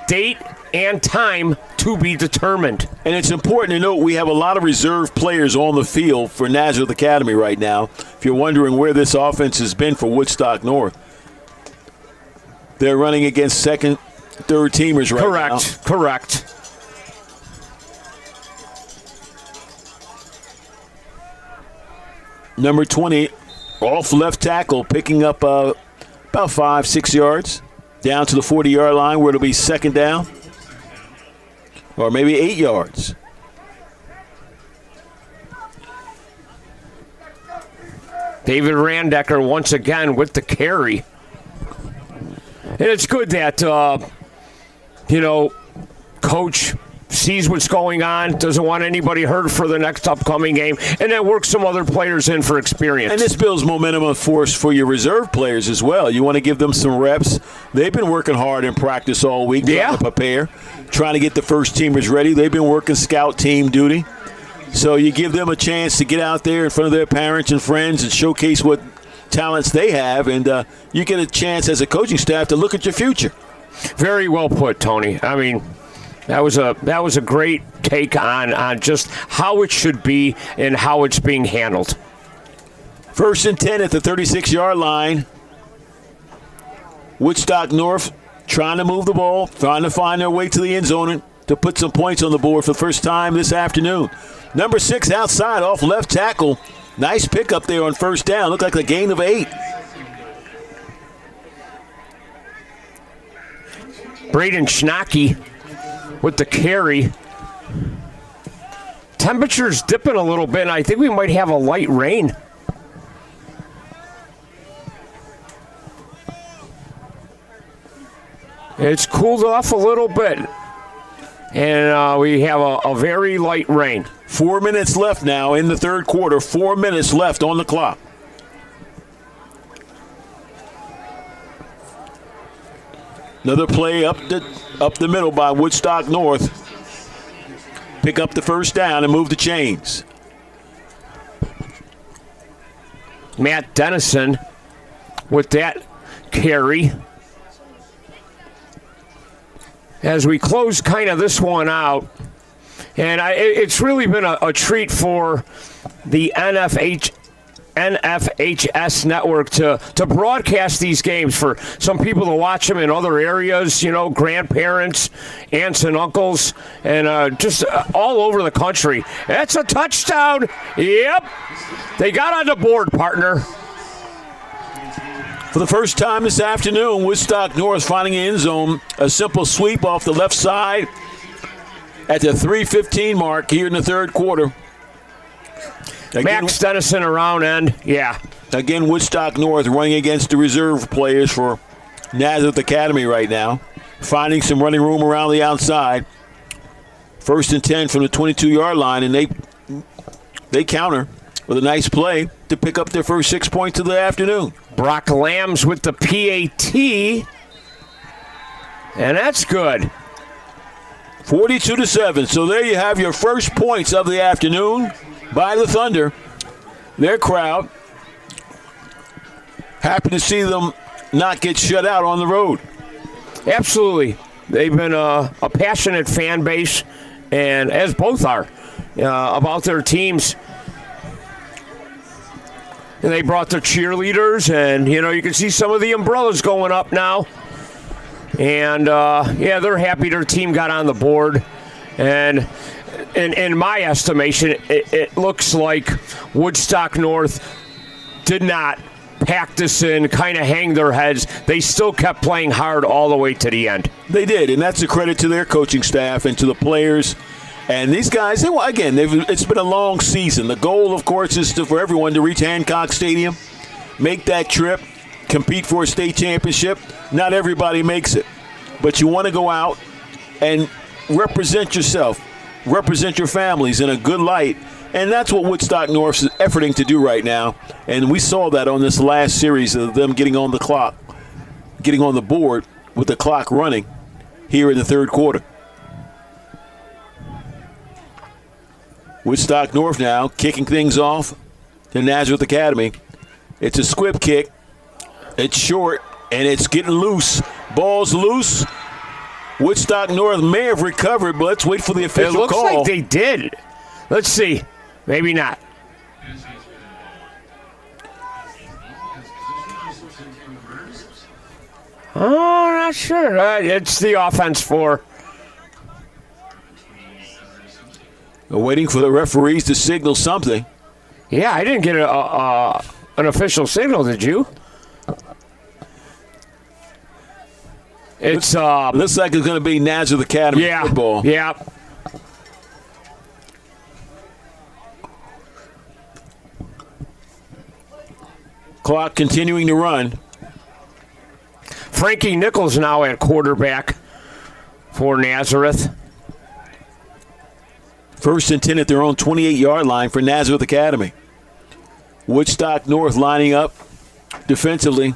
date and time to be determined. And it's important to note we have a lot of reserve players on the field for Nazareth Academy right now. If you're wondering where this offense has been for Woodstock North, they're running against second, third teamers right now. Correct. Number 20, off left tackle, picking up about 5-6 yards down to the 40-yard line where it'll be second down. Or maybe 8 yards. David Randecker once again with the carry. And it's good that, Coach sees what's going on, doesn't want anybody hurt for the next upcoming game, and then works some other players in for experience. And this builds momentum of force for your reserve players as well. You want to give them some reps. They've been working hard in practice all week trying to prepare, trying to get the first teamers ready. They've been working scout team duty. So you give them a chance to get out there in front of their parents and friends and showcase what talents they have, and you get a chance as a coaching staff to look at your future. Very well put, Tony. I mean, that was a great take on just how it should be and how it's being handled. 1st and 10 at the 36-yard line. Woodstock North trying to move the ball, trying to find their way to the end zone to put some points on the board for the first time this afternoon. Number 6 outside off left tackle. Nice pickup there on first down. Looked like a gain of 8. Braden Schnocky with the carry. Temperature's dipping a little bit, and I think we might have a light rain. It's cooled off a little bit, and we have a very light rain. 4 minutes left now in the third quarter. 4 minutes left on the clock. Another play up the middle by Woodstock North. Pick up the first down and move the chains. Matt Dennison with that carry. As we close kind of this one out, and it's really been a treat for the NFHS network to broadcast these games, for some people to watch them in other areas, grandparents, aunts and uncles, and just all over the country. That's a touchdown. Yep. They got on the board, partner. For the first time this afternoon, Woodstock North finding the end zone. A simple sweep off the left side at the 3:15 mark here in the third quarter. Again, Max Dennison around end, yeah. Again, Woodstock North running against the reserve players for Nazareth Academy right now. Finding some running room around the outside. 1st and 10 from the 22-yard line, and they counter with a nice play to pick up their first 6 points of the afternoon. Brock Lambs with the PAT, and that's good. 42-7. So there you have your first points of the afternoon by the Thunder. Their crowd happy to see them not get shut out on the road. Absolutely. They've been a passionate fan base, and as both are, about their teams. And they brought their cheerleaders, and, you can see some of the umbrellas going up now. And, they're happy their team got on the board. And in my estimation, it looks like Woodstock North did not pack this in, kind of hang their heads. They still kept playing hard all the way to the end. They did, and that's a credit to their coaching staff and to the players. And these guys, it's been a long season. The goal, of course, is for everyone to reach Hancock Stadium, make that trip, compete for a state championship. Not everybody makes it. But you want to go out and represent yourself, represent your families in a good light. And that's what Woodstock North is efforting to do right now. And we saw that on this last series of them getting on the clock, getting on the board with the clock running here in the third quarter. Woodstock North now kicking things off to Nazareth Academy. It's a squib kick. It's short, and it's getting loose. Ball's loose. Woodstock North may have recovered, but let's wait for the official call. It looks like they did. Let's see. Maybe not. Oh, not sure. It's the offense for. We're waiting for the referees to signal something. Yeah, I didn't get an official signal, did you? It's looks like it's going to be Nazareth Academy football. Yeah. Clock continuing to run. Frankie Nichols now at quarterback for Nazareth. 1st and 10 at their own 28-yard line for Nazareth Academy. Woodstock North lining up defensively,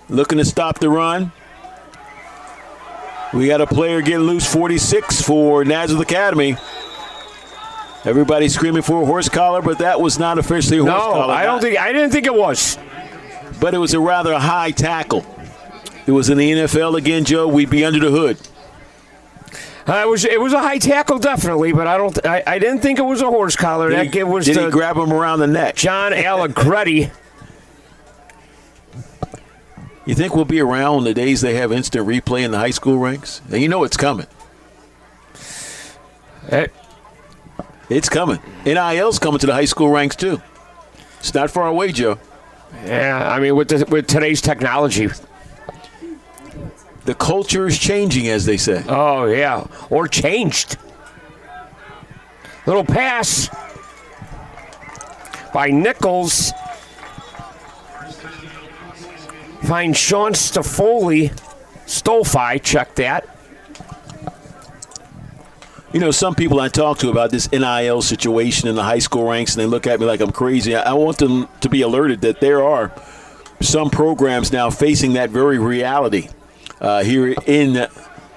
looking to stop the run. We got a player getting loose, 46 for Nazareth Academy. Everybody screaming for a horse collar, but that was not officially a horse collar. I didn't think it was. But it was a rather high tackle. If it was in the NFL again, Joe, we'd be under the hood. It was a high tackle, definitely, but I didn't think it was a horse collar. Did he grab him around the neck? John Allegretti. You think we'll be around the days they have instant replay in the high school ranks? And you know it's coming. It's coming. NIL's coming to the high school ranks, too. It's not far away, Joe. Yeah, I mean, with today's technology. The culture is changing, as they say. Oh, yeah. Or changed. Little pass by Nichols. Find Sean Stolfi, check that. You know, some people I talk to about this NIL situation in the high school ranks, and they look at me like I'm crazy. I want them to be alerted that there are some programs now facing that very reality here in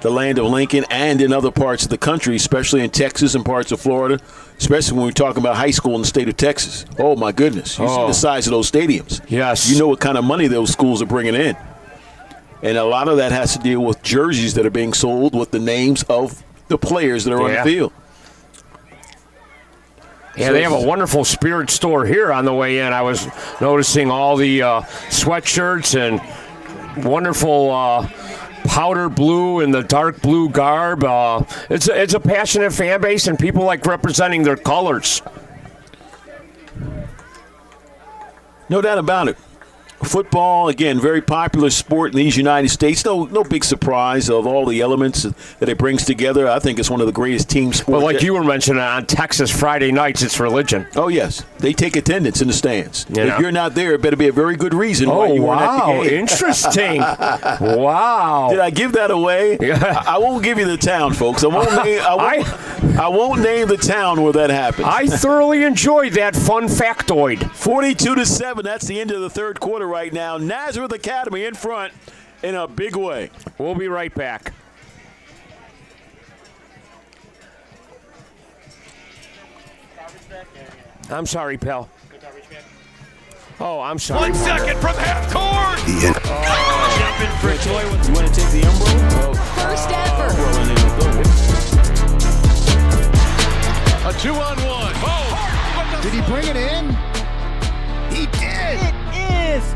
the land of Lincoln and in other parts of the country, especially in Texas and parts of Florida, especially when we're talking about high school in the state of Texas. Oh, my goodness. You see the size of those stadiums. Yes. You know what kind of money those schools are bringing in. And a lot of that has to deal with jerseys that are being sold with the names of the players that are on the field. Yeah, they have a wonderful spirit store here on the way in. I was noticing all the sweatshirts and wonderful powder blue and the dark blue garb. It's a passionate fan base, and people like representing their colors. No doubt about it. Football, again, very popular sport in these United States. No big surprise of all the elements that it brings together. I think it's one of the greatest team sports. Well, like you were mentioning, on Texas Friday nights, it's religion. Oh, yes. They take attendance in the stands. If you're not there, it better be a very good reason why you weren't at the game. Interesting. Wow. Did I give that away? I won't give you the town, folks. I won't name the town where that happened. I thoroughly enjoyed that fun factoid. 42-7. That's the end of the third quarter right now. Nazareth Academy in front in a big way. We'll be right back. I'm sorry, pal. Oh, I'm sorry. 1 second from half court. Jumping for joy. You want to take the umbrella? First ever. A 2-on-1. Oh! Did he bring it in? He did. It is.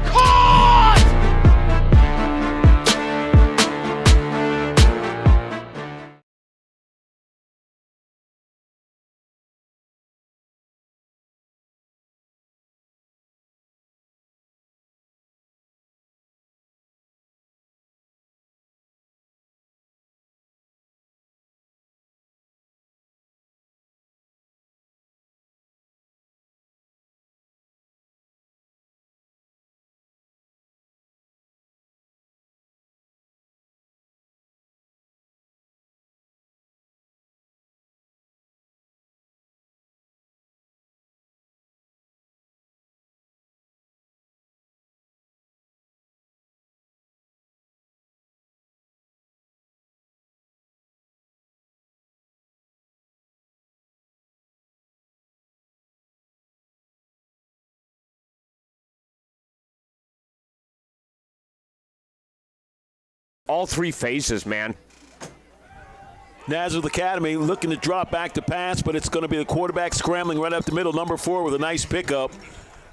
Caught! All three phases, man. Nazareth Academy looking to drop back to pass, but it's going to be the quarterback scrambling right up the middle, number 4, with a nice pickup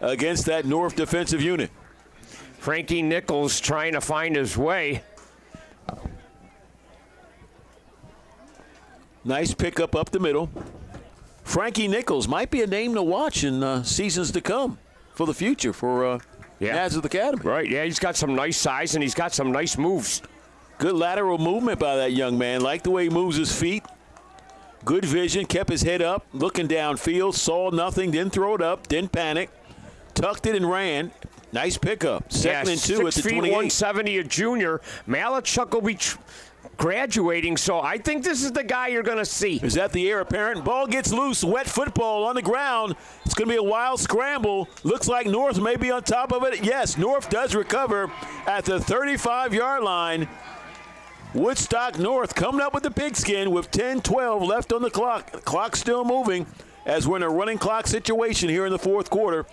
against that North defensive unit. Frankie Nichols trying to find his way. Nice pickup up the middle. Frankie Nichols might be a name to watch in seasons to come for the future for Nazareth Academy. Right, yeah, he's got some nice size and he's got some nice moves. Good lateral movement by that young man. Like the way he moves his feet. Good vision, kept his head up, looking downfield, saw nothing, didn't throw it up, didn't panic. Tucked it and ran. Nice pickup. Second and 2 at the 28. 170, a junior. Malachuk will be graduating, so I think this is the guy you're going to see. Is that the heir apparent? Ball gets loose, wet football on the ground. It's going to be a wild scramble. Looks like North may be on top of it. Yes, North does recover at the 35-yard line. Woodstock North coming up with the pigskin with 10-12 left on the clock. The clock's still moving as we're in a running clock situation here in the fourth quarter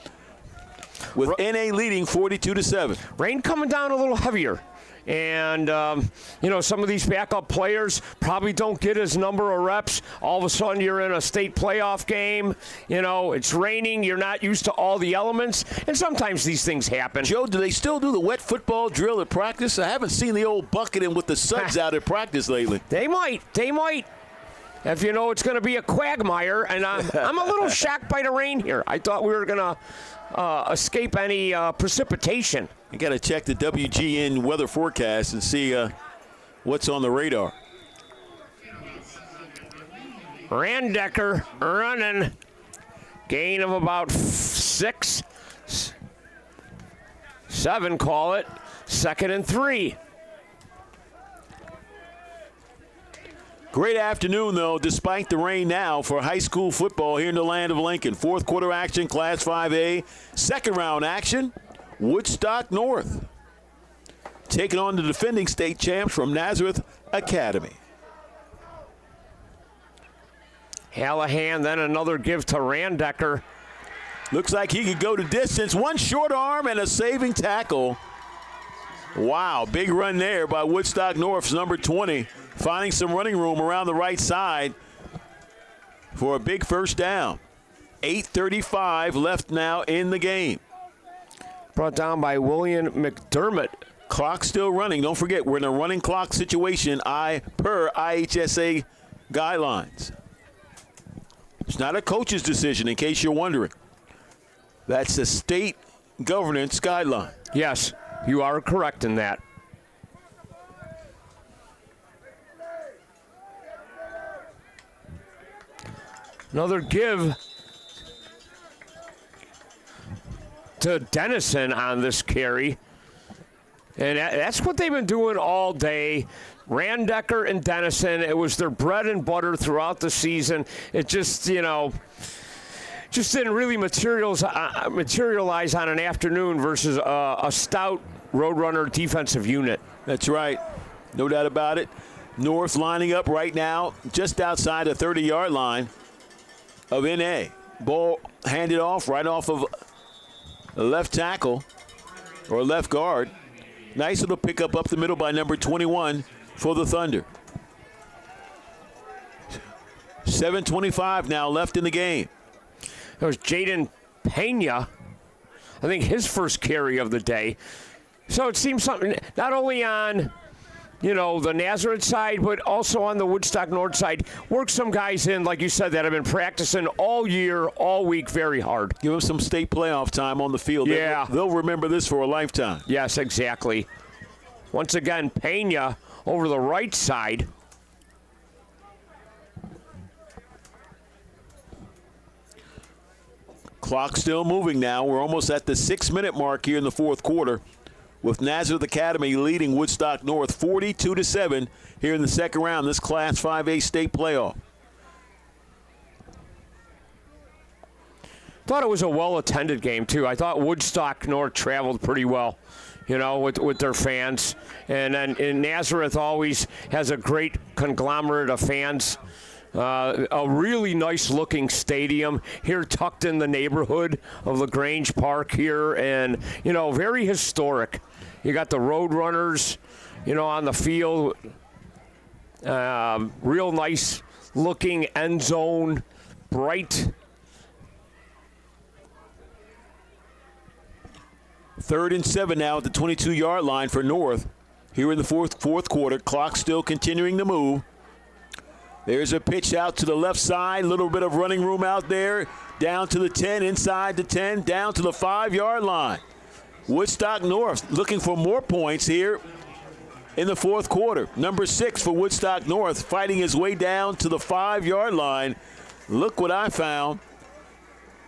with NA leading 42-7. Rain coming down a little heavier. And, some of these backup players probably don't get his number of reps. All of a sudden, you're in a state playoff game. It's raining. You're not used to all the elements. And sometimes these things happen. Joe, do they still do the wet football drill at practice? I haven't seen the old bucketing with the suds out at practice lately. They might. If you know it's going to be a quagmire. And I'm a little shocked by the rain here. I thought we were going to escape any precipitation. You got to check the WGN weather forecast and see what's on the radar. Randecker running. Gain of about 6, 7, call it. 2nd and 3. Great afternoon, though, despite the rain now for high school football here in the land of Lincoln. Fourth quarter action, Class 5A. Second round action, Woodstock North. Taking on the defending state champs from Nazareth Academy. Hallahan, then another give to Randecker. Looks like he could go to distance. One short arm and a saving tackle. Wow, big run there by Woodstock North's number 20. Finding some running room around the right side for a big first down. 8:35 left now in the game. Brought down by William McDermott. Clock still running. Don't forget, we're in a running clock situation per IHSA guidelines. It's not a coach's decision, in case you're wondering. That's the state governance guideline. Yes, you are correct in that. Another give to Dennison on this carry. And that's what they've been doing all day. Randecker and Dennison, it was their bread and butter throughout the season. It just, just didn't really materialize on an afternoon versus a stout Roadrunner defensive unit. That's right. No doubt about it. North lining up right now just outside the 30-yard line of NA. Ball handed off right off of a left tackle or left guard. Nice little pickup up the middle by number 21 for the Thunder. 7:25 now left in the game. That was Jaden Pena, I think his first carry of the day. So it seems something not only on, the Nazareth side, but also on the Woodstock North side. Work some guys in, like you said, that have been practicing all year, all week, very hard. Give them some state playoff time on the field. Yeah. They'll remember this for a lifetime. Yes, exactly. Once again, Pena over the right side. Clock still moving now. We're almost at the 6-minute mark here in the fourth quarter, with Nazareth Academy leading Woodstock North 42-7 here in the second round, this Class 5A state playoff. Thought it was a well-attended game, too. I thought Woodstock North traveled pretty well, with their fans. And then Nazareth always has a great conglomerate of fans. A really nice-looking stadium here tucked in the neighborhood of LaGrange Park here, and, very historic. You got the Roadrunners, on the field. Real nice-looking end zone, bright. 3rd and 7 now at the 22-yard line for North. Here in the fourth quarter, clock still continuing to move. There's a pitch out to the left side, little bit of running room out there, down to the 10, inside the 10, down to the 5-yard line. Woodstock North looking for more points here in the fourth quarter. Number 6 for Woodstock North fighting his way down to the 5-yard line. Look what I found.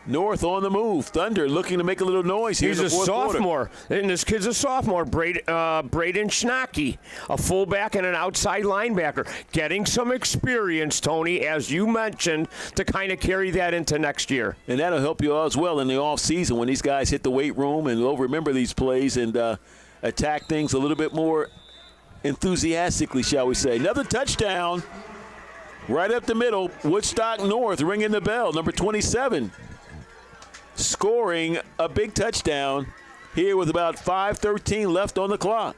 North on the move. Thunder looking to make a little noise here in the fourth quarter. He's a sophomore, and this kid's a sophomore, Braden Schnocky, a fullback and an outside linebacker. Getting some experience, Tony, as you mentioned, to kind of carry that into next year. And that'll help you as well in the offseason when these guys hit the weight room, and they'll remember these plays and attack things a little bit more enthusiastically, shall we say. Another touchdown right up the middle. Woodstock North ringing the bell, number 27. Scoring a big touchdown here with about 5:13 left on the clock.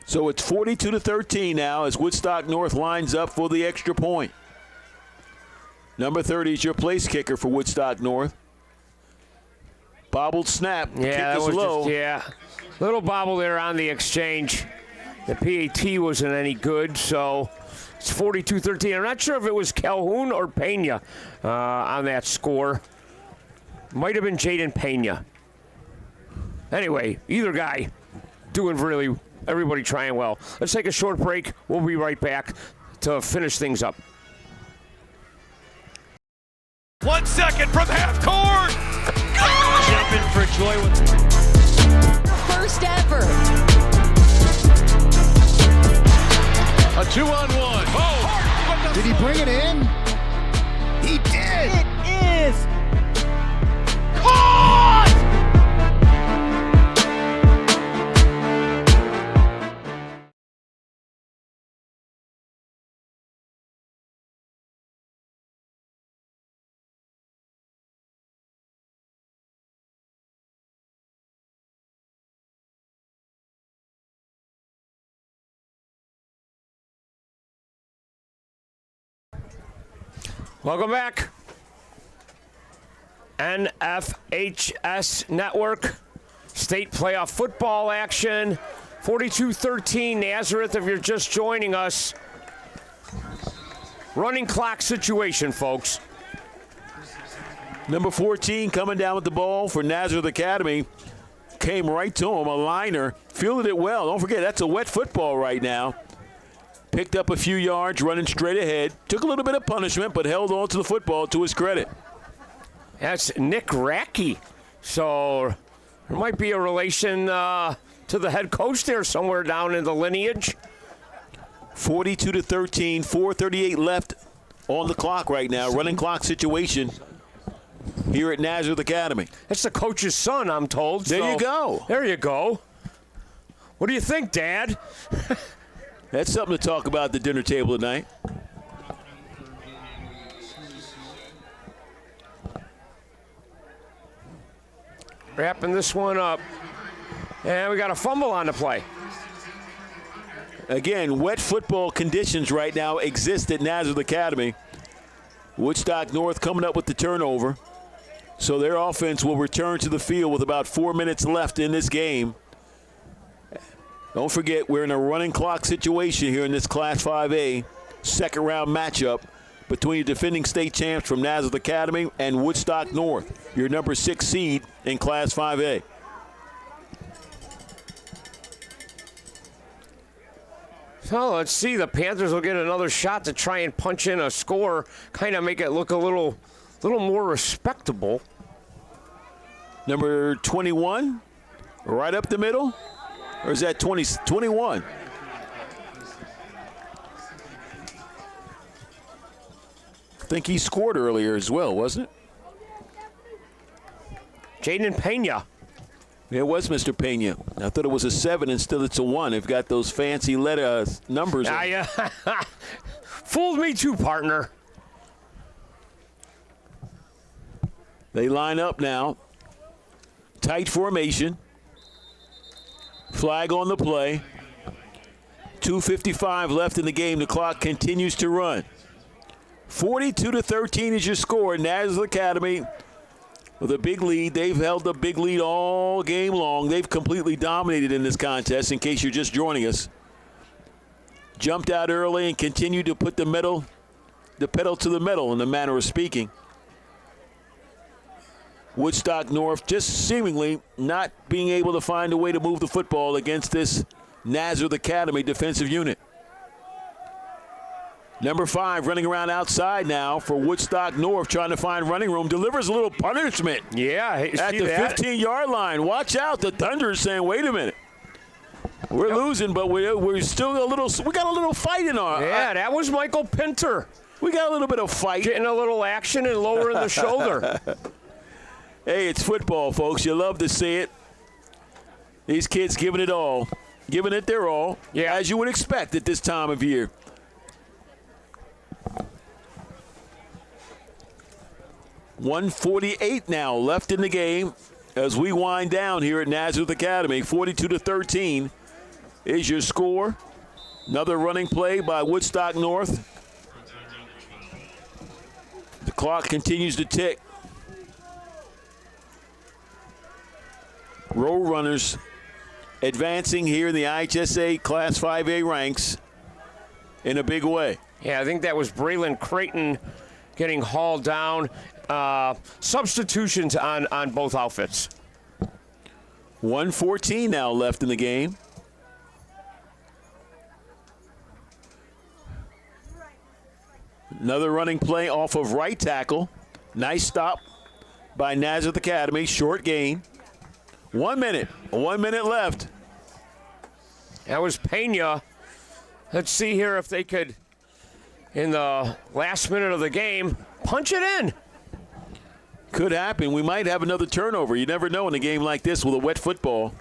So it's 42-13 now as Woodstock North lines up for the extra point. Number 30 is your place kicker for Woodstock North. Bobbled snap. Yeah, kick is low. Little bobble there on the exchange. The PAT wasn't any good, so it's 42-13. I'm not sure if it was Calhoun or Pena on that score. Might have been Jaden Pena. Anyway, either guy doing really, everybody trying well. Let's take a short break. We'll be right back to finish things up. 1 second from half court. Jumping for joy. First ever. A 2-on-1. Oh! Did he bring it in? He did! It is Caught! Welcome back. NFHS Network, state playoff football action. 42-13 Nazareth, if you're just joining us. Running clock situation, folks. Number 14 coming down with the ball for Nazareth Academy. Came right to him, a liner. Fielded it well. Don't forget, that's a wet football right now. Picked up a few yards, running straight ahead. Took a little bit of punishment, but held on to the football to his credit. That's Nick Racky. So there might be a relation to the head coach there somewhere down in the lineage. 42-13, 4:38 left on the clock right now. Running clock situation here at Nazareth Academy. That's the coach's son, I'm told. There you go. There you go. What do you think, Dad? That's something to talk about at the dinner table tonight. Wrapping this one up. And we got a fumble on the play. Again, wet football conditions right now exist at Nazareth Academy. Woodstock North coming up with the turnover. So their offense will return to the field with about 4 minutes left in this game. Don't forget, we're in a running clock situation here in this Class 5A second round matchup between the defending state champs from Nazareth Academy and Woodstock North, your number 6 seed in Class 5A. So let's see. The Panthers will get another shot to try and punch in a score, kind of make it look a little more respectable. Number 21, right up the middle, or is that 21? I think he scored earlier as well, wasn't it? Jaden Pena. It was Mr. Pena. I thought it was a 7, instead it's a 1. They've got those fancy letter numbers. Fooled me too, partner. They line up now. Tight formation. Flag on the play. 2:55 left in the game. The clock continues to run. 42-13 is your score. Nazareth Academy with a big lead. They've held the big lead all game long. They've completely dominated in this contest, in case you're just joining us. Jumped out early and continued to put the pedal to the metal, in the manner of speaking. Woodstock North just seemingly not being able to find a way to move the football against this Nazareth Academy defensive unit. Number 5 running around outside now for Woodstock North, trying to find running room. Delivers a little punishment. Yeah, at the 15-yard line. Watch out. The Thunder is saying, wait a minute. We're losing, but we're still we got a little fight in our. Yeah, that was Michael Pinter. We got a little bit of fight. Getting a little action and lowering the shoulder. Hey, it's football, folks. You love to see it. These kids giving it all. Giving it their all. Yeah. As you would expect at this time of year. .148 now left in the game as we wind down here at Nazareth Academy. 42-13 is your score. Another running play by Woodstock North. The clock continues to tick. Row runners advancing here in the IHSA Class 5A ranks in a big way. Yeah, I think that was Braylon Creighton getting hauled down. Substitutions on both outfits. 1:14 now left in the game. Another running play off of right tackle. Nice stop by Nazareth Academy. Short gain. 1 minute. 1 minute left. That was Pena. Let's see here if they could, in the last minute of the game, punch it in. Could happen. We might have another turnover. You never know in a game like this with a wet football.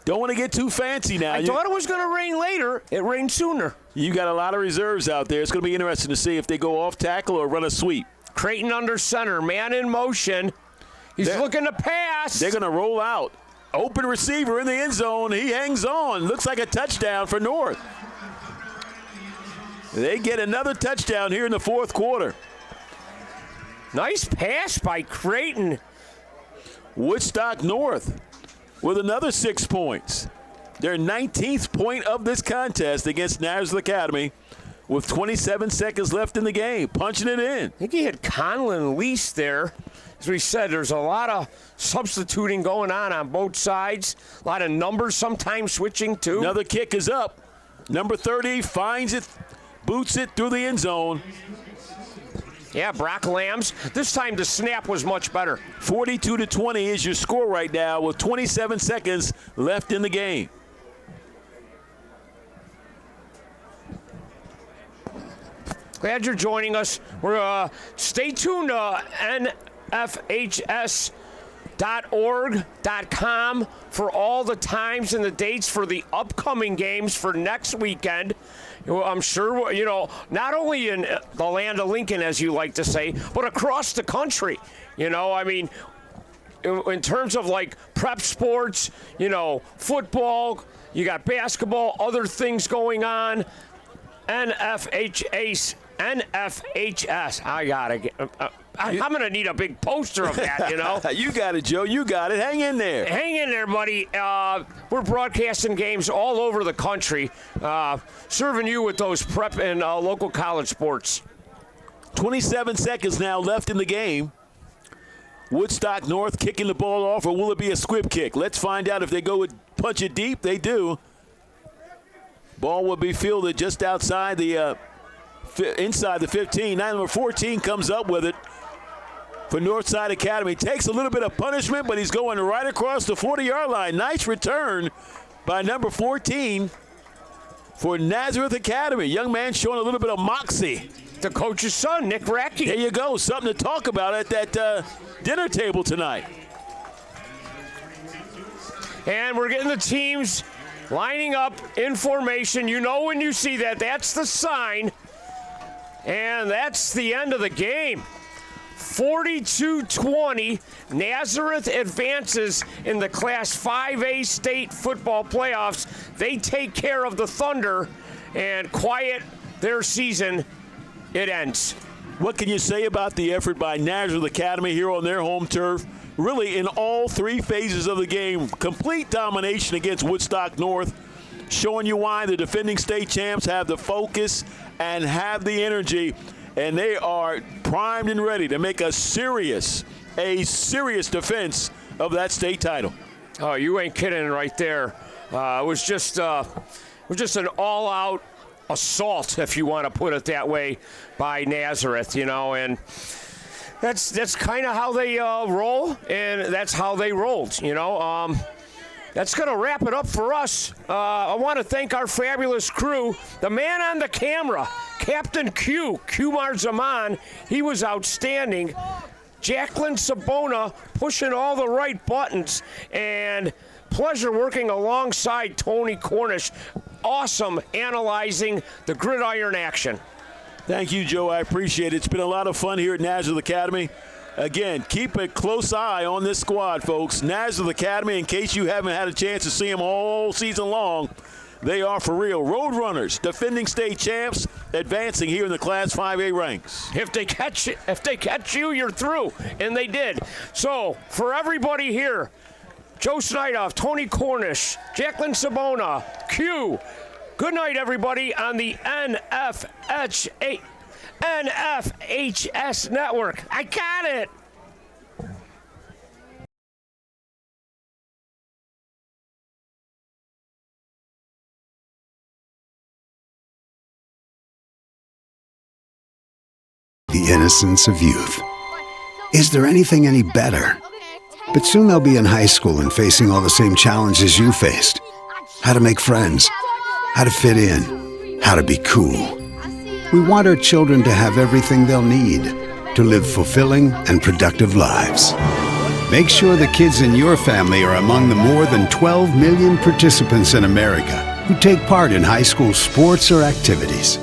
Don't want to get too fancy now. I thought it was going to rain later. It rained sooner. You got a lot of reserves out there. It's going to be interesting to see if they go off tackle or run a sweep. Creighton under center. Man in motion. He's looking to pass. They're going to roll out. Open receiver in the end zone. He hangs on. Looks like a touchdown for North. They get another touchdown here in the fourth quarter. Nice pass by Creighton. Woodstock North with another 6 points. Their 19th point of this contest against Nazareth Academy. with 27 seconds left in the game, punching it in. I think he had Conlon Lease there. As we said, there's a lot of substituting going on both sides. A lot of numbers sometimes switching too. Another kick is up. Number 30 finds it, boots it through the end zone. Yeah, Brock Lambs. This time the snap was much better. 42-20 is your score right now with 27 seconds left in the game. Glad you're joining us. We're stay tuned to nfhs.org.com for all the times and the dates for the upcoming games for next weekend. I'm sure, not only in the land of Lincoln, as you like to say, but across the country. In terms of like prep sports, football, you got basketball, other things going on. NFHS. I gotta get. I'm gonna need a big poster of that. You got it, Joe. You got it. Hang in there. Hang in there, buddy. We're broadcasting games all over the country, serving you with those prep and local college sports. 27 seconds now left in the game. Woodstock North kicking the ball off, or will it be a squib kick? Let's find out if they go with punch it deep. They do. Ball will be fielded just outside the inside the 15. Number 14 comes up with it for Northside Academy. Takes a little bit of punishment, but he's going right across the 40-yard line. Nice return by number 14 for Nazareth Academy. Young man showing a little bit of moxie. The coach's son, Nick Racky. There you go. Something to talk about at that dinner table tonight. And we're getting the teams lining up in formation. When you see that, that's the sign. And that's the end of the game. 42-20, Nazareth advances in the Class 5A state football playoffs. They take care of the Thunder and quiet their season. It ends. What can you say about the effort by Nazareth Academy here on their home turf? Really, in all three phases of the game, complete domination against Woodstock North, showing you why the defending state champs have the focus and have the energy, and they are primed and ready to make a serious defense of that state title. Oh, you ain't kidding right there. It was just an all-out assault, if you want to put it that way, by Nazareth, and that's kind of how they roll, and that's how they rolled, That's going to wrap it up for us. I want to thank our fabulous crew. The man on the camera, Captain Kumar Zaman, he was outstanding. Jacqueline Sabona pushing all the right buttons. And pleasure working alongside Tony Cornish. Awesome analyzing the gridiron action. Thank you, Joe. I appreciate it. It's been a lot of fun here at Nazareth Academy. Again, keep a close eye on this squad, folks. Nazareth Academy, in case you haven't had a chance to see them all season long, they are for real. Roadrunners, defending state champs, advancing here in the Class 5A ranks. If they catch you, you're through, and they did. So, for everybody here, Joe Snydoff, Tony Cornish, Jacqueline Sabona, Q, good night, everybody, on the NFHS Network. I got it. The innocence of youth. Is there anything any better? But soon they'll be in high school and facing all the same challenges you faced. How to make friends, how to fit in, how to be cool. We want our children to have everything they'll need to live fulfilling and productive lives. Make sure the kids in your family are among the more than 12 million participants in America who take part in high school sports or activities.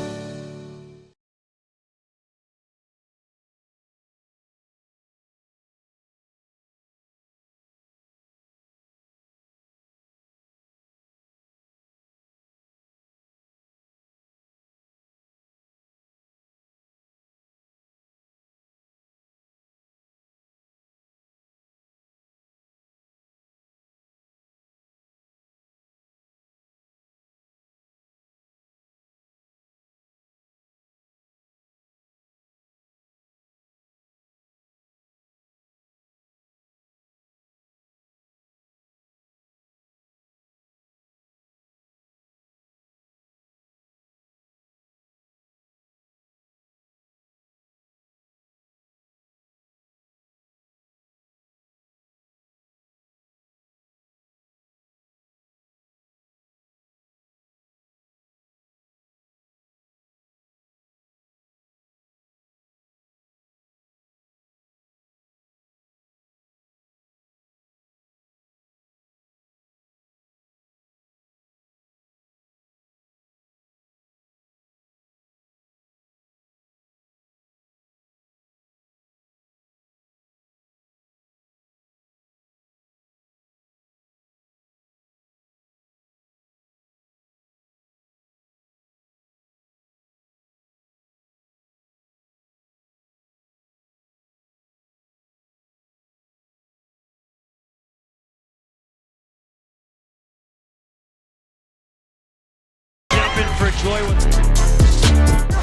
joy.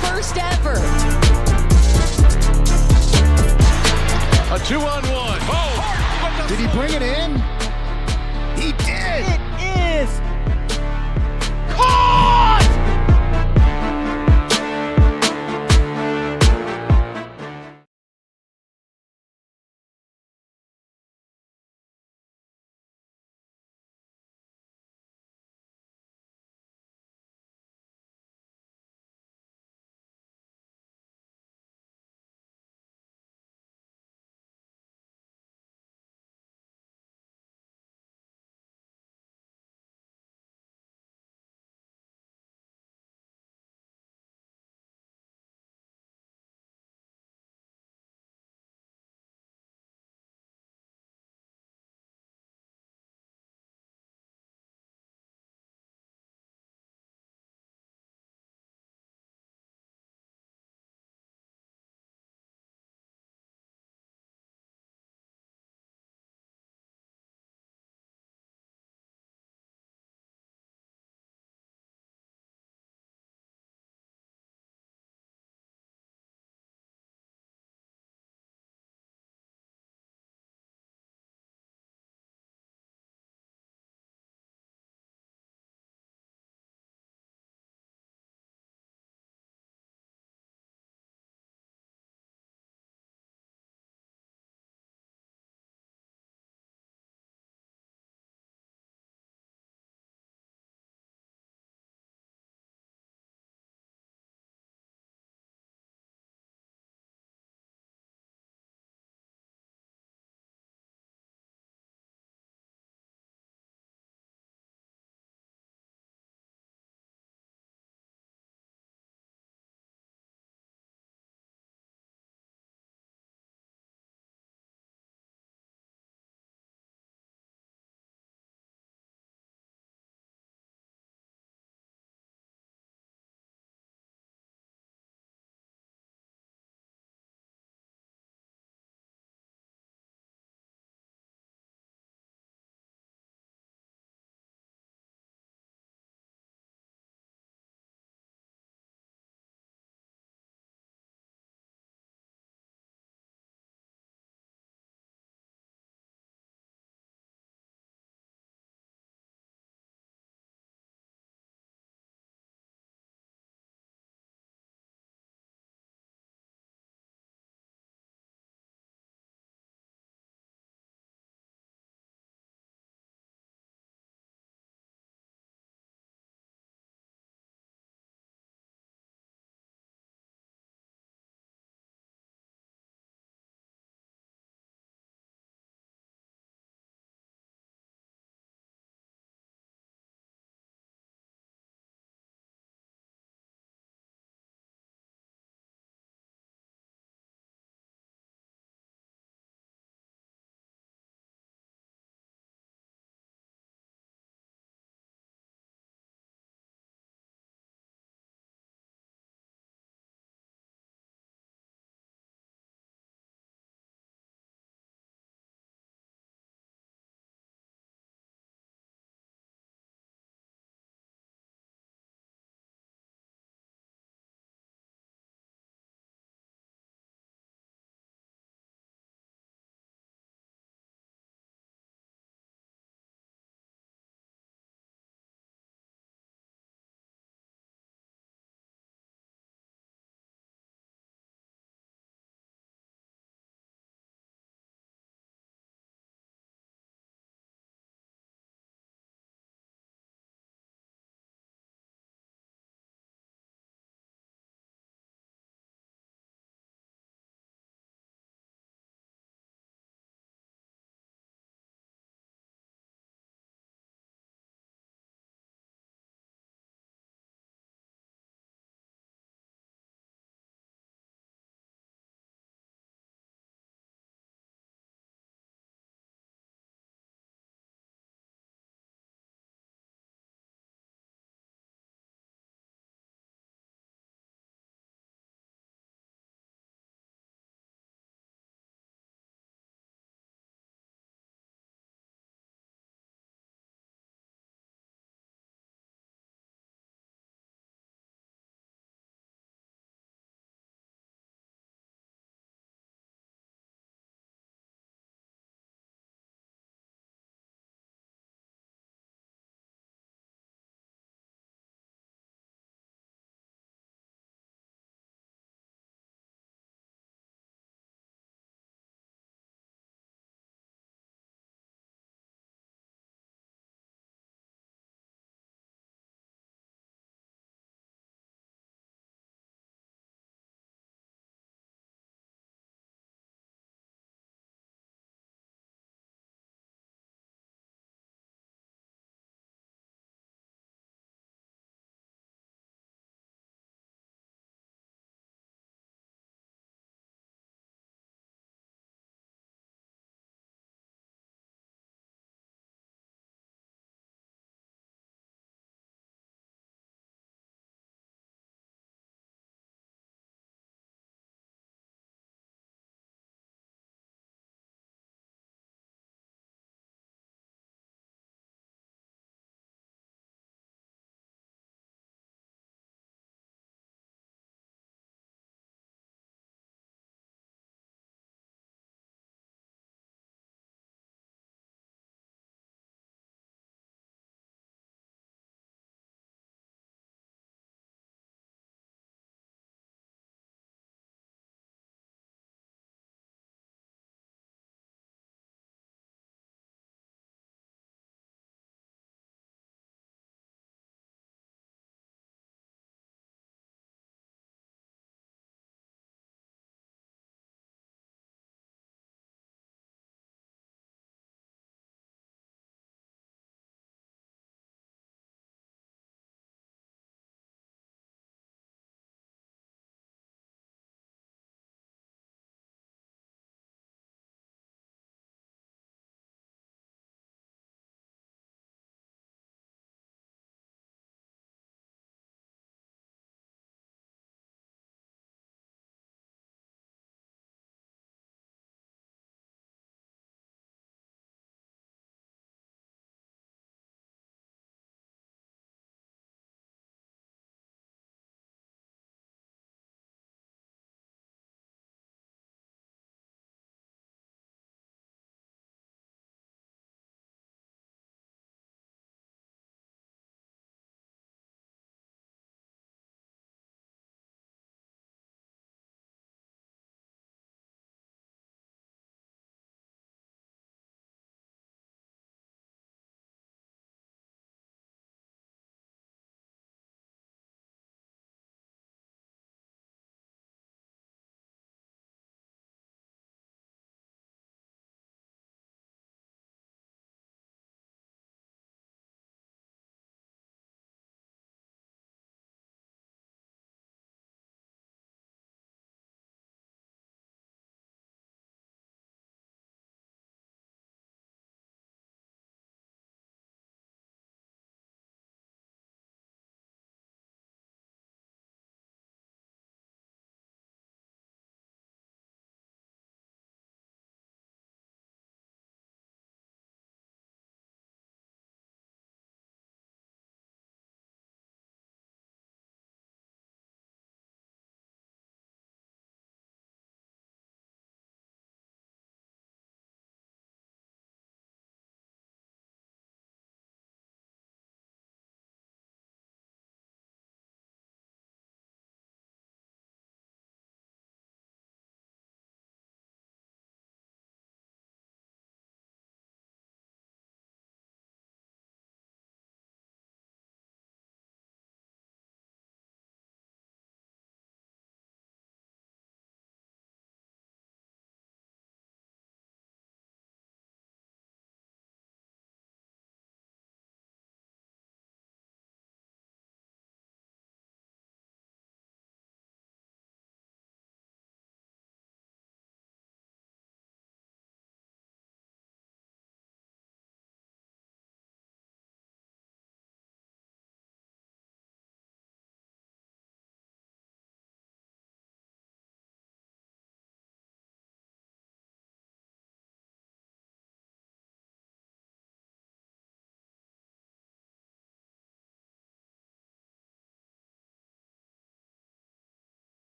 First ever. A 2-on-1. Oh! Did he bring it in? He did! It is